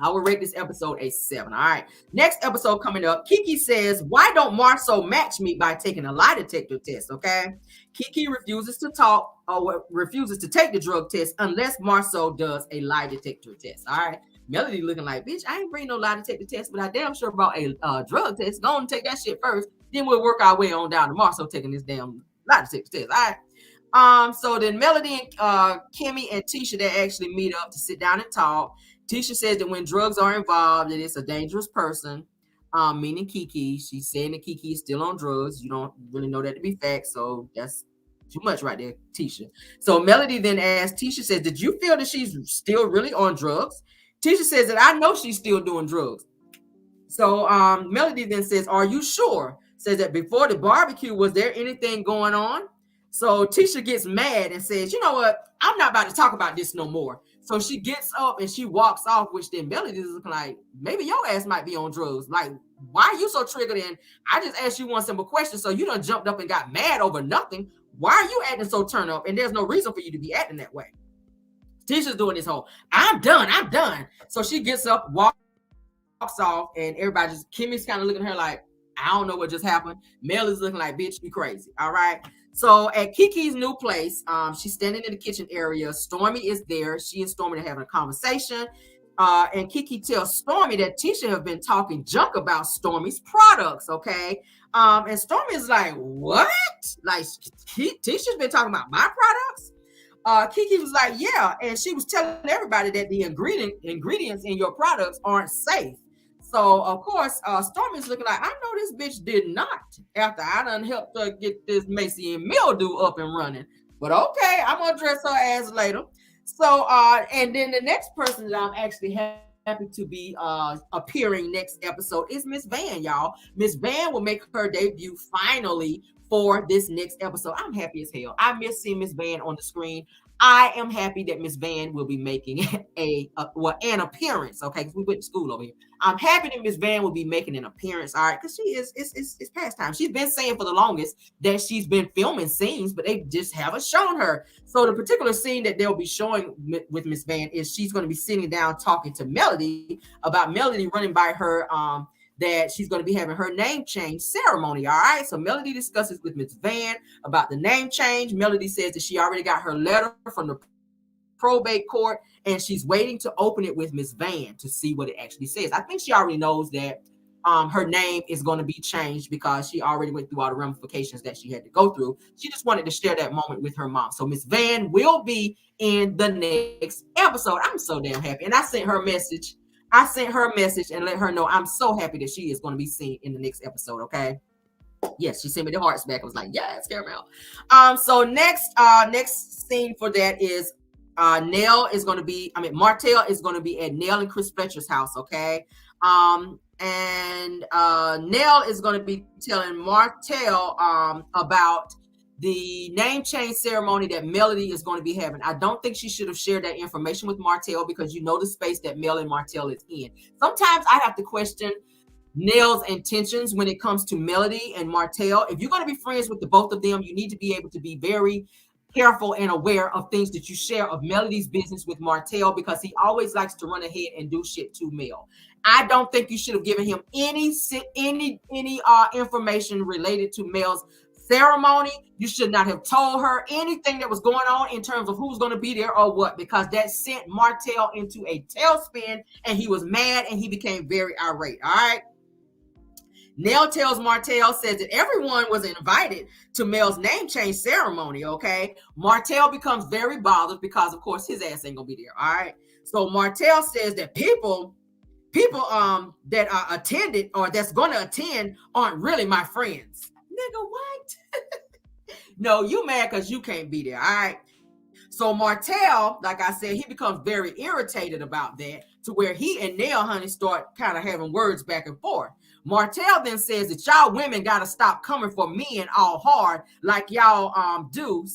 I will rate this episode a 7. All right. Next episode coming up. Kiki says, why don't Marceau match me by taking a lie detector test? Okay. Kiki refuses to talk or refuses to take the drug test unless Marceau does a lie detector test. All right. Melody looking like, bitch, I ain't bring no lie detector test, but I damn sure about a drug test. Go on and take that shit first. Then we'll work our way on down to Marceau taking this damn lie detector test. All right. So then Melody and Kimmy and Tisha, they actually meet up to sit down and talk. Tisha says that when drugs are involved, that it's a dangerous person, meaning Kiki. She's saying that Kiki is still on drugs. You don't really know that to be fact, so that's too much right there, Tisha. So Melody then asks, Tisha says, did you feel that she's still really on drugs? Tisha says that I know she's still doing drugs. So Melody then says, are you sure? Says that before the barbecue, was there anything going on? So Tisha gets mad and says, you know what? I'm not about to talk about this no more. So she gets up and she walks off, which then Melody is looking like, maybe your ass might be on drugs. Like, why are you so triggered? And I just asked you one simple question. So you done jumped up and got mad over nothing. Why are you acting so turned up? And there's no reason for you to be acting that way. Tisha's doing this whole, I'm done. So she gets up, walks off, and everybody just, Kimmy's kind of looking at her like, I don't know what just happened. Mel is looking like, bitch, you crazy. All right. So at Kiki's new place, she's standing in the kitchen area. Stormy is there. She and Stormy are having a conversation. And Kiki tells Stormy that Tisha have been talking junk about Stormy's products, okay? And Stormy is like, what? Like, Tisha's been talking about my products? Kiki was like, yeah. And she was telling everybody that the ingredients in your products aren't safe. So, of course, Stormy's looking like, I know this bitch did not after I done helped her get this Macy and Mildew up and running. But okay, I'm going to address her ass later. So, and then the next person that I'm actually happy to be appearing next episode is Miss Van, y'all. Miss Van will make her debut finally for this next episode. I'm happy as hell. I miss seeing Miss Van on the screen. I am happy that Miss Van will be making an appearance, okay? Because we went to school over here. I'm happy that Miss Van will be making an appearance, all right? Because it's past time. She's been saying for the longest that she's been filming scenes, but they just haven't shown her. So the particular scene that they'll be showing with Miss Van is she's going to be sitting down talking to Melody about Melody running by her, that she's going to be having her name change ceremony. All right. So Melody discusses with Miss Van about the name change. Melody says that she already got her letter from the probate court and she's waiting to open it with Miss Van to see what it actually says. I think she already knows that her name is going to be changed because she already went through all the ramifications that she had to go through. She just wanted to share that moment with her mom. So Miss Van will be in the next episode. I'm so damn happy. And I sent her a message. And let her know I'm so happy that she is going to be seen in the next episode, okay? Yes, she sent me the hearts back. I was like, yes, caramel. So next scene for that is Martel is going to be at Nell and Chris Fletcher's house, okay? And Nell is going to be telling Martel about the name change ceremony that Melody is going to be having. I don't think she should have shared that information with Martel because you know the space that Mel and Martel is in. Sometimes I have to question Nell's intentions when it comes to Melody and Martel. If you're going to be friends with the both of them, you need to be able to be very careful and aware of things that you share of Melody's business with Martel because he always likes to run ahead and do shit to Mel. I don't think you should have given him any information related to Mel's ceremony. You should not have told her anything that was going on in terms of who's going to be there or what, because that sent Martel into a tailspin and he was mad and he became very irate. All right. Nell tells Martel, says that everyone was invited to Mel's name change ceremony. Okay. Martel becomes very bothered because of course his ass ain't gonna be there. All right. So Martel says that people that are attended or that's going to attend aren't really my friends. Nigga, what? No, you mad because you can't be there. All right. So Martel, like I said, he becomes very irritated about that, to where he and Nell, honey, start kind of having words back and forth. Martel then says that y'all women got to stop coming for men all hard like y'all do,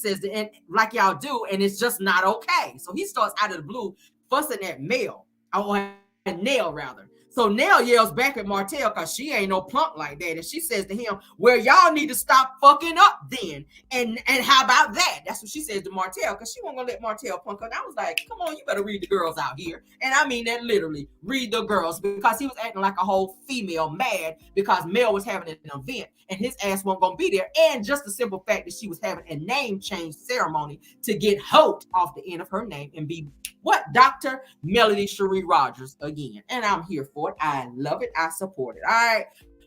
like y'all do, and it's just not okay. So he starts out of the blue fussing at Mel, or Nell rather. So Nell yells back at Martel because she ain't no plunk like that. And she says to him, well, y'all need to stop fucking up then. And how about that? That's what she says to Martel, because she wasn't going to let Martel punk her. And I was like, come on, you better read the girls out here. And I mean that literally, read the girls, because he was acting like a whole female mad because Mel was having an event and his ass wasn't going to be there. And just the simple fact that she was having a name change ceremony to get Holt off the end of her name and be what? Dr. Melody Cherie Rogers again. And I'm here for it. I love it. I support it. All right.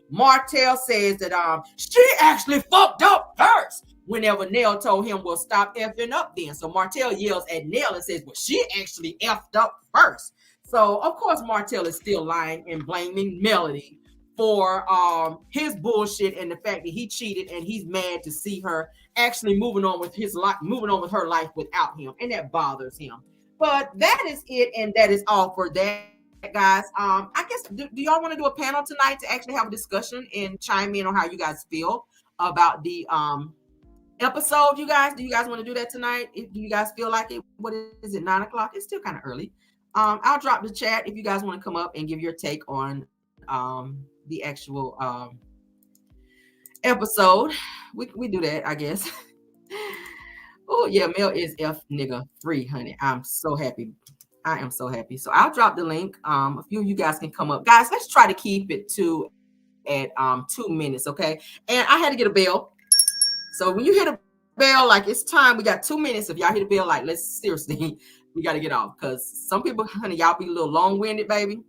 Martel says that she actually fucked up first whenever Nell told him, well, stop effing up then. So Martel yells at Nell and says, well, she actually effed up first. So of course Martel is still lying and blaming Melody for his bullshit and the fact that he cheated, and he's mad to see her actually moving on with his life, moving on with her life without him, and that bothers him. But that is it, and that is all for that, guys. I guess, do y'all want to do a panel tonight to actually have a discussion and chime in on how you guys feel about the episode, you guys? Do you guys want to do that tonight? Do you guys feel like it? What is it, 9 o'clock? It's still kind of early. I'll drop the chat if you guys want to come up and give your take on the actual episode. We do that, I guess. Oh yeah, Mel is F nigga free, honey. I'm so happy. I am so happy. So I'll drop the link. A few of you guys can come up. Guys, let's try to keep it at 2 minutes, okay? And I had to get a bell. So when you hit a bell, like it's time, we got 2 minutes. If y'all hit a bell, like let's seriously, we got to get off. Because some people, honey, y'all be a little long-winded, baby.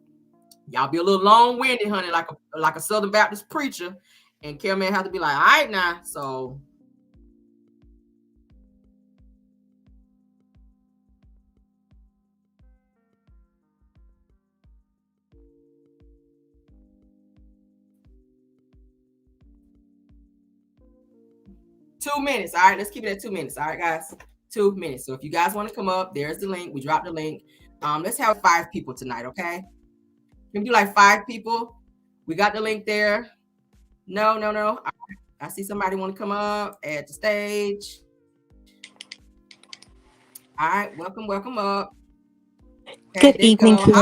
Y'all be a little long-winded, honey, like a Southern Baptist preacher. And Caramel have to be like, all right now. So 2 minutes. All right, let's keep it at 2 minutes. All right, guys, 2 minutes. So if you guys want to come up, there's the link. We dropped the link. Let's have 5 people tonight, okay? Can we do like 5 people? We got the link there. No. I see somebody want to come up at the stage. All right, welcome up. Okay, good evening to you.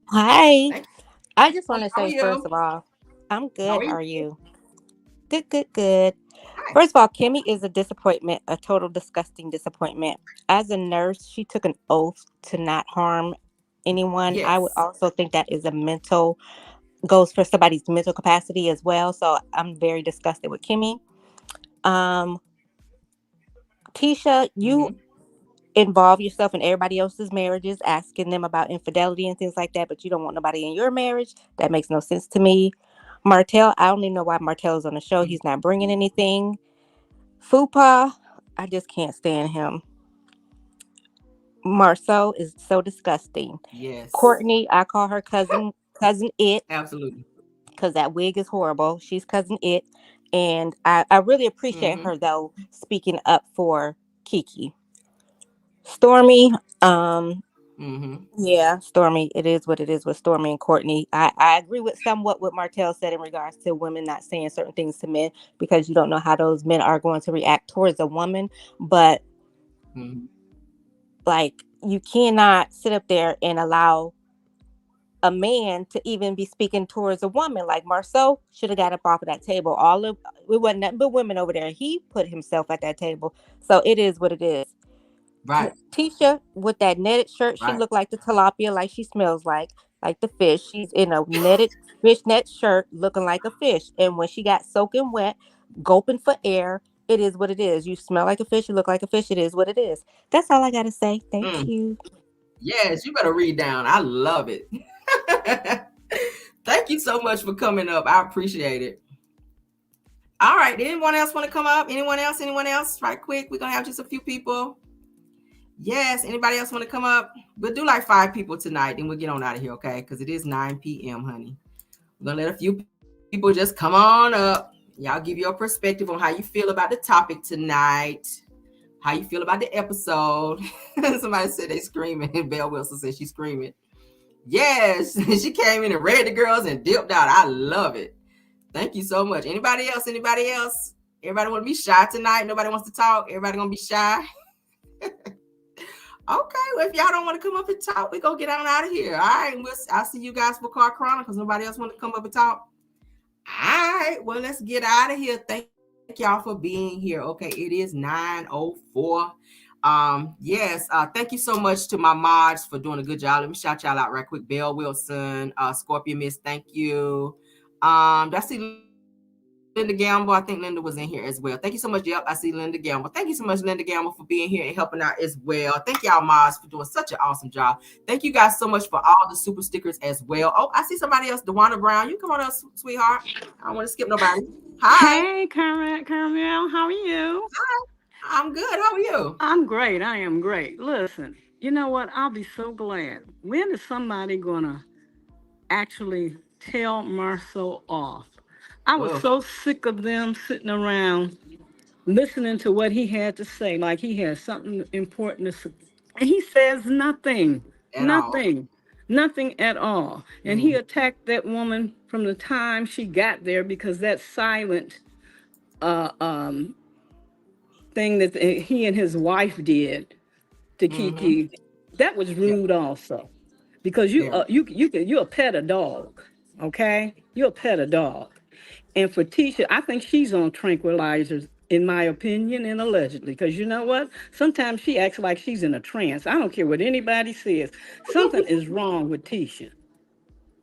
Hi. I just want to say, first of all, I'm good. How are you? Good. Hi. First of all, Kimmy is a disappointment, a total disgusting disappointment. As a nurse, she took an oath to not harm anyone. Yes. I would also think that is goes for somebody's mental capacity as well. So I'm very disgusted with Kimmy. Tisha, you involve yourself in everybody else's marriages, asking them about infidelity and things like that, but you don't want nobody in your marriage. That makes no sense to me. Martel, I don't even know why Martel is on the show. He's not bringing anything. Fupa, I just can't stand him. Marceau is so disgusting. Yes. Courtney, I call her cousin It. Absolutely. Because that wig is horrible. She's cousin It. And I really appreciate her, though, speaking up for Kiki. Stormy, yeah, Stormy, it is what it is with Stormy and Courtney. I agree with somewhat what Martel said in regards to women not saying certain things to men, because you don't know how those men are going to react towards a woman. But like, you cannot sit up there and allow a man to even be speaking towards a woman. Like Marceau should have got up off of that table. It wasn't nothing but women over there. He put himself at that table. So it is what it is. Right. Tisha with that netted shirt, she looked like the tilapia, like she smells like the fish. She's in a netted fishnet shirt looking like a fish. And when she got soaking wet, gulping for air, it is what it is. You smell like a fish, you look like a fish, it is what it is. That's all I got to say. Thank you. Yes, you better read down. I love it. Thank you so much for coming up. I appreciate it. All right. Anyone else want to come up? Anyone else? Right quick. We're going to have just a few people. Yes. Anybody else want to come up? We'll do like 5 people tonight and we'll get on out of here, okay? Because it is 9 p.m., honey. We're going to let a few people just come on up. Y'all give your perspective on how you feel about the topic tonight. How you feel about the episode? Somebody said they screaming. Belle Wilson said she's screaming. Yes, she came in and read the girls and dipped out. I love it. Thank you so much. Anybody else? Anybody else? Everybody want to be shy tonight? Nobody wants to talk? Everybody gonna be shy? Okay, well, if y'all don't want to come up and talk, we gonna get on out of here. All right, I'll see you guys for Car Chronicles. Nobody else want to come up and talk? All right, well, let's get out of here. Thank y'all for being here. Okay, it is 9:04. Yes, thank you so much to my mods for doing a good job. Let me shout y'all out right quick. Belle Wilson, Scorpion Miss, thank you. Did I see Linda Gamble? I think Linda was in here as well. Thank you so much. Yep, I see Linda Gamble. Thank you so much, Linda Gamble, for being here and helping out as well. Thank y'all, mods, for doing such an awesome job. Thank you guys so much for all the super stickers as well. Oh, I see somebody else, Dewana Brown. You come on up, sweetheart. I don't want to skip nobody. Hi. Hey, Carmel, how are you? I'm good. How are you? I'm great. I am great. Listen, you know what? I'll be so glad. When is somebody gonna actually tell Marceau off? I was Ugh, so sick of them sitting around listening to what he had to say, like he had something important to say. And he says nothing, at all. nothing, nothing at all. And he Mm, attacked that woman from the time she got there because that silent uh, um, thing that he and his wife did to mm-hmm. Kiki, that was Yep. rude also. Because Very. you a pet a dog, okay? You a pet a dog. And for Tisha, I think she's on tranquilizers, in my opinion, and allegedly. Because you know what? Sometimes she acts like she's in a trance. I don't care what anybody says. Something is wrong with Tisha.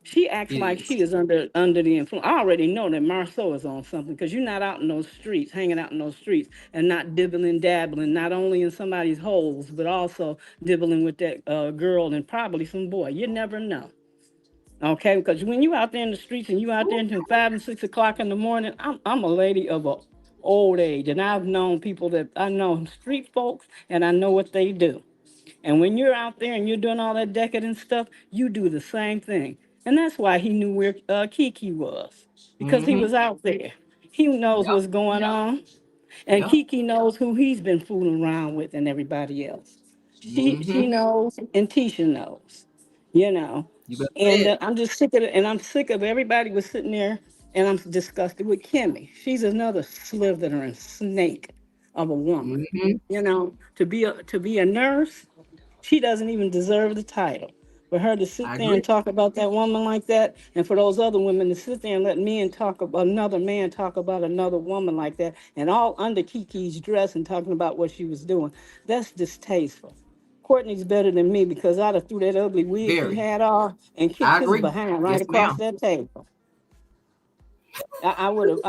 She acts It like is. she is under the influence. I already know that Marceau is on something because you're not out in those streets, hanging out in those streets, and not dibbling, dabbling, not only in somebody's holes, but also dibbling with that girl and probably some boy. You never know. Okay, because when you out there in the streets and you out there until 5 and 6 o'clock in the morning, I'm a lady of a old age, and I've known people that I know street folks, and I know what they do. And when you're out there and you're doing all that decadent stuff, you do the same thing. And that's why he knew where Kiki was, because he Mm-hmm. was out there. He knows Yep. what's going on. And Yep. Kiki knows who he's been fooling around with and everybody else. She Mm-hmm. knows and Tisha knows, you know. You better say And it. I'm just sick of it. And I'm sick of everybody was sitting there and I'm disgusted with Kimmy. She's another slithering snake of a woman. Mm-hmm. You know, to be a nurse, she doesn't even deserve the title. For her to sit I there and agree. talk about that woman like that, and for those other women to sit there and let men talk about another man talk about another woman like that, and all under Kiki's dress and talking about what she was doing, that's distasteful. Courtney's better than me because I'd have threw that ugly wig she Very. had on and kicked I his agree. behind right Yes, across ma'am. that table. I would have.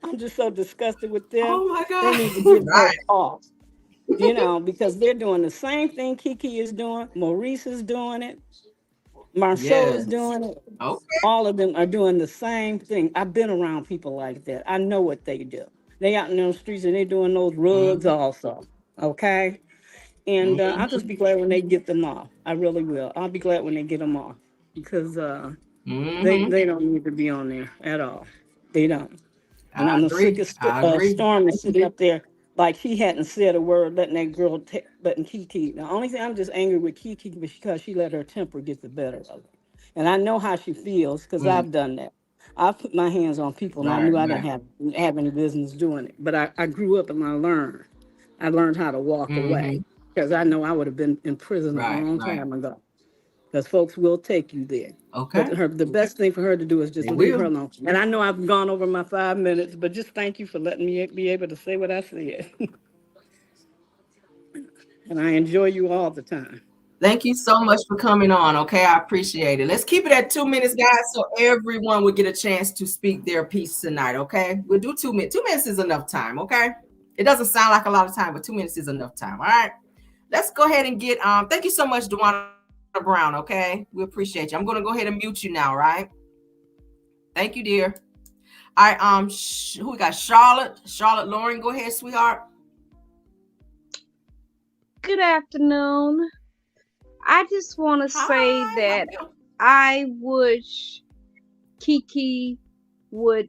I'm just so disgusted with them. Oh my They need to God. get her Right. off. Because they're doing the same thing Kiki is doing, Maurice is doing it, Marceau is Yes. doing it. Okay. All of them are doing the same thing. I've been around people like that. I know what they do. They out in those streets and they doing those rugs Mm-hmm. also. Okay? And I'll Mm-hmm. just be glad when they get them off. I really will. I'll be glad when they get them off because they Mm-hmm. they don't need to be on there at all. They don't. And I I'm the agree. sickest I agree. Stormy sitting up there like she hadn't said a word, letting that girl, letting Kiki. The only thing I'm just angry with Kiki because she let her temper get the better of her. And I know how she feels because Mm. I've done that. I put my hands on people and I Right. knew I Right. didn't have any business doing it. But I grew up and I learned. I learned how to walk away Mm-hmm. because I know I would have been in prison a Right. long Right. time ago because folks will take you there. But Okay. the best thing for her to do is just They leave her will. alone. And I know I've gone over my 5 minutes, but just thank you for letting me be able to say what I said. And I enjoy you all the time. Thank you so much for coming on. Okay, I appreciate it. Let's keep it at 2 minutes, guys, so everyone will get a chance to speak their piece tonight. Okay, we'll do 2 minutes. 2 minutes is enough time. Okay, it doesn't sound like a lot of time, but 2 minutes is enough time. All right, let's go ahead and get. Thank you so much, Dewana Brown. Okay, we appreciate you. I'm going to go ahead and mute you now. Right. Thank you, dear. All right. Who we got? Charlotte. Charlotte Lauren. Go ahead, sweetheart. Good afternoon. I just want to say Hi. How that you? I wish Kiki would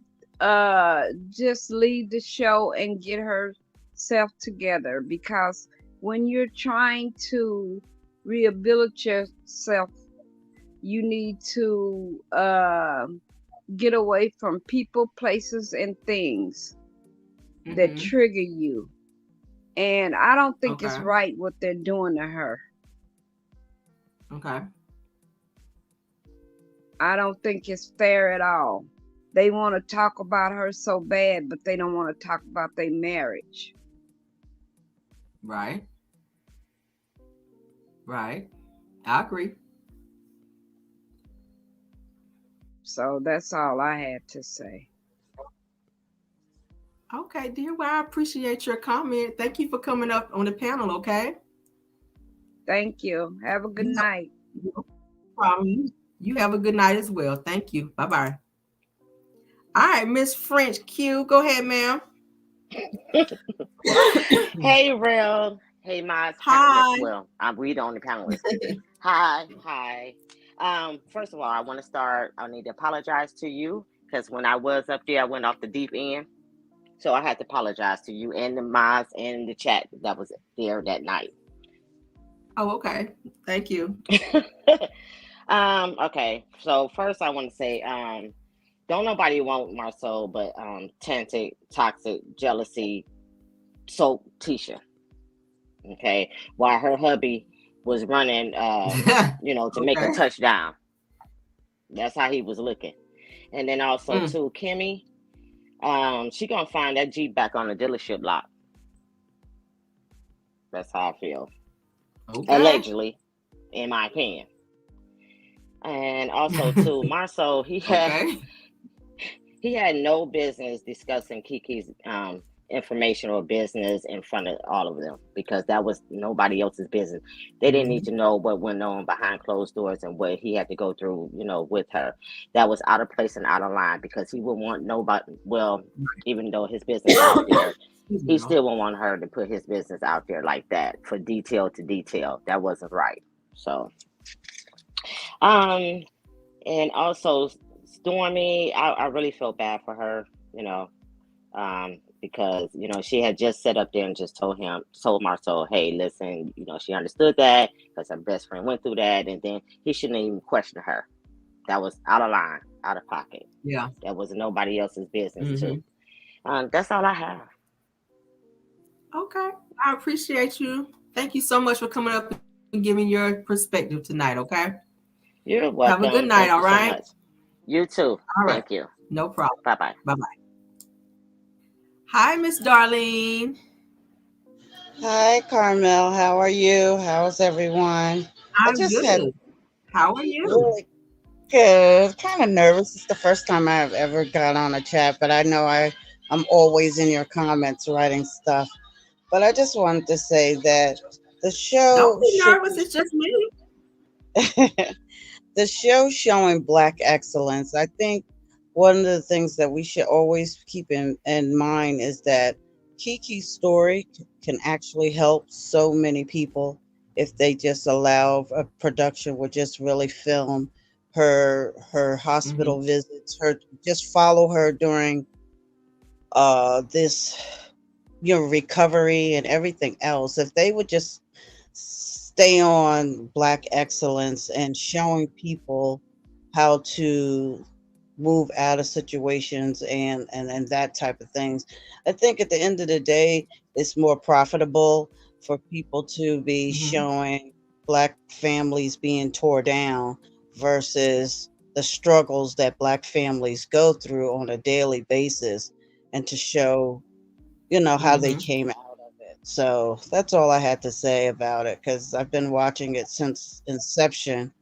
just leave the show and get her self together, because when you're trying to rehabilitate yourself, you need to get away from people, places, and things that trigger you. And I don't think it's right what they're doing to her. Okay. I don't think it's fair at all. They want to talk about her so bad, but they don't want to talk about their marriage. Right. Right. I agree. So that's all I had to say. Okay, dear. Well, I appreciate your comment. Thank you for coming up on the panel, okay? Thank you. Have a good night. No problem. You have a good night as well. Thank you. Bye-bye. All right, Miss French Q. Go ahead, ma'am. Hey, Real. Hey, my panelists. Well, I'm read on the panelists. Hi. First of all, I want to start. I need to apologize to you because when I was up there, I went off the deep end. So I had to apologize to you and the mods and the chat that was there that night. Oh, okay. Thank you. Okay. So first I want to say, don't nobody want Marcel, but tainted, toxic, jealousy, so Tisha. Okay. While her hubby was running, to make a touchdown. That's how he was looking. And then also too, Kimmy, she gonna find that Jeep back on the dealership lot. That's how I feel. Okay. Allegedly, in my opinion. And also too, Marcel, he had no business discussing Kiki's information or business in front of all of them because that was nobody else's business. They didn't need to know what went on behind closed doors and what he had to go through, with her. That was out of place and out of line because he wouldn't want nobody. Well, even though his business out there, he still wouldn't want her to put his business out there like that for detail to detail. That wasn't right. So, and also Stormy, I really feel bad for her, because, she had just sat up there and just told Marcel, hey, listen, she understood that because her best friend went through that. And then he shouldn't even question her. That was out of line, out of pocket. Yeah. That was nobody else's business too. That's all I have. Okay. I appreciate you. Thank you so much for coming up and giving your perspective tonight. Okay. You're welcome. Have a good night. Thank all right. So you too. All right. Thank you. No problem. Bye-bye. Bye-bye. Hi, Miss Darlene. Hi, Carmel. How are you? How's everyone? I'm good. How are you? Really good. Kind of nervous. It's the first time I've ever got on a chat, but I know I'm always in your comments writing stuff. But I just wanted to say that the show. Don't be nervous. It's just me. The show showing Black excellence. I think one of the things that we should always keep in mind is that Kiki's story can actually help so many people if they just allow a production would just really film her hospital visits, her just follow her during this recovery and everything else. If they would just stay on Black excellence and showing people how to move out of situations and that type of things. I think at the end of the day, it's more profitable for people to be showing Black families being tore down versus the struggles that Black families go through on a daily basis and to show, how they came out of it. So that's all I had to say about it because I've been watching it since inception.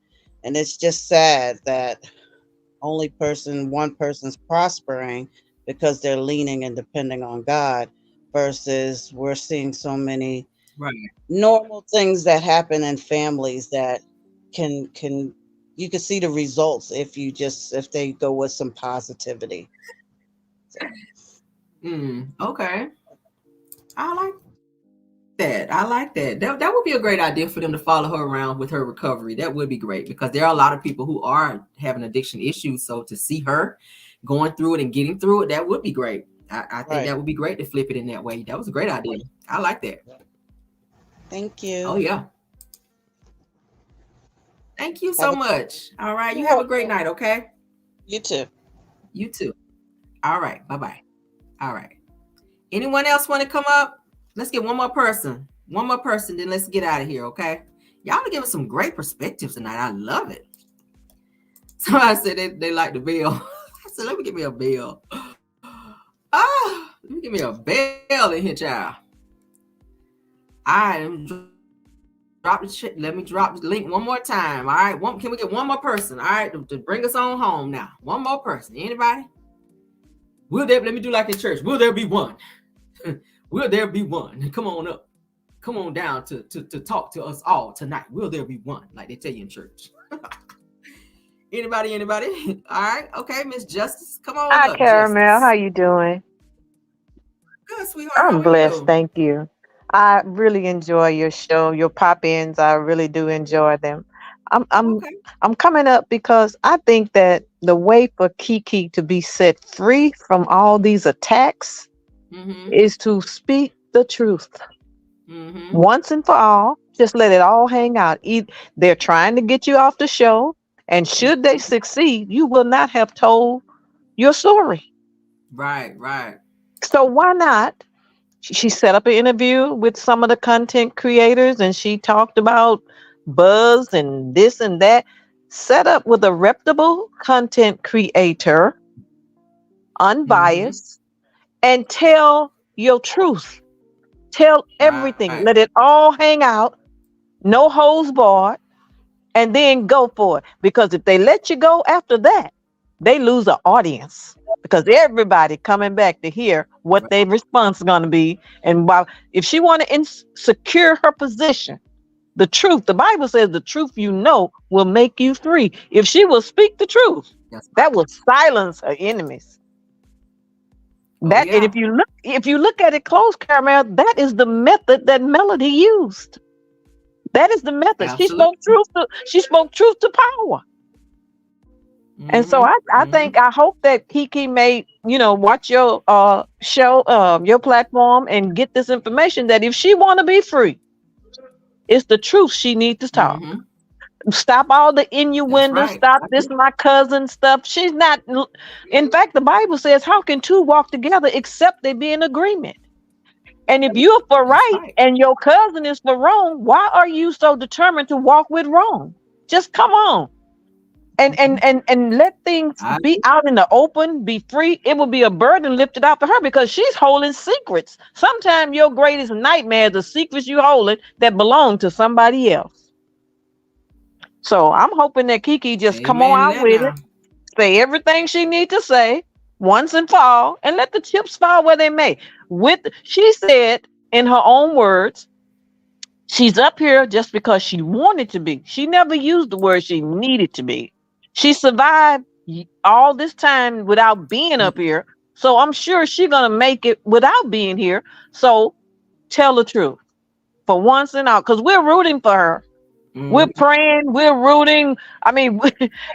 And it's just sad that one person's prospering because they're leaning and depending on God versus we're seeing so many normal things that happen in families that can you can see the results if they go with some positivity. So. Okay. I like that. That would be a great idea for them to follow her around with her recovery. That would be great because there are a lot of people who are having addiction issues. So to see her going through it and getting through it, that would be great. I think that would be great to flip it in that way. That was a great idea. I like that. Thank you. Oh yeah. Thank you so much. All right. You have a great night, okay? You too. You too. All right. Bye-bye. All right. Anyone else want to come up? Let's get one more person. One more person, then let's get out of here, okay? Y'all are giving some great perspectives tonight. I love it. Somebody said they like the bell. I said, let me give me a bell. Let me give me a bell in here, child. All right, let me drop the link one more time. All right, can we get one more person? All right, to bring us on home now. One more person. Anybody? Let me do like in church. Will there be one? Will there be one? Come on up. Come on down to talk to us all tonight. Will there be one? Like they tell you in church. Anybody? All right. Okay, Miss Justice. Come on Hi, up, Caramel. Justice. How you doing? Good, sweetheart. I'm blessed. Thank you. I really enjoy your show, your pop-ins. I really do enjoy them. I'm coming up because I think that the way for Kiki to be set free from all these attacks is to speak the truth. Once and for all, just let it all hang out. They're trying to get you off the show, and should they succeed, you will not have told your story. Right. So why not? She set up an interview with some of the content creators, and she talked about buzz and this and that. Set up with a reputable content creator, unbiased, and tell your truth. Tell everything. Let it all hang out. No holds barred. And then go for it. Because if they let you go after that, they lose an audience. Because everybody coming back to hear what their response is going to be. And if she want to secure her position, the truth, the Bible says the truth will make you free. If she will speak the truth, that will silence her enemies. And if you look at it close, Caramel, that is the method that Melody used. That is the method. Absolutely. She spoke truth to power. And so I hope that Kiki may, watch your show, your platform, and get this information that if she want to be free, it's the truth she needs to talk. Stop all the innuendo. Stop this my cousin stuff. She's not. In fact, the Bible says, how can two walk together except they be in agreement? And if you're for right and your cousin is for wrong, why are you so determined to walk with wrong? Just come on. And let things be out in the open, be free. It will be a burden lifted out for her because she's holding secrets. Sometimes your greatest nightmare is the secrets you holding that belong to somebody else. So I'm hoping that Kiki just come on out with it, say everything she needs to say once and for all, and let the chips fall where they may. She said in her own words, she's up here just because she wanted to be. She never used the word she needed to be. She survived all this time without being up here. So I'm sure she's going to make it without being here. So tell the truth for once and all, because we're rooting for her. We're praying, we're rooting. I mean,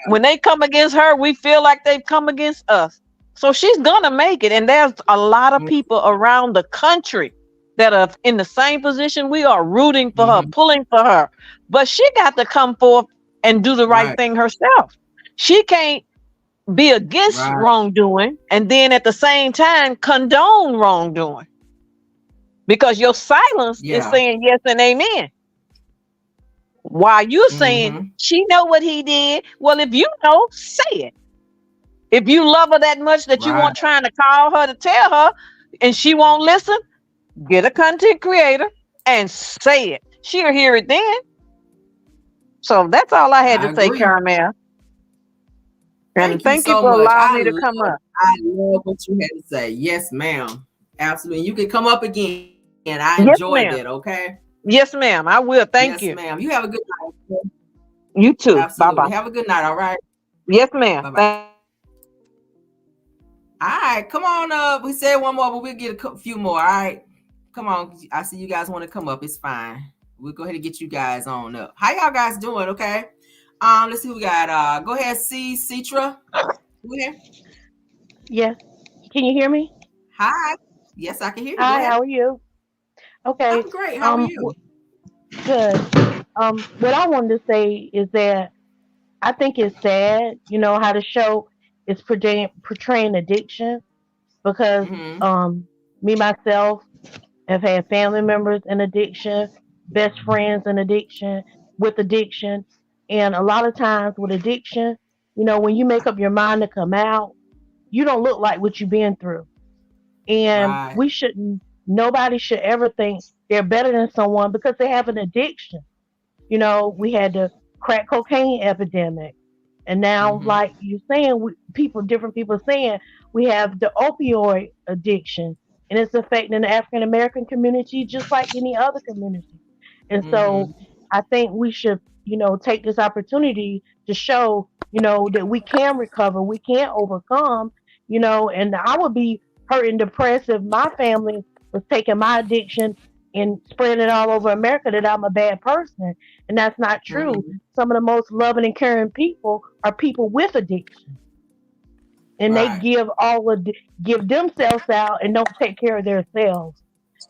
when they come against her, we feel like they've come against us. So she's going to make it. And there's a lot of people around the country that are in the same position we are, rooting for her, pulling for her. But she got to come forth and do the right thing herself. She can't be against wrongdoing and then at the same time condone wrongdoing. Because your silence is saying yes and amen. While you're saying she know what he did. Well, if you know, say it. If you love her that much that you want trying to call her to tell her and she won't listen, get a content creator and say it. She'll hear it then. So that's all I had to say, Caramel. And thank you for allowing me to come up. I love what you had to say. Yes, ma'am. Absolutely. You can come up again. And I enjoyed that, okay? Yes, ma'am. I will. Thank you. Yes, ma'am. You have a good night. You too. Absolutely. Bye-bye. Have a good night, all right? Yes, ma'am. Bye-bye. All right, come on up. We said one more, but we'll get a few more, all right? Come on. I see you guys want to come up. It's fine. We'll go ahead and get you guys on up. How y'all guys doing, okay? Let's see who we got. Go ahead, Citra. Go ahead. Yes. Can you hear me? Hi. Yes, I can hear you. Go Hi, ahead. how are you? Okay. I'm great. How are you? Good. What I wanted to say is that I think it's sad, how the show is portraying addiction because Mm-hmm. me myself have had family members in addiction, best friends in addiction, with addiction, and a lot of times with addiction, when you make up your mind to come out, you don't look like what you've been through. And Right. we shouldn't, nobody should ever think they're better than someone because they have an addiction. We had the crack cocaine epidemic. And now, Mm-hmm. like you're saying, different people saying, we have the opioid addiction, and it's affecting the African American community just like any other community. And so, Mm-hmm. I think we should, take this opportunity to show, that we can recover, we can overcome, and I would be hurt and depressed if my family was taking my addiction and spreading it all over America that I'm a bad person, and that's not true. Mm-hmm. Some of the most loving and caring people are people with addiction, and they Right. give themselves out and don't take care of themselves.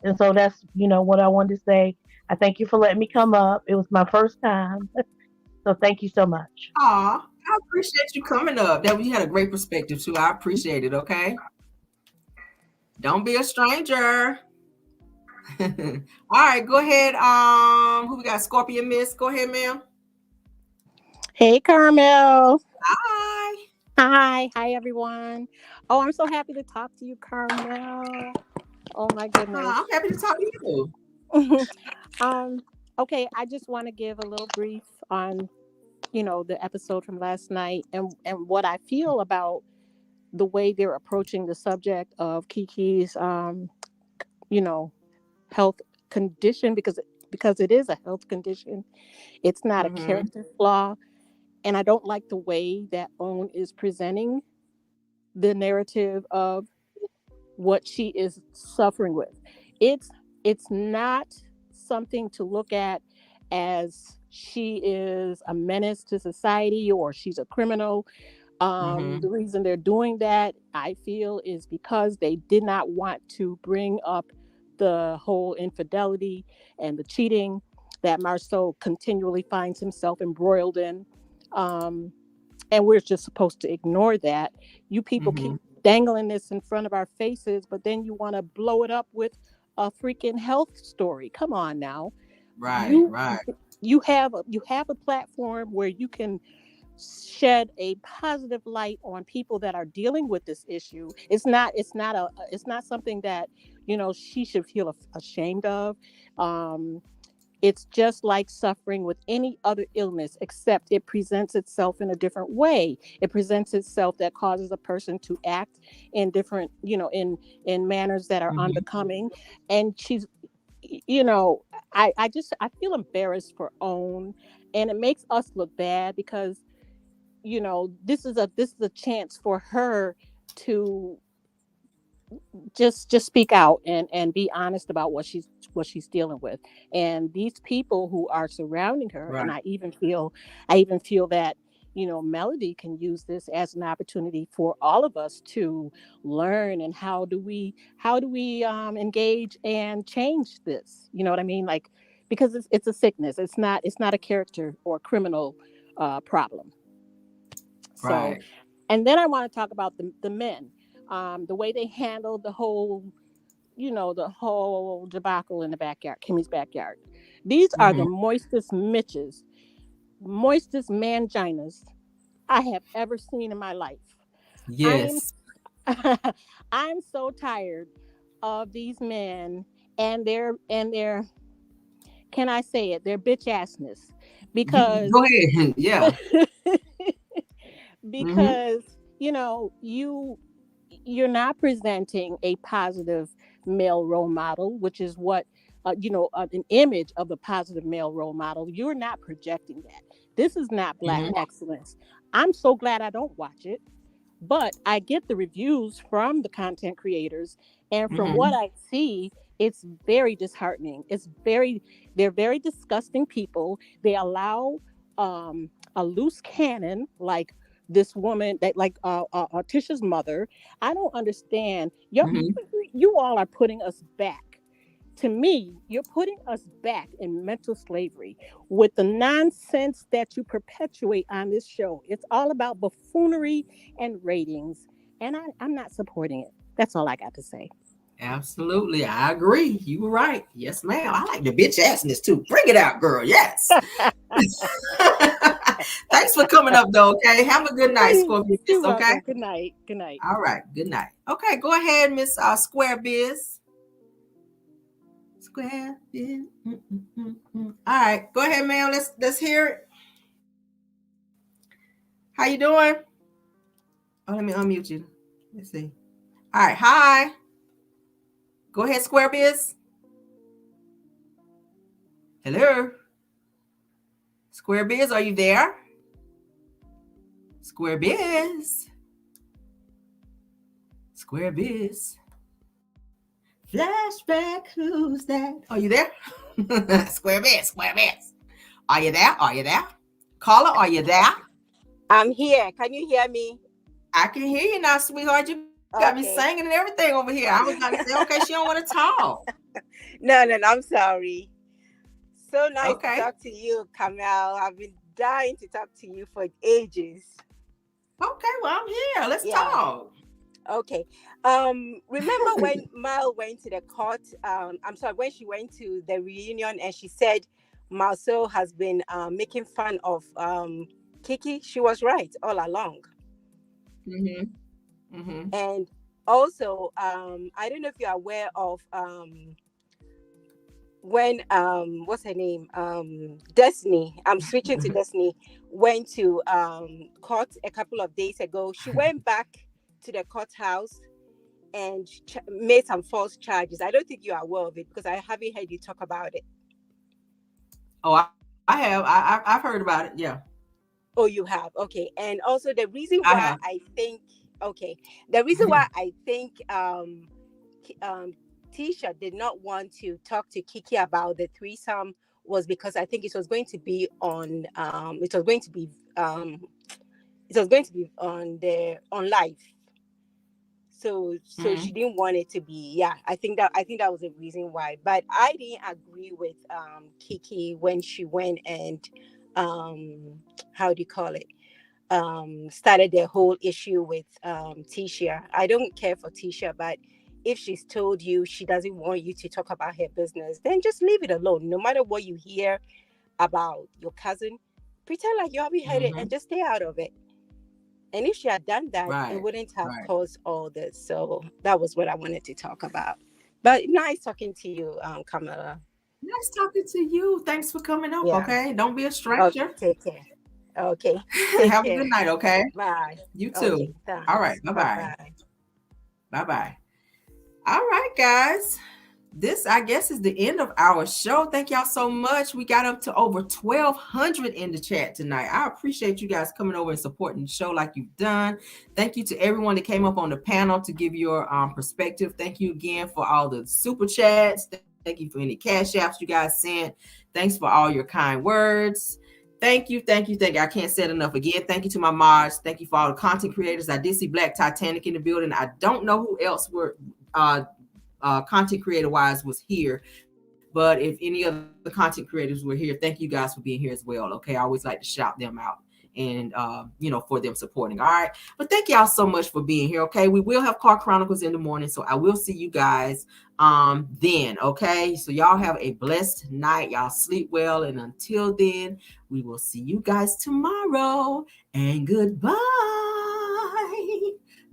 And so that's what I wanted to say. I thank you for letting me come up. It was my first time, so thank you so much. Aw, I appreciate you coming up. That you had a great perspective too. I appreciate it. Okay. Don't be a stranger. All right, go ahead. Who we got? Scorpion Miss. Go ahead, ma'am. Hey, Carmel. Hi. Hi, everyone. Oh, I'm so happy to talk to you, Carmel. Oh my goodness. I'm happy to talk to you. um, okay, I just want to give a little brief on, the episode from last night and what I feel about the way they're approaching the subject of Kiki's you know, health condition because it is a health condition. It's not a Mm-hmm. character flaw, and I don't like the way that Own is presenting the narrative of what she is suffering with. It's it's not something to look at as she is a menace to society or she's a criminal. Mm-hmm. The reason they're doing that, I feel, is because they did not want to bring up the whole infidelity and the cheating that Marceau continually finds himself embroiled in. Um, and we're just supposed to ignore that. You people Mm-hmm. keep dangling this in front of our faces, but then you want to blow it up with a freaking health story. Come on now. Right. You Right. you have a platform where you can shed a positive light on people that are dealing with this issue. It's not something that, she should feel ashamed of. Um it's just like suffering with any other illness, except it presents itself in a different way. It presents itself that causes a person to act in different, in manners that are Mm-hmm. unbecoming. And you know, I feel embarrassed for Own, and it makes us look bad because, this is a chance for her to just speak out and be honest about what she's dealing with. And these people who are surrounding her, and Right. I even feel that, Melody can use this as an opportunity for all of us to learn. And how do we engage and change this, you know what I mean? Like, because it's a sickness. It's not a character or criminal problem. So, Right. and then I want to talk about the men, the way they handled the whole debacle in the backyard, Kimmy's backyard. These are Mm-hmm. the moistest manginas I have ever seen in my life. I am, Yes. I'm so tired of these men and their, can I say it, their bitch assness, Go because ahead. Yeah. Mm-hmm. because you're not presenting a positive male role model, which is what an image of a positive male role model. You're not projecting that. This is not black Mm-hmm. excellence. I'm so glad I don't watch it, but I get the reviews from the content creators, and from what Mm-hmm. I see, it's very disheartening. They're very disgusting people. They allow a loose cannon like this woman, that like Tisha's mother. I don't understand. Mm-hmm. you all are putting us back. To me, you're putting us back in mental slavery with the nonsense that you perpetuate on this show. It's all about buffoonery and ratings, and I'm not supporting it. That's all I got to say. Absolutely. I agree. You were right. Yes, ma'am. I like the bitch assness too. Bring it out, girl. Yes. Thanks for coming up, though. Okay. Have a good night, Scorpio. You're Okay. welcome. Good night. Good night. All right. Good night. Okay. Go ahead, Miss Square Biz. Square Biz. All right. Go ahead, ma'am. Let's hear it. How you doing? Oh, let me unmute you. Let's see. All right. Hi. Go ahead, Square Biz. Hello. Square Biz, are you there? Square Biz. Square Biz. Flashback, who's that? Are you there? Square Biz, Square Biz. Are you there? Are you there? Caller, are you there? I'm here. Can you hear me? I can hear you now, sweetheart. You got me singing and everything over here. I was going to say, okay, she don't want to talk. No, I'm sorry. So nice to talk to you, Kamel. I've been dying to talk to you for ages. Okay, well, I'm here. Let's talk. Okay. Remember when Mal went to the court? When she went to the reunion and she said Marcel has been making fun of Kiki? She was right all along. Mm-hmm. Mm-hmm. And also, I don't know if you're aware of when what's her name? Destiny. I'm switching to Destiny. Went to court a couple of days ago. She went back to the courthouse and made some false charges. I don't think you are aware of it because I haven't heard you talk about it. Oh, I have. I've heard about it. Yeah. Oh, you have. Okay. And also the reason why I think Tisha did not want to talk to Kiki about the threesome was because I think it was going to be on live. So she didn't want it to be. I think that was the reason why. But I didn't agree with Kiki when she went and how do you call it? Started the whole issue with Tisha. I don't care for Tisha, but if she's told you she doesn't want you to talk about her business, then just leave it alone. No matter what you hear about your cousin, pretend like you haven't heard it and just stay out of it. And if she had done that, it wouldn't have caused all this. So that was what I wanted to talk about. But nice talking to you, Kamala. Nice talking to you. Thanks for coming up, okay? Don't be a stranger. Okay, take care. Okay. Have a good night, okay? Bye. You too. Okay, all right. Bye-bye. Bye-bye. All right, guys. This, I guess, is the end of our show. Thank y'all so much. We got up to over 1,200 in the chat tonight. I appreciate you guys coming over and supporting the show like you've done. Thank you to everyone that came up on the panel to give your perspective. Thank you again for all the super chats. Thank you for any cash apps you guys sent. Thanks for all your kind words. Thank you. I can't say it enough. Again, thank you to my mods. Thank you for all the content creators. I did see Black Titanic in the building. I don't know who else were content creator wise was here, but if any of the content creators were here, thank you guys for being here as well. Okay, I always like to shout them out and for them supporting. All right, but thank y'all so much for being here. Okay, we will have Car Chronicles in the morning, so I will see you guys then. Okay, so y'all have a blessed night. Y'all sleep well, and until then, we will see you guys tomorrow. And goodbye.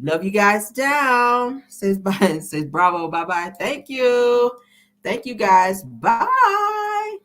Love you guys down. Says bye. Says bravo. Bye-bye. Thank you. Thank you guys. Bye.